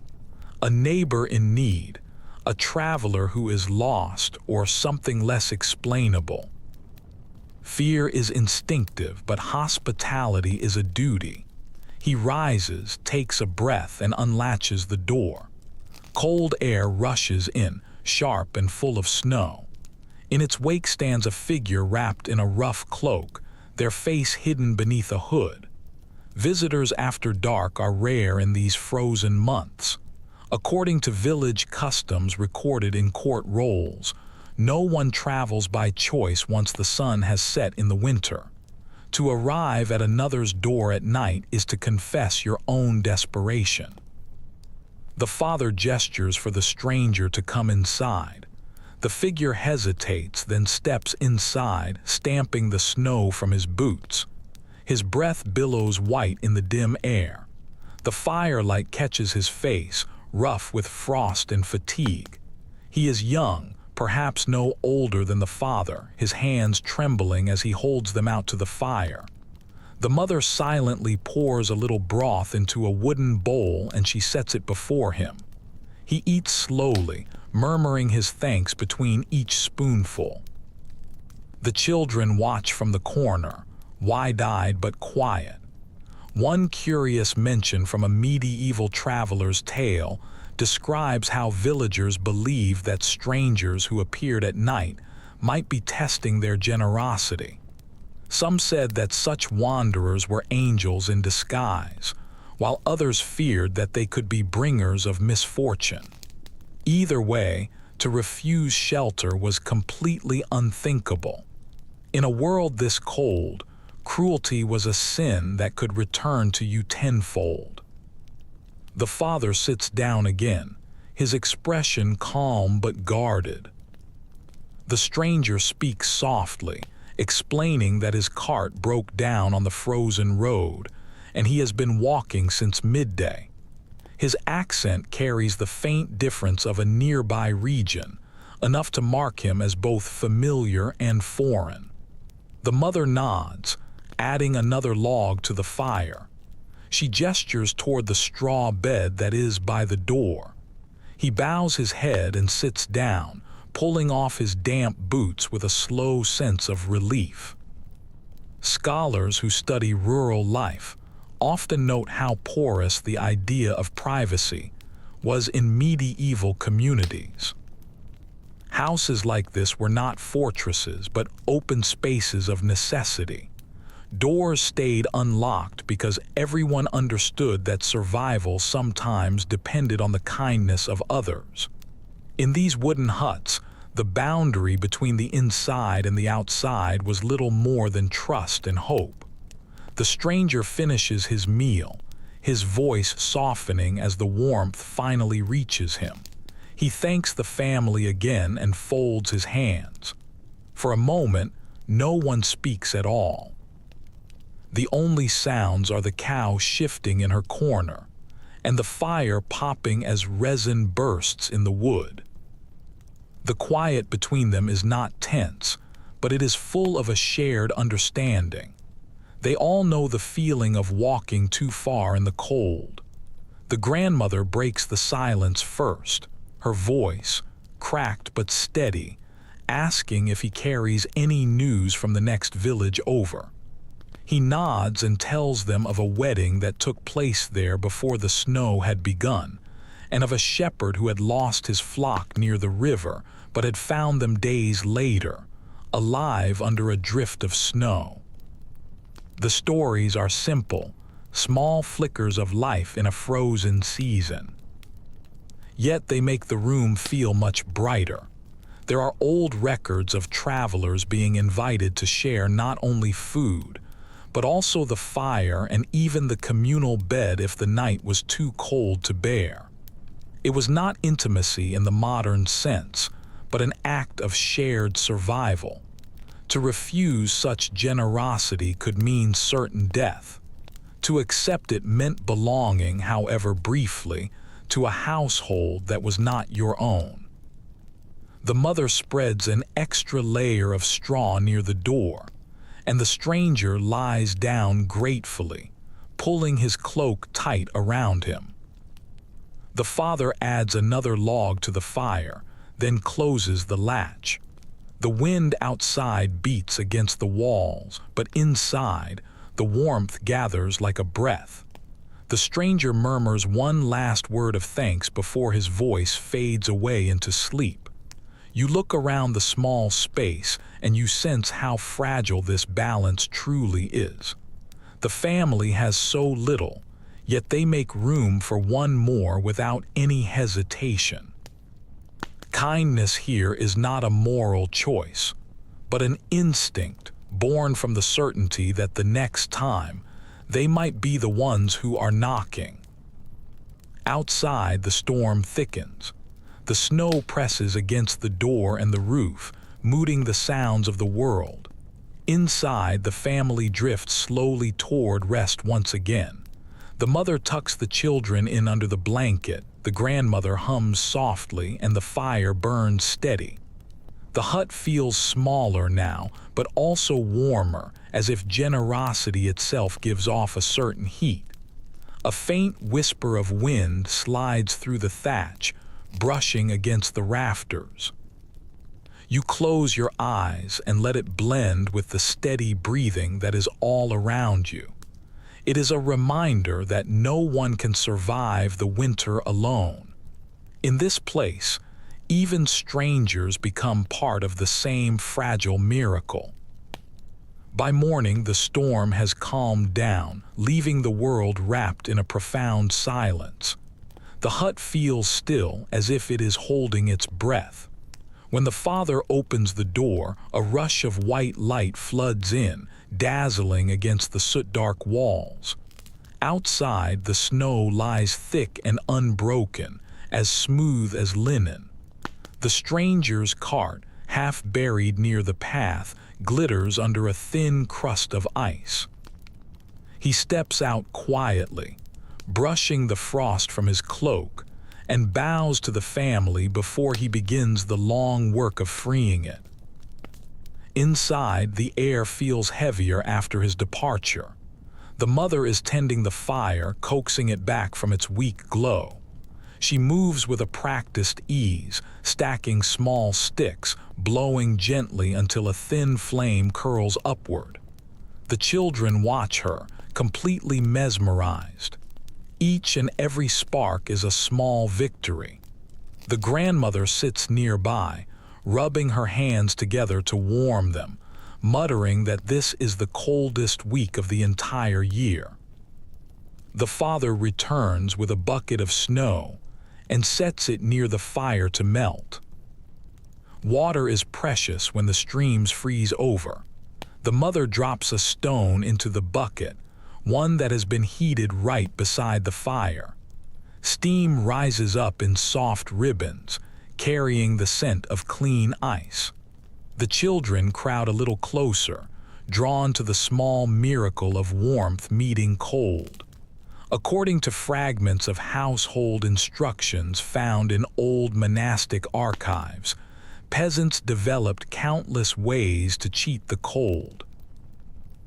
A neighbor in need, a traveler who is lost, or something less explainable. Fear is instinctive, but hospitality is a duty. He rises, takes a breath, and unlatches the door. Cold air rushes in, sharp and full of snow. In its wake stands a figure wrapped in a rough cloak, their face hidden beneath a hood. Visitors after dark are rare in these frozen months. According to village customs recorded in court rolls, no one travels by choice once the sun has set in the winter. To arrive at another's door at night is to confess your own desperation. The father gestures for the stranger to come inside. The figure hesitates, then steps inside, stamping the snow from his boots. His breath billows white in the dim air. The firelight catches his face, rough with frost and fatigue. He is young, perhaps no older than the father, his hands trembling as he holds them out to the fire. The mother silently pours a little broth into a wooden bowl and she sets it before him. He eats slowly, murmuring his thanks between each spoonful. The children watch from the corner, wide-eyed but quiet. One curious mention from a medieval traveler's tale describes how villagers believed that strangers who appeared at night might be testing their generosity. Some said that such wanderers were angels in disguise, while others feared that they could be bringers of misfortune. Either way, to refuse shelter was completely unthinkable. In a world this cold, Cruelty was a sin that could return to you tenfold. The father sits down again, his expression calm but guarded. The stranger speaks softly, explaining that his cart broke down on the frozen road, and he has been walking since midday. His accent carries the faint difference of a nearby region, enough to mark him as both familiar and foreign. The mother nods, adding another log to the fire. She gestures toward the straw bed that is by the door. He bows his head and sits down, pulling off his damp boots with a slow sense of relief. Scholars who study rural life often note how porous the idea of privacy was in medieval communities. Houses like this were not fortresses, but open spaces of necessity. Doors stayed unlocked because everyone understood that survival sometimes depended on the kindness of others. In these wooden huts, the boundary between the inside and the outside was little more than trust and hope. The stranger finishes his meal, his voice softening as the warmth finally reaches him. He thanks the family again and folds his hands. For a moment, no one speaks at all. The only sounds are the cow shifting in her corner, and the fire popping as resin bursts in the wood. The quiet between them is not tense, but it is full of a shared understanding. They all know the feeling of walking too far in the cold. The grandmother breaks the silence first, her voice, cracked but steady, asking if he carries any news from the next village over. He nods and tells them of a wedding that took place there before the snow had begun, and of a shepherd who had lost his flock near the river but had found them days later, alive under a drift of snow. The stories are simple, small flickers of life in a frozen season. Yet they make the room feel much brighter. There are old records of travelers being invited to share not only food, but also the fire and even the communal bed if the night was too cold to bear. It was not intimacy in the modern sense, but an act of shared survival. To refuse such generosity could mean certain death. To accept it meant belonging, however briefly, to a household that was not your own. The mother spreads an extra layer of straw near the door, and the stranger lies down gratefully, pulling his cloak tight around him. The father adds another log to the fire, then closes the latch. The wind outside beats against the walls, but inside, the warmth gathers like a breath. The stranger murmurs one last word of thanks before his voice fades away into sleep. You look around the small space and you sense how fragile this balance truly is. The family has so little, yet they make room for one more without any hesitation. Kindness here is not a moral choice, but an instinct born from the certainty that the next time they might be the ones who are knocking. Outside, the storm thickens. The snow presses against the door and the roof, muting the sounds of the world. Inside, the family drifts slowly toward rest once again. The mother tucks the children in under the blanket, the grandmother hums softly, and the fire burns steady. The hut feels smaller now, but also warmer, as if generosity itself gives off a certain heat. A faint whisper of wind slides through the thatch, brushing against the rafters. You close your eyes and let it blend with the steady breathing that is all around you. It is a reminder that no one can survive the winter alone. In this place, even strangers become part of the same fragile miracle. By morning, the storm has calmed down, leaving the world wrapped in a profound silence. The hut feels still, as if it is holding its breath. When the father opens the door, a rush of white light floods in, dazzling against the soot-dark walls. Outside, the snow lies thick and unbroken, as smooth as linen. The stranger's cart, half buried near the path, glitters under a thin crust of ice. He steps out quietly, brushing the frost from his cloak, and bows to the family before he begins the long work of freeing it. Inside, the air feels heavier after his departure. The mother is tending the fire, coaxing it back from its weak glow. She moves with a practiced ease, stacking small sticks, blowing gently until a thin flame curls upward. The children watch her, completely mesmerized. Each and every spark is a small victory. The grandmother sits nearby, rubbing her hands together to warm them, muttering that this is the coldest week of the entire year. The father returns with a bucket of snow and sets it near the fire to melt. Water is precious when the streams freeze over. The mother drops a stone into the bucket, one that has been heated right beside the fire. Steam rises up in soft ribbons, carrying the scent of clean ice. The children crowd a little closer, drawn to the small miracle of warmth meeting cold. According to fragments of household instructions found in old monastic archives, peasants developed countless ways to cheat the cold.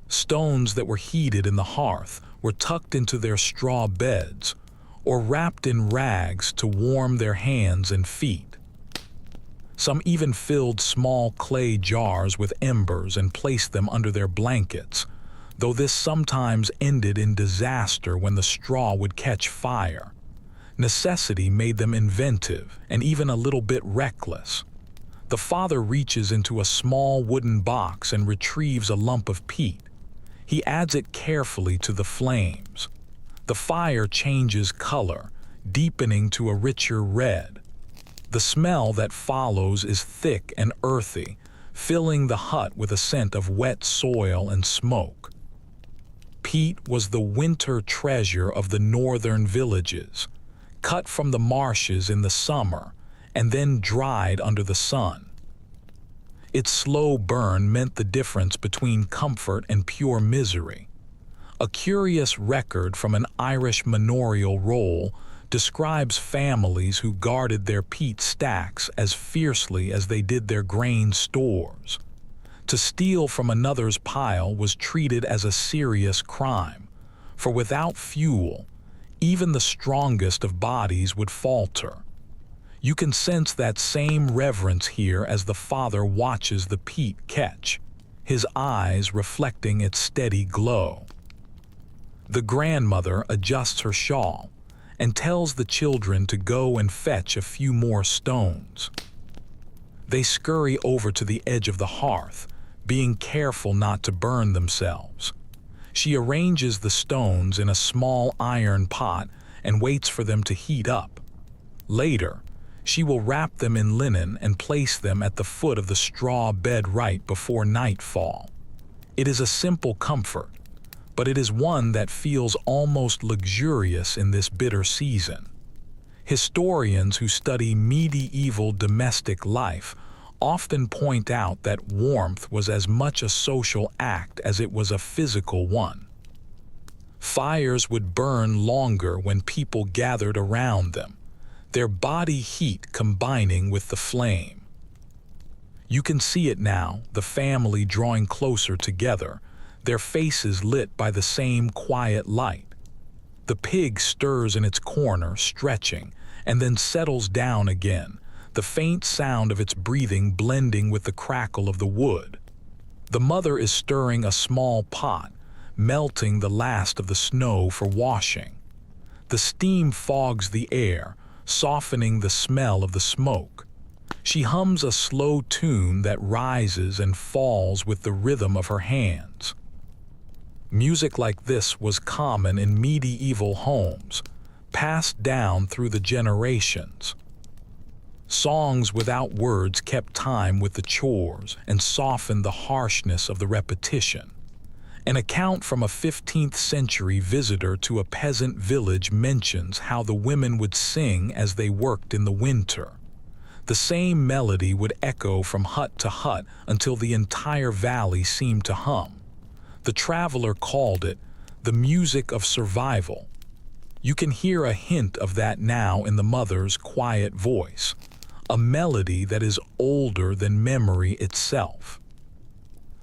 Stones that were heated in the hearth were tucked into their straw beds, or wrapped in rags to warm their hands and feet. Some even filled small clay jars with embers and placed them under their blankets, though this sometimes ended in disaster when the straw would catch fire. Necessity made them inventive and even a little bit reckless. The father reaches into a small wooden box and retrieves a lump of peat. He adds it carefully to the flames. The fire changes color, deepening to a richer red. The smell that follows is thick and earthy, filling the hut with a scent of wet soil and smoke. Peat was the winter treasure of the northern villages, cut from the marshes in the summer and then dried under the sun. Its slow burn meant the difference between comfort and pure misery. A curious record from an Irish manorial roll describes families who guarded their peat stacks as fiercely as they did their grain stores. To steal from another's pile was treated as a serious crime, for without fuel, even the strongest of bodies would falter. You can sense that same reverence here as the father watches the peat catch, his eyes reflecting its steady glow. The grandmother adjusts her shawl and tells the children to go and fetch a few more stones. They scurry over to the edge of the hearth, being careful not to burn themselves. She arranges the stones in a small iron pot and waits for them to heat up. Later, she will wrap them in linen and place them at the foot of the straw bed right before nightfall. It is a simple comfort, but it is one that feels almost luxurious in this bitter season. Historians who study medieval domestic life often point out that warmth was as much a social act as it was a physical one. Fires would burn longer when people gathered around them, their body heat combining with the flame. You can see it now, the family drawing closer together, their faces lit by the same quiet light. The pig stirs in its corner, stretching, and then settles down again, the faint sound of its breathing blending with the crackle of the wood. The mother is stirring a small pot, melting the last of the snow for washing. The steam fogs the air, softening the smell of the smoke. She hums a slow tune that rises and falls with the rhythm of her hands. Music like this was common in medieval homes, passed down through the generations. Songs without words kept time with the chores and softened the harshness of the repetition. An account from a 15th century visitor to a peasant village mentions how the women would sing as they worked in the winter. The same melody would echo from hut to hut until the entire valley seemed to hum. The traveler called it the music of survival. You can hear a hint of that now in the mother's quiet voice, a melody that is older than memory itself.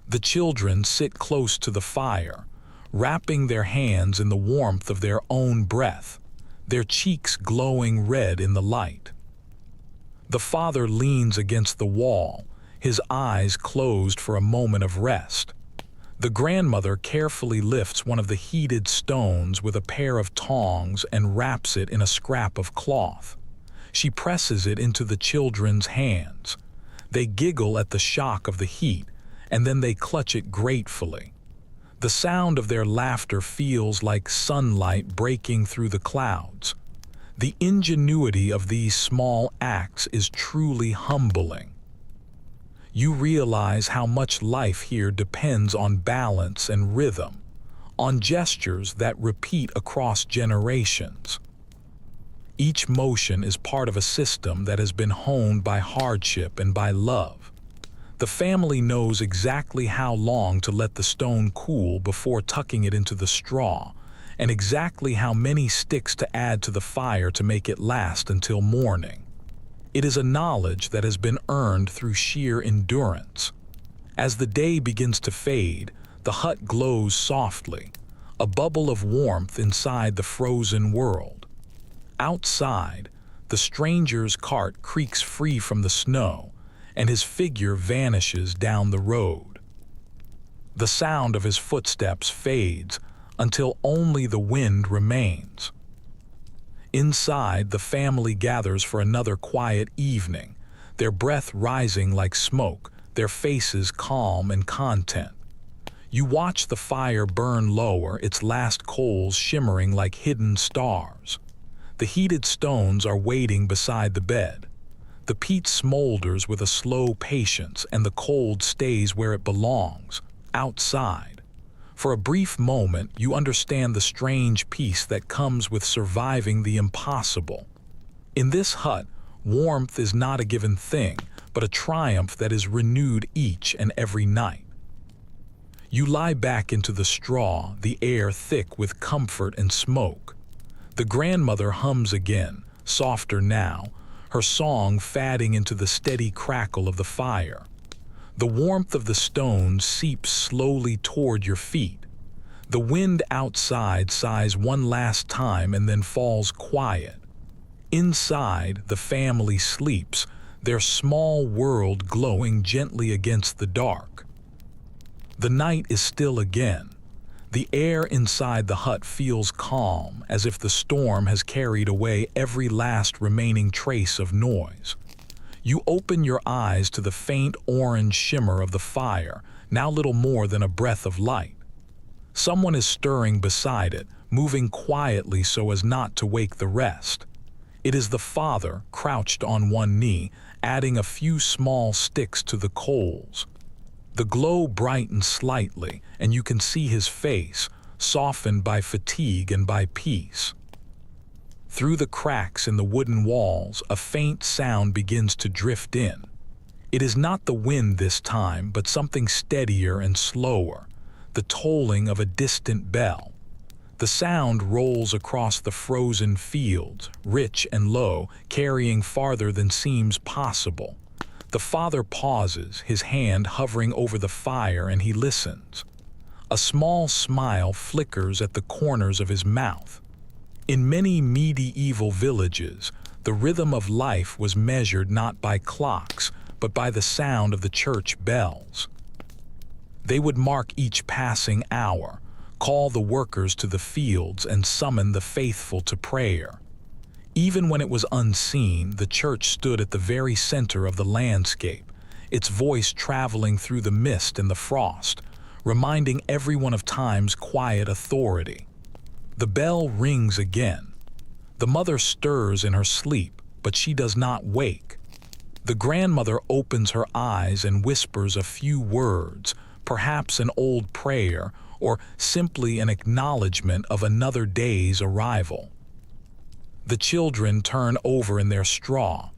The children sit close to the fire, wrapping their hands in the warmth of their own breath, their cheeks glowing red in the light. The father leans against the wall, his eyes closed for a moment of rest. The grandmother carefully lifts one of the heated stones with a pair of tongs and wraps it in a scrap of cloth. She presses it into the children's hands. They giggle at the shock of the heat, and then they clutch it gratefully. The sound of their laughter feels like sunlight breaking through the clouds. The ingenuity of these small acts is truly humbling. You realize how much life here depends on balance and rhythm, on gestures that repeat across generations. Each motion is part of a system that has been honed by hardship and by love. The family knows exactly how long to let the stone cool before tucking it into the straw, and exactly how many sticks to add to the fire to make it last until morning. It is a knowledge that has been earned through sheer endurance. As the day begins to fade, the hut glows softly, a bubble of warmth inside the frozen world. Outside, the stranger's cart creaks free from the snow, and his figure vanishes down the road. The sound of his footsteps fades until only the wind remains. Inside, the family gathers for another quiet evening, their breath rising like smoke, their faces calm and content. You watch the fire burn lower, its last coals shimmering like hidden stars. The heated stones are waiting beside the bed. The peat smolders with a slow patience, and the cold stays where it belongs, outside. For a brief moment, you understand the strange peace that comes with surviving the impossible. In this hut, warmth is not a given thing, but a triumph that is renewed each and every night. You lie back into the straw, the air thick with comfort and smoke. The grandmother hums again, softer now, her song fading into the steady crackle of the fire. The warmth of the stones seeps slowly toward your feet. The wind outside sighs one last time and then falls quiet. Inside, the family sleeps, their small world glowing gently against the dark. The night is still again. The air inside the hut feels calm, as if the storm has carried away every last remaining trace of noise. You open your eyes to the faint orange shimmer of the fire, now little more than a breath of light. Someone is stirring beside it, moving quietly so as not to wake the rest. It is the father, crouched on one knee, adding a few small sticks to the coals. The glow brightens slightly, and you can see his face, softened by fatigue and by peace. Through the cracks in the wooden walls, a faint sound begins to drift in. It is not the wind this time, but something steadier and slower, the tolling of a distant bell. The sound rolls across the frozen fields, rich and low, carrying farther than seems possible. The father pauses, his hand hovering over the fire, and he listens. A small smile flickers at the corners of his mouth. In many medieval villages, the rhythm of life was measured not by clocks, but by the sound of the church bells. They would mark each passing hour, call the workers to the fields, and summon the faithful to prayer. Even when it was unseen, the church stood at the very center of the landscape, its voice traveling through the mist and the frost, reminding everyone of time's quiet authority. The bell rings again. The mother stirs in her sleep, but she does not wake. The grandmother opens her eyes and whispers a few words, perhaps an old prayer, or simply an acknowledgement of another day's arrival. The children turn over in their straw,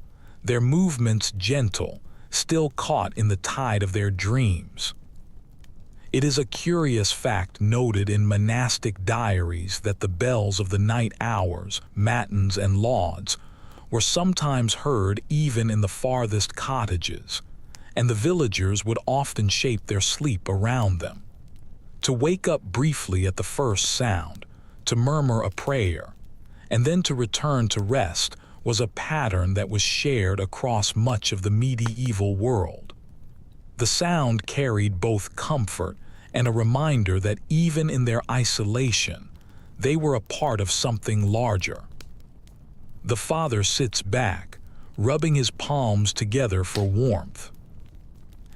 their movements gentle, still caught in the tide of their dreams. It is a curious fact noted in monastic diaries that the bells of the night hours, matins and lauds, were sometimes heard even in the farthest cottages, and the villagers would often shape their sleep around them. To wake up briefly at the first sound, to murmur a prayer, and then to return to rest was a pattern that was shared across much of the medieval world. The sound carried both comfort and a reminder that even in their isolation, they were a part of something larger. The father sits back, rubbing his palms together for warmth.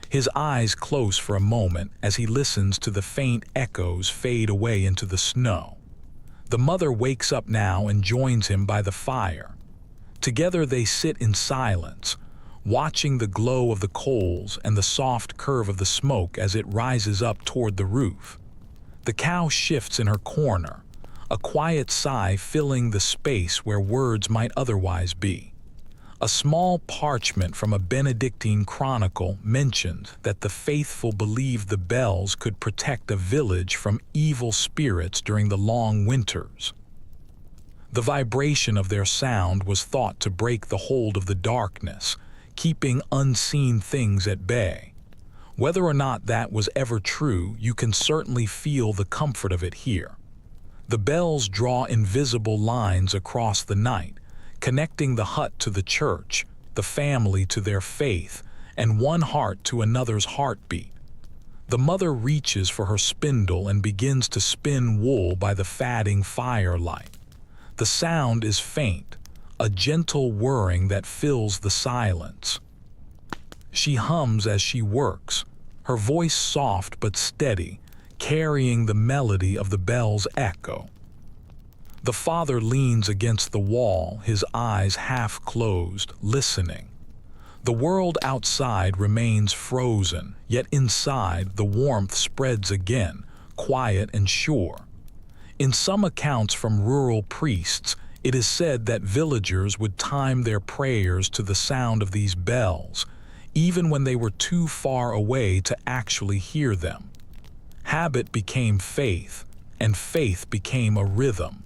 His eyes close for a moment as he listens to the faint echoes fade away into the snow. The mother wakes up now and joins him by the fire. Together they sit in silence, watching the glow of the coals and the soft curve of the smoke as it rises up toward the roof. The cow shifts in her corner, a quiet sigh filling the space where words might otherwise be. A small parchment from a Benedictine chronicle mentioned that the faithful believed the bells could protect a village from evil spirits during the long winters. The vibration of their sound was thought to break the hold of the darkness, keeping unseen things at bay. Whether or not that was ever true, you can certainly feel the comfort of it here. The bells draw invisible lines across the night, connecting the hut to the church, the family to their faith, and one heart to another's heartbeat. The mother reaches for her spindle and begins to spin wool by the fading firelight. The sound is faint, a gentle whirring that fills the silence. She hums as she works, her voice soft but steady, carrying the melody of the bell's echo. The father leans against the wall, his eyes half closed, listening. The world outside remains frozen, yet inside the warmth spreads again, quiet and sure. In some accounts from rural priests, it is said that villagers would time their prayers to the sound of these bells, even when they were too far away to actually hear them. Habit became faith, and faith became a rhythm.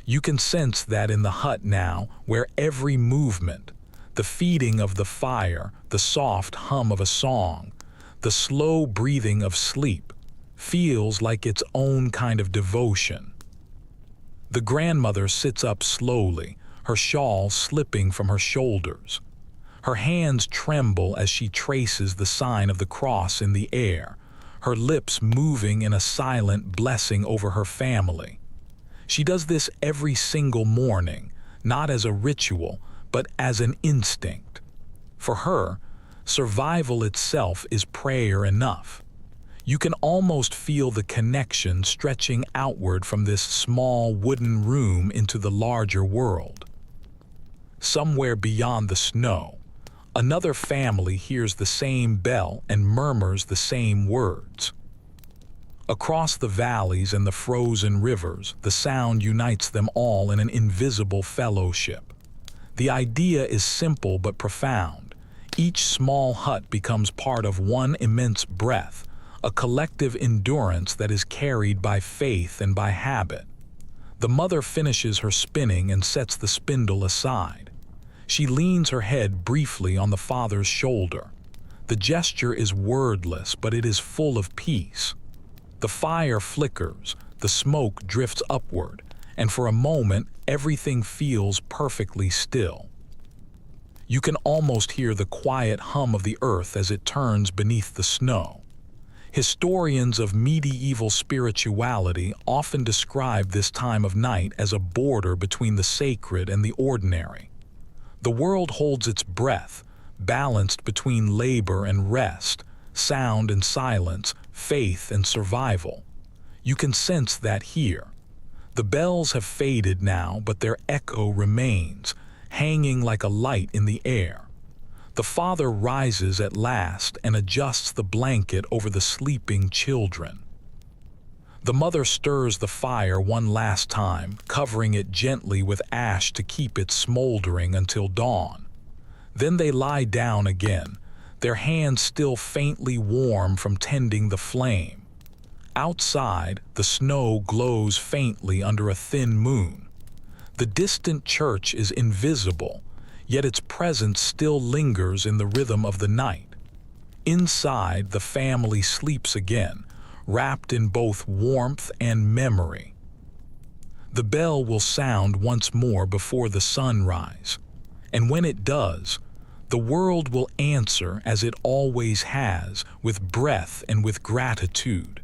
You can sense that in the hut now, where every movement, the feeding of the fire, the soft hum of a song, the slow breathing of sleep, feels like its own kind of devotion. The grandmother sits up slowly, her shawl slipping from her shoulders. Her hands tremble as she traces the sign of the cross in the air, her lips moving in a silent blessing over her family. She does this every single morning, not as a ritual, but as an instinct. For her, survival itself is prayer enough. You can almost feel the connection stretching outward from this small wooden room into the larger world. Somewhere beyond the snow, another family hears the same bell and murmurs the same words. Across the valleys and the frozen rivers, the sound unites them all in an invisible fellowship. The idea is simple but profound. Each small hut becomes part of one immense breath, a collective endurance that is carried by faith and by habit. The mother finishes her spinning and sets the spindle aside. She leans her head briefly on the father's shoulder. The gesture is wordless, but it is full of peace. The fire flickers, the smoke drifts upward, and for a moment everything feels perfectly still. You can almost hear the quiet hum of the earth as it turns beneath the snow. Historians of medieval spirituality often describe this time of night as a border between the sacred and the ordinary. The world holds its breath, balanced between labor and rest, sound and silence, faith and survival. You can sense that here. The bells have faded now, but their echo remains, hanging like a light in the air. The father rises at last and adjusts the blanket over the sleeping children. The mother stirs the fire one last time, covering it gently with ash to keep it smoldering until dawn. Then they lie down again, their hands still faintly warm from tending the flame. Outside, the snow glows faintly under a thin moon. The distant church is invisible, yet its presence still lingers in the rhythm of the night. Inside, the family sleeps again, wrapped in both warmth and memory. The bell will sound once more before the sunrise, and when it does, the world will answer as it always has, with breath and with gratitude.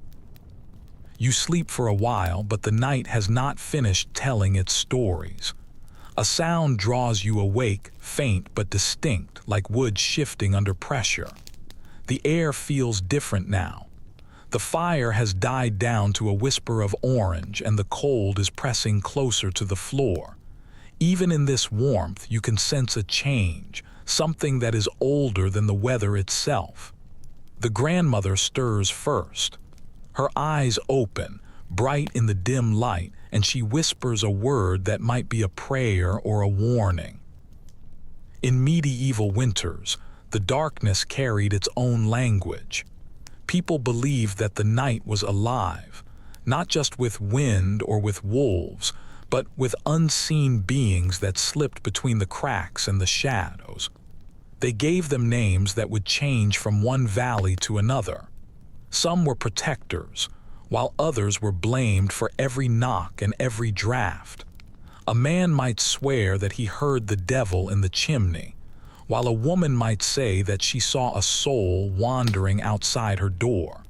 You sleep for a while, but the night has not finished telling its stories. A sound draws you awake, faint but distinct, like wood shifting under pressure. The air feels different now. The fire has died down to a whisper of orange, and the cold is pressing closer to the floor. Even in this warmth, you can sense a change, something that is older than the weather itself. The grandmother stirs first. Her eyes open, bright in the dim light, and she whispers a word that might be a prayer or a warning. In medieval winters, the darkness carried its own language. People believed that the night was alive, not just with wind or with wolves, but with unseen beings that slipped between the cracks and the shadows. They gave them names that would change from one valley to another. Some were protectors, while others were blamed for every knock and every draft. A man might swear that he heard the devil in the chimney, while a woman might say that she saw a soul wandering outside her door.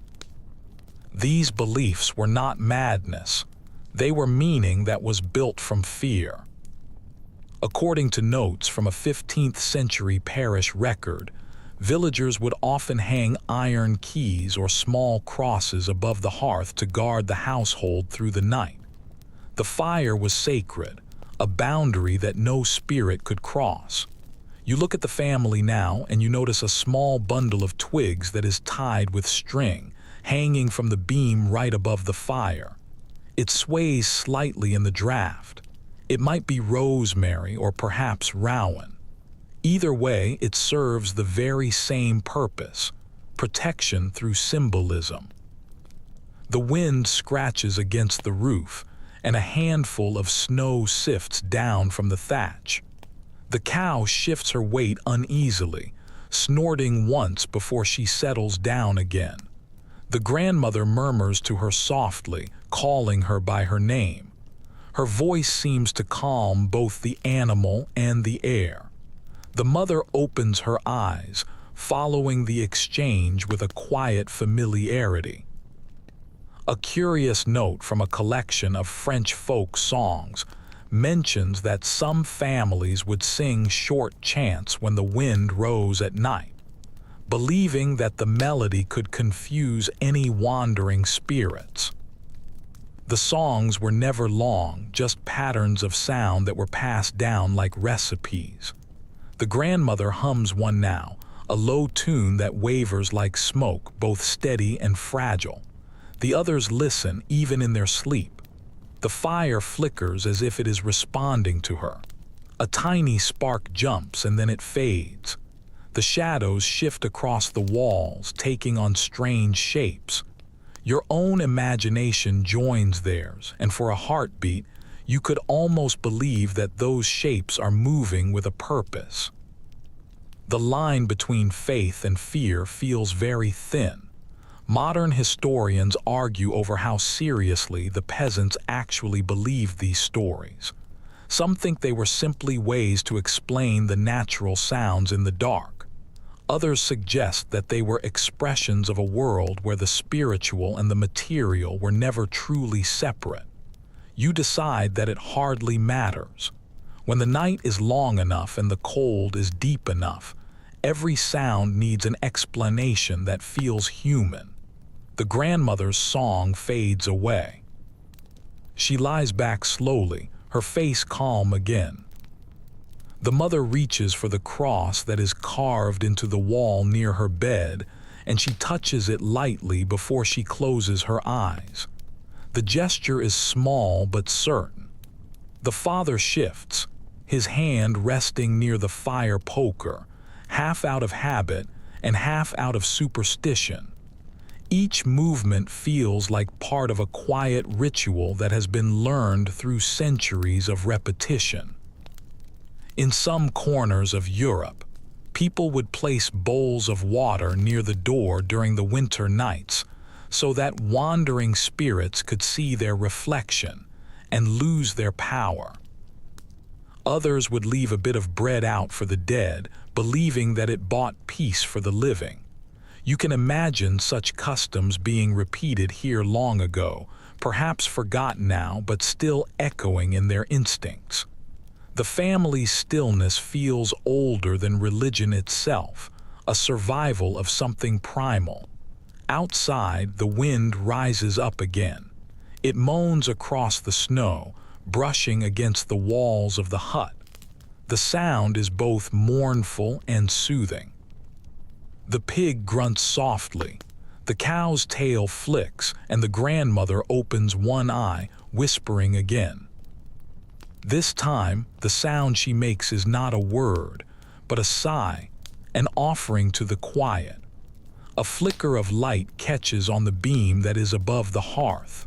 These beliefs were not madness. They were meaning that was built from fear. According to notes from a 15th century parish record, villagers would often hang iron keys or small crosses above the hearth to guard the household through the night. The fire was sacred, a boundary that no spirit could cross. You look at the family now and you notice a small bundle of twigs that is tied with string, hanging from the beam right above the fire. It sways slightly in the draft. It might be rosemary or perhaps rowan. Either way, it serves the very same purpose: protection through symbolism. The wind scratches against the roof, and a handful of snow sifts down from the thatch. The cow shifts her weight uneasily, snorting once before she settles down again. The grandmother murmurs to her softly, calling her by her name. Her voice seems to calm both the animal and the air. The mother opens her eyes, following the exchange with a quiet familiarity. A curious note from a collection of French folk songs mentions that some families would sing short chants when the wind rose at night, believing that the melody could confuse any wandering spirits. The songs were never long, just patterns of sound that were passed down like recipes. The grandmother hums one now, a low tune that wavers like smoke, both steady and fragile. The others listen, even in their sleep. The fire flickers as if it is responding to her. A tiny spark jumps and then it fades. The shadows shift across the walls, taking on strange shapes. Your own imagination joins theirs, and for a heartbeat, you could almost believe that those shapes are moving with a purpose. The line between faith and fear feels very thin. Modern historians argue over how seriously the peasants actually believed these stories. Some think they were simply ways to explain the natural sounds in the dark. Others suggest that they were expressions of a world where the spiritual and the material were never truly separate. You decide that it hardly matters. When the night is long enough and the cold is deep enough, every sound needs an explanation that feels human. The grandmother's song fades away. She lies back slowly, her face calm again. The mother reaches for the cross that is carved into the wall near her bed, and she touches it lightly before she closes her eyes. The gesture is small but certain. The father shifts, his hand resting near the fire poker, half out of habit and half out of superstition. Each movement feels like part of a quiet ritual that has been learned through centuries of repetition. In some corners of Europe, people would place bowls of water near the door during the winter nights so that wandering spirits could see their reflection and lose their power. Others would leave a bit of bread out for the dead, believing that it bought peace for the living. You can imagine such customs being repeated here long ago, perhaps forgotten now but still echoing in their instincts. The family's stillness feels older than religion itself, a survival of something primal. Outside, the wind rises up again. It moans across the snow, brushing against the walls of the hut. The sound is both mournful and soothing. The pig grunts softly, the cow's tail flicks, and the grandmother opens one eye, whispering again. This time, the sound she makes is not a word, but a sigh, an offering to the quiet. A flicker of light catches on the beam that is above the hearth.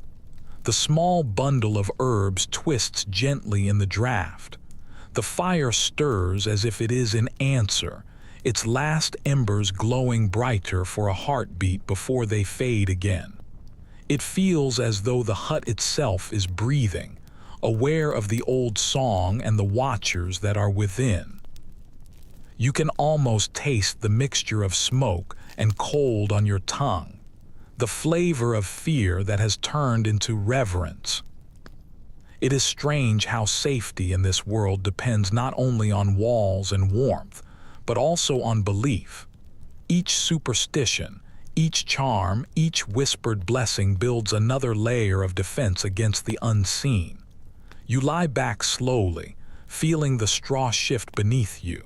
The small bundle of herbs twists gently in the draft. The fire stirs as if it is an answer, its last embers glowing brighter for a heartbeat before they fade again. It feels as though the hut itself is breathing, aware of the old song and the watchers that are within. You can almost taste the mixture of smoke and cold on your tongue, the flavor of fear that has turned into reverence. It is strange how safety in this world depends not only on walls and warmth, but also on belief. Each superstition, each charm, each whispered blessing builds another layer of defense against the unseen. You lie back slowly, feeling the straw shift beneath you.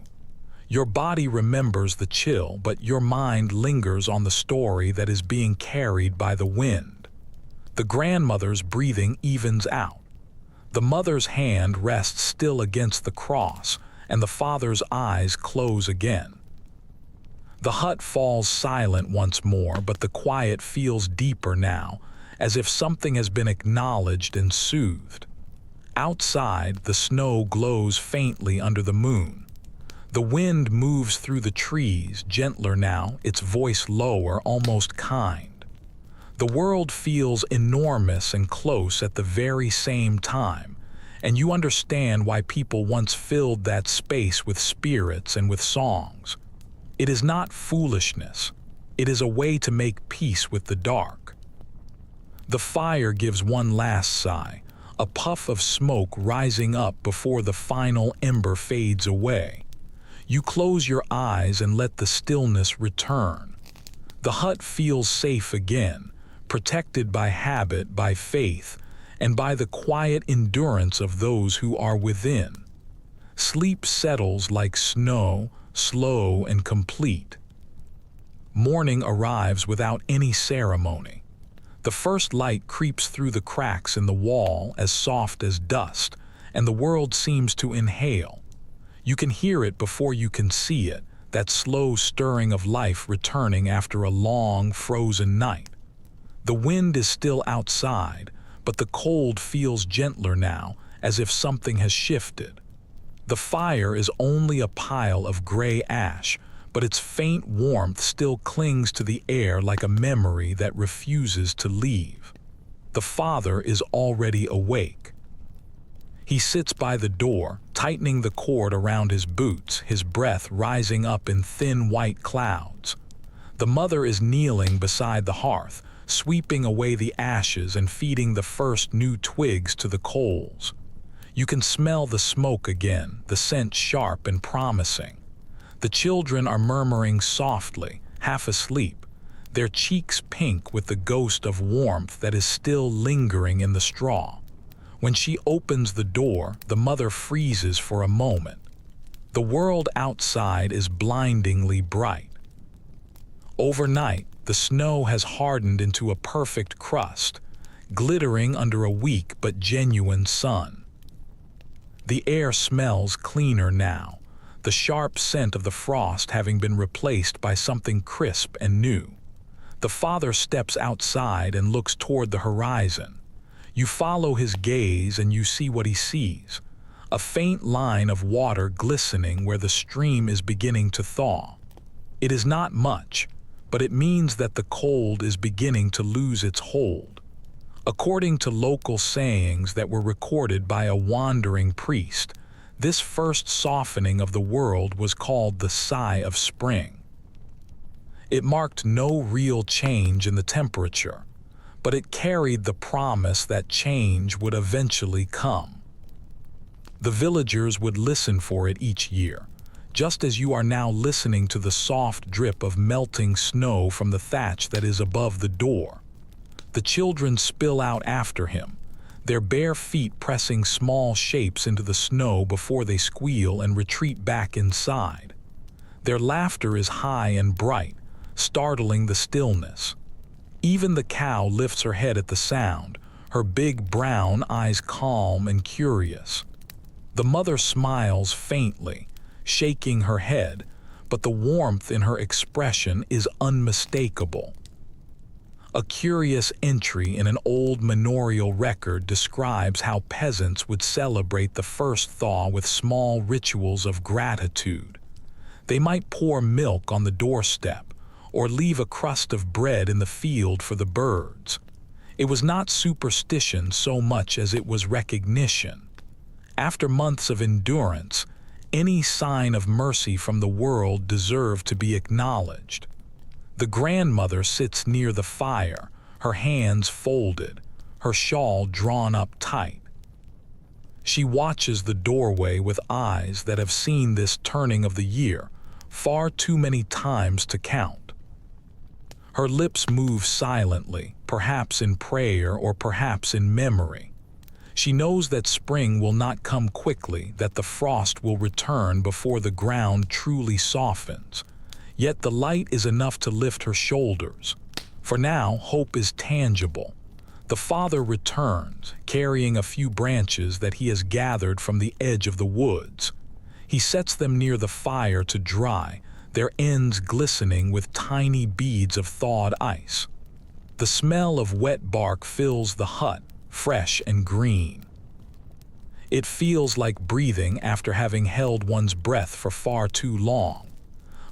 Your body remembers the chill, but your mind lingers on the story that is being carried by the wind. The grandmother's breathing evens out. The mother's hand rests still against the cross, and the father's eyes close again. The hut falls silent once more, but the quiet feels deeper now, as if something has been acknowledged and soothed. Outside, the snow glows faintly under the moon. The wind moves through the trees, gentler now, its voice lower, almost kind. The world feels enormous and close at the very same time, and you understand why people once filled that space with spirits and with songs. It is not foolishness. It is a way to make peace with the dark. The fire gives one last sigh, a puff of smoke rising up before the final ember fades away. You close your eyes and let the stillness return. The hut feels safe again, protected by habit, by faith, and by the quiet endurance of those who are within. Sleep settles like snow, slow and complete. Morning arrives without any ceremony. The first light creeps through the cracks in the wall as soft as dust, and the world seems to inhale. You can hear it before you can see it, that slow stirring of life returning after a long, frozen night. The wind is still outside, but the cold feels gentler now, as if something has shifted. The fire is only a pile of gray ash, but its faint warmth still clings to the air like a memory that refuses to leave. The father is already awake. He sits by the door, tightening the cord around his boots, his breath rising up in thin white clouds. The mother is kneeling beside the hearth, sweeping away the ashes and feeding the first new twigs to the coals. You can smell the smoke again, the scent sharp and promising. The children are murmuring softly, half asleep, their cheeks pink with the ghost of warmth that is still lingering in the straw. When she opens the door, the mother freezes for a moment. The world outside is blindingly bright. Overnight, the snow has hardened into a perfect crust, glittering under a weak but genuine sun. The air smells cleaner now, the sharp scent of the frost having been replaced by something crisp and new. The father steps outside and looks toward the horizon. You follow his gaze and you see what he sees: a faint line of water glistening where the stream is beginning to thaw. It is not much, but it means that the cold is beginning to lose its hold. According to local sayings that were recorded by a wandering priest, this first softening of the world was called the sigh of spring. It marked no real change in the temperature, but it carried the promise that change would eventually come. The villagers would listen for it each year, just as you are now listening to the soft drip of melting snow from the thatch that is above the door. The children spill out after him, their bare feet pressing small shapes into the snow before they squeal and retreat back inside. Their laughter is high and bright, startling the stillness. Even the cow lifts her head at the sound, her big brown eyes calm and curious. The mother smiles faintly, shaking her head, but the warmth in her expression is unmistakable. A curious entry in an old manorial record describes how peasants would celebrate the first thaw with small rituals of gratitude. They might pour milk on the doorstep, or leave a crust of bread in the field for the birds. It was not superstition so much as it was recognition. After months of endurance, any sign of mercy from the world deserved to be acknowledged. The grandmother sits near the fire, her hands folded, her shawl drawn up tight. She watches the doorway with eyes that have seen this turning of the year far too many times to count. Her lips move silently, perhaps in prayer or perhaps in memory. She knows that spring will not come quickly, that the frost will return before the ground truly softens. Yet the light is enough to lift her shoulders. For now, hope is tangible. The father returns, carrying a few branches that he has gathered from the edge of the woods. He sets them near the fire to dry, their ends glistening with tiny beads of thawed ice. The smell of wet bark fills the hut, fresh and green. It feels like breathing after having held one's breath for far too long.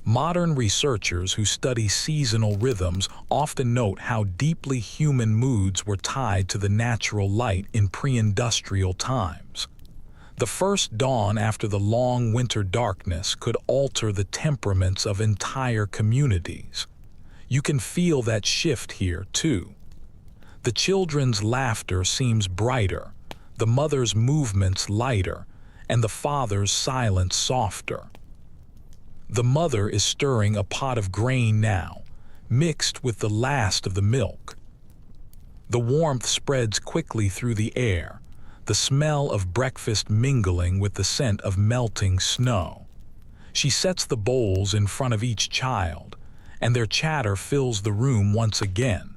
Modern researchers who study seasonal rhythms often note how deeply human moods were tied to the natural light in pre-industrial times. The first dawn after the long winter darkness could alter the temperaments of entire communities. You can feel that shift here, too. The children's laughter seems brighter, the mother's movements lighter, and the father's silence softer. The mother is stirring a pot of grain now, mixed with the last of the milk. The warmth spreads quickly through the air, the smell of breakfast mingling with the scent of melting snow. She sets the bowls in front of each child, and their chatter fills the room once again.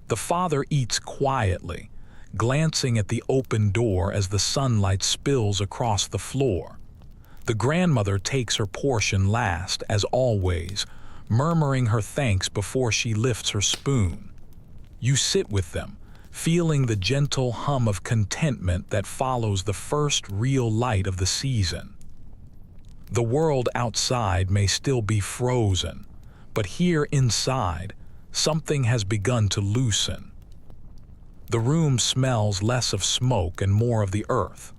The father eats quietly, glancing at the open door as the sunlight spills across the floor. The grandmother takes her portion last, as always, murmuring her thanks before she lifts her spoon. You sit with them, feeling the gentle hum of contentment that follows the first real light of the season. The world outside may still be frozen, but here inside, something has begun to loosen. The room smells less of smoke and more of the earth.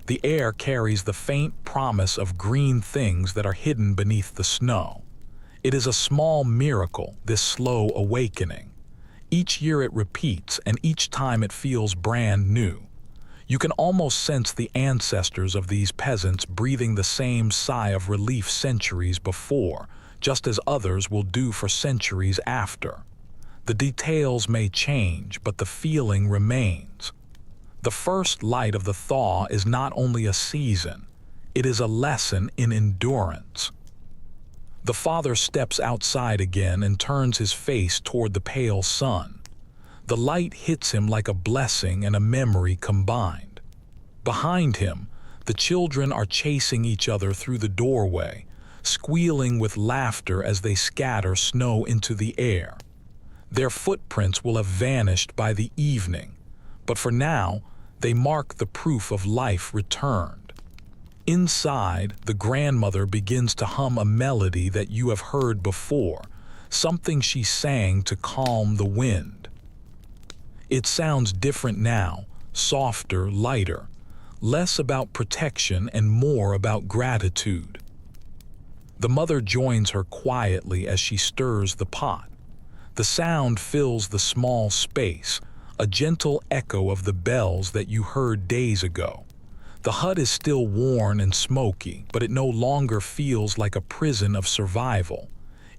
The air carries the faint promise of green things that are hidden beneath the snow. It is a small miracle, this slow awakening. Each year it repeats, and each time it feels brand new. You can almost sense the ancestors of these peasants breathing the same sigh of relief centuries before, just as others will do for centuries after. The details may change, but the feeling remains. The first light of the thaw is not only a season, it is a lesson in endurance. The father steps outside again and turns his face toward the pale sun. The light hits him like a blessing and a memory combined. Behind him, the children are chasing each other through the doorway, squealing with laughter as they scatter snow into the air. Their footprints will have vanished by the evening, but for now, they mark the proof of life returned. Inside, the grandmother begins to hum a melody that you have heard before, something she sang to calm the wind. It sounds different now, softer, lighter, less about protection and more about gratitude. The mother joins her quietly as she stirs the pot. The sound fills the small space, a gentle echo of the bells that you heard days ago. The hut is still worn and smoky, but it no longer feels like a prison of survival.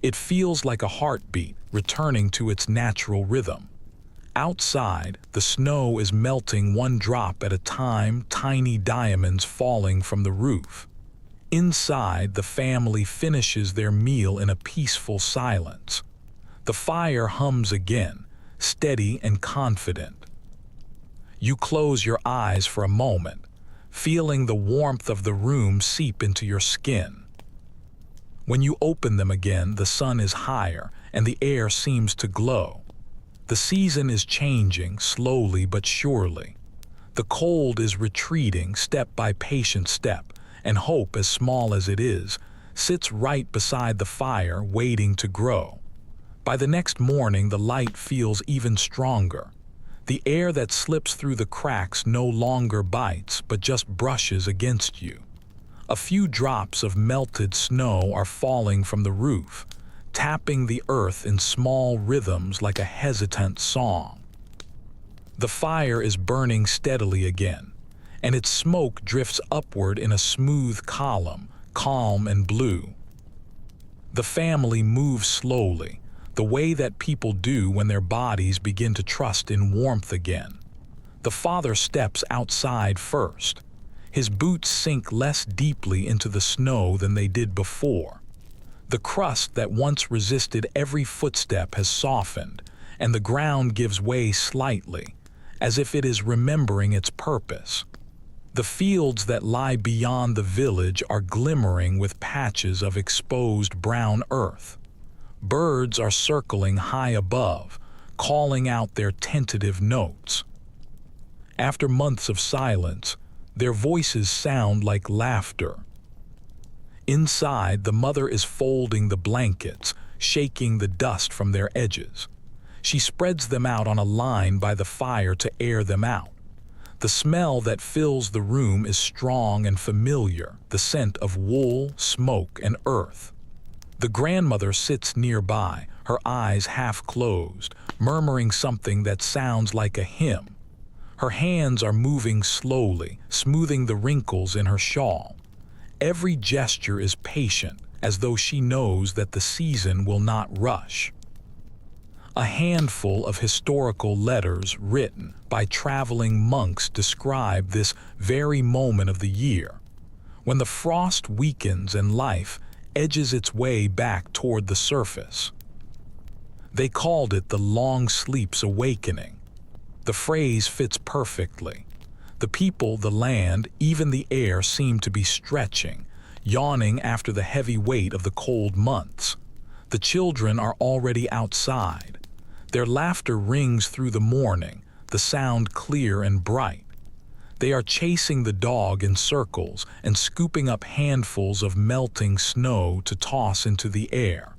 It feels like a heartbeat returning to its natural rhythm. Outside, the snow is melting one drop at a time, tiny diamonds falling from the roof. Inside, the family finishes their meal in a peaceful silence. The fire hums again, steady and confident. You close your eyes for a moment, feeling the warmth of the room seep into your skin. When you open them again, the sun is higher and the air seems to glow. The season is changing slowly but surely. The cold is retreating step by patient step, and hope, as small as it is, sits right beside the fire waiting to grow. By the next morning, the light feels even stronger. The air that slips through the cracks no longer bites, but just brushes against you. A few drops of melted snow are falling from the roof, tapping the earth in small rhythms like a hesitant song. The fire is burning steadily again, and its smoke drifts upward in a smooth column, calm and blue. The family moves slowly, the way that people do when their bodies begin to trust in warmth again. The father steps outside first. His boots sink less deeply into the snow than they did before. The crust that once resisted every footstep has softened, and the ground gives way slightly, as if it is remembering its purpose. The fields that lie beyond the village are glimmering with patches of exposed brown earth. Birds are circling high above, calling out their tentative notes. After months of silence, their voices sound like laughter. Inside, the mother is folding the blankets, shaking the dust from their edges. She spreads them out on a line by the fire to air them out. The smell that fills the room is strong and familiar, the scent of wool, smoke, and earth. The grandmother sits nearby, her eyes half closed, murmuring something that sounds like a hymn. Her hands are moving slowly, smoothing the wrinkles in her shawl. Every gesture is patient, as though she knows that the season will not rush. A handful of historical letters written by traveling monks describe this very moment of the year, when the frost weakens and life edges its way back toward the surface. They called it the long sleep's awakening. The phrase fits perfectly. The people, the land, even the air seem to be stretching, yawning after the heavy weight of the cold months. The children are already outside. Their laughter rings through the morning, the sound clear and bright. They are chasing the dog in circles and scooping up handfuls of melting snow to toss into the air.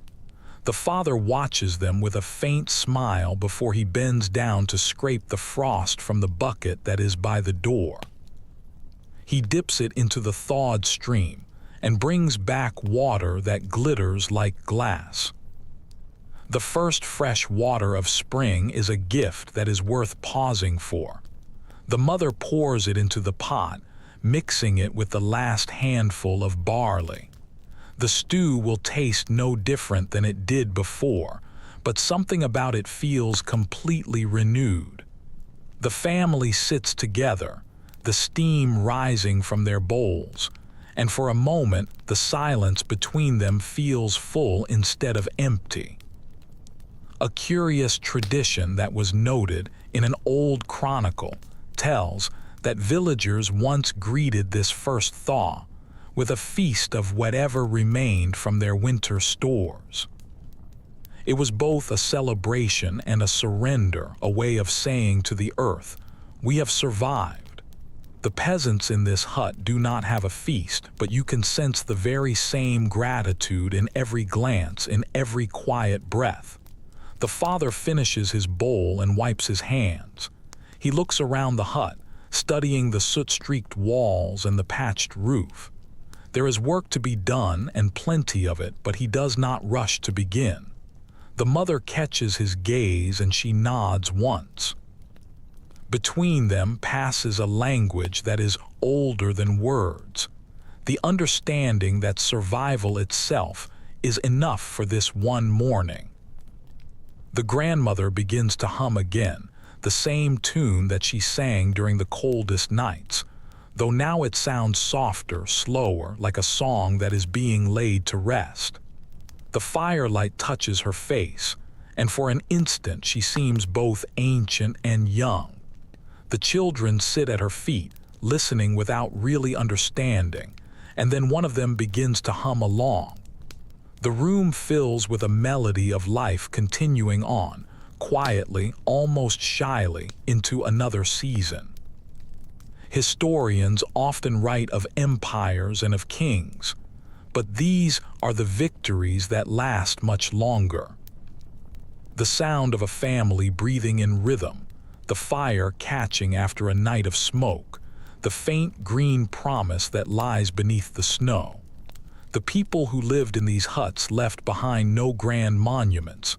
The father watches them with a faint smile before he bends down to scrape the frost from the bucket that is by the door. He dips it into the thawed stream and brings back water that glitters like glass. The first fresh water of spring is a gift that is worth pausing for. The mother pours it into the pot, mixing it with the last handful of barley. The stew will taste no different than it did before, but something about it feels completely renewed. The family sits together, the steam rising from their bowls, and for a moment the silence between them feels full instead of empty. A curious tradition that was noted in an old chronicle tells that villagers once greeted this first thaw with a feast of whatever remained from their winter stores. It was both a celebration and a surrender, a way of saying to the earth, "We have survived." The peasants in this hut do not have a feast, but you can sense the very same gratitude in every glance, in every quiet breath. The father finishes his bowl and wipes his hands. He looks around the hut, studying the soot-streaked walls and the patched roof. There is work to be done and plenty of it, but he does not rush to begin. The mother catches his gaze and she nods once. Between them passes a language that is older than words, the understanding that survival itself is enough for this one morning. The grandmother begins to hum again, the same tune that she sang during the coldest nights, though now it sounds softer, slower, like a song that is being laid to rest. The firelight touches her face, and for an instant she seems both ancient and young. The children sit at her feet, listening without really understanding, and then one of them begins to hum along. The room fills with a melody of life continuing on, quietly, almost shyly, into another season. Historians often write of empires and of kings, but these are the victories that last much longer. The sound of a family breathing in rhythm, the fire catching after a night of smoke, the faint green promise that lies beneath the snow. The people who lived in these huts left behind no grand monuments,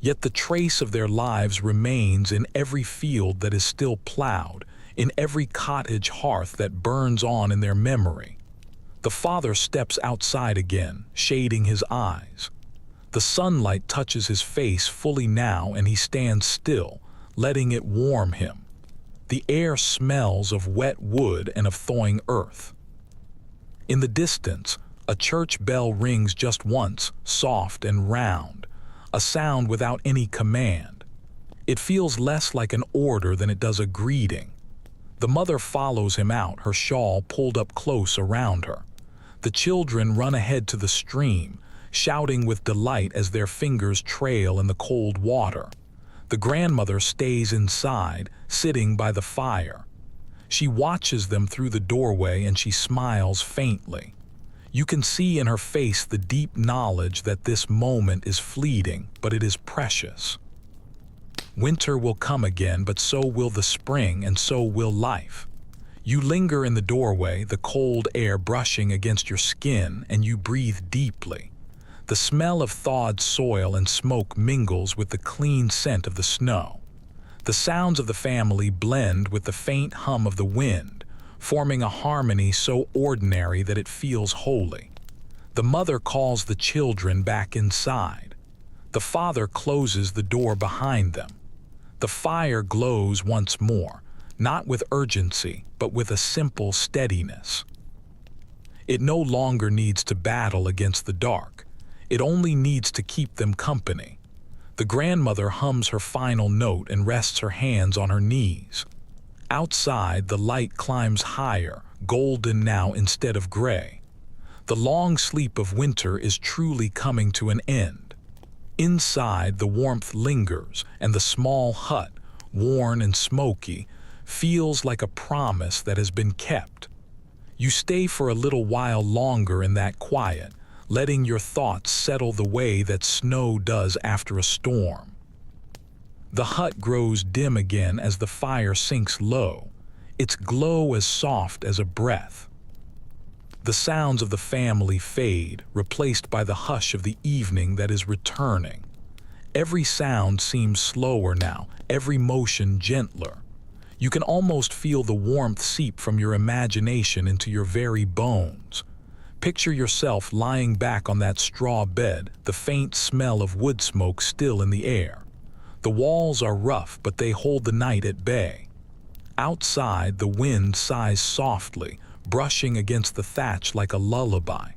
yet the trace of their lives remains in every field that is still plowed, in every cottage hearth that burns on in their memory. The father steps outside again, shading his eyes. The sunlight touches his face fully now, and he stands still, letting it warm him. The air smells of wet wood and of thawing earth. In the distance, a church bell rings just once, soft and round, a sound without any command. It feels less like an order than it does a greeting. The mother follows him out, her shawl pulled up close around her. The children run ahead to the stream, shouting with delight as their fingers trail in the cold water. The grandmother stays inside, sitting by the fire. She watches them through the doorway and she smiles faintly. You can see in her face the deep knowledge that this moment is fleeting, but it is precious. Winter will come again, but so will the spring, and so will life. You linger in the doorway, the cold air brushing against your skin, and you breathe deeply. The smell of thawed soil and smoke mingles with the clean scent of the snow. The sounds of the family blend with the faint hum of the wind, forming a harmony so ordinary that it feels holy. The mother calls the children back inside. The father closes the door behind them. The fire glows once more, not with urgency, but with a simple steadiness. It no longer needs to battle against the dark. It only needs to keep them company. The grandmother hums her final note and rests her hands on her knees. Outside, the light climbs higher, golden now instead of gray. The long sleep of winter is truly coming to an end. Inside, the warmth lingers, and the small hut, worn and smoky, feels like a promise that has been kept. You stay for a little while longer in that quiet, letting your thoughts settle the way that snow does after a storm. The hut grows dim again as the fire sinks low, its glow as soft as a breath. The sounds of the family fade, replaced by the hush of the evening that is returning. Every sound seems slower now, every motion gentler. You can almost feel the warmth seep from your imagination into your very bones. Picture yourself lying back on that straw bed, the faint smell of wood smoke still in the air. The walls are rough, but they hold the night at bay. Outside, the wind sighs softly, brushing against the thatch like a lullaby.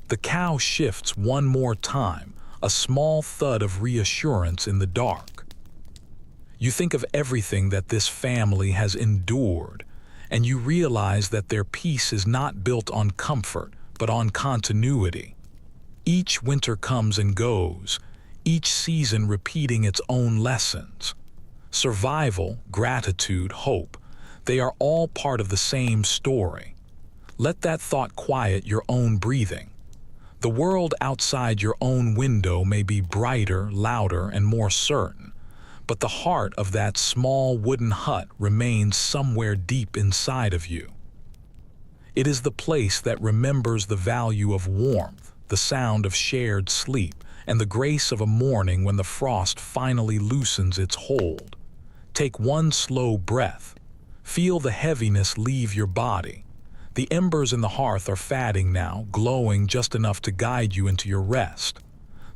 The cow shifts one more time, a small thud of reassurance in the dark. You think of everything that this family has endured, and you realize that their peace is not built on comfort, but on continuity. Each winter comes and goes, each season repeating its own lessons. Survival, gratitude, hope, they are all part of the same story. Let that thought quiet your own breathing. The world outside your own window may be brighter, louder, and more certain, but the heart of that small wooden hut remains somewhere deep inside of you. It is the place that remembers the value of warmth, the sound of shared sleep, and the grace of a morning when the frost finally loosens its hold. Take one slow breath. Feel the heaviness leave your body. The embers in the hearth are fading now, glowing just enough to guide you into your rest.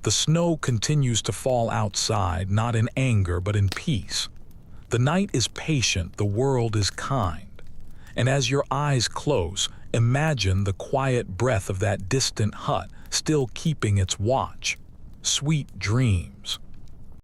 The snow continues to fall outside, not in anger but in peace. The night is patient, the world is kind. And as your eyes close, imagine the quiet breath of that distant hut still keeping its watch. Sweet dreams.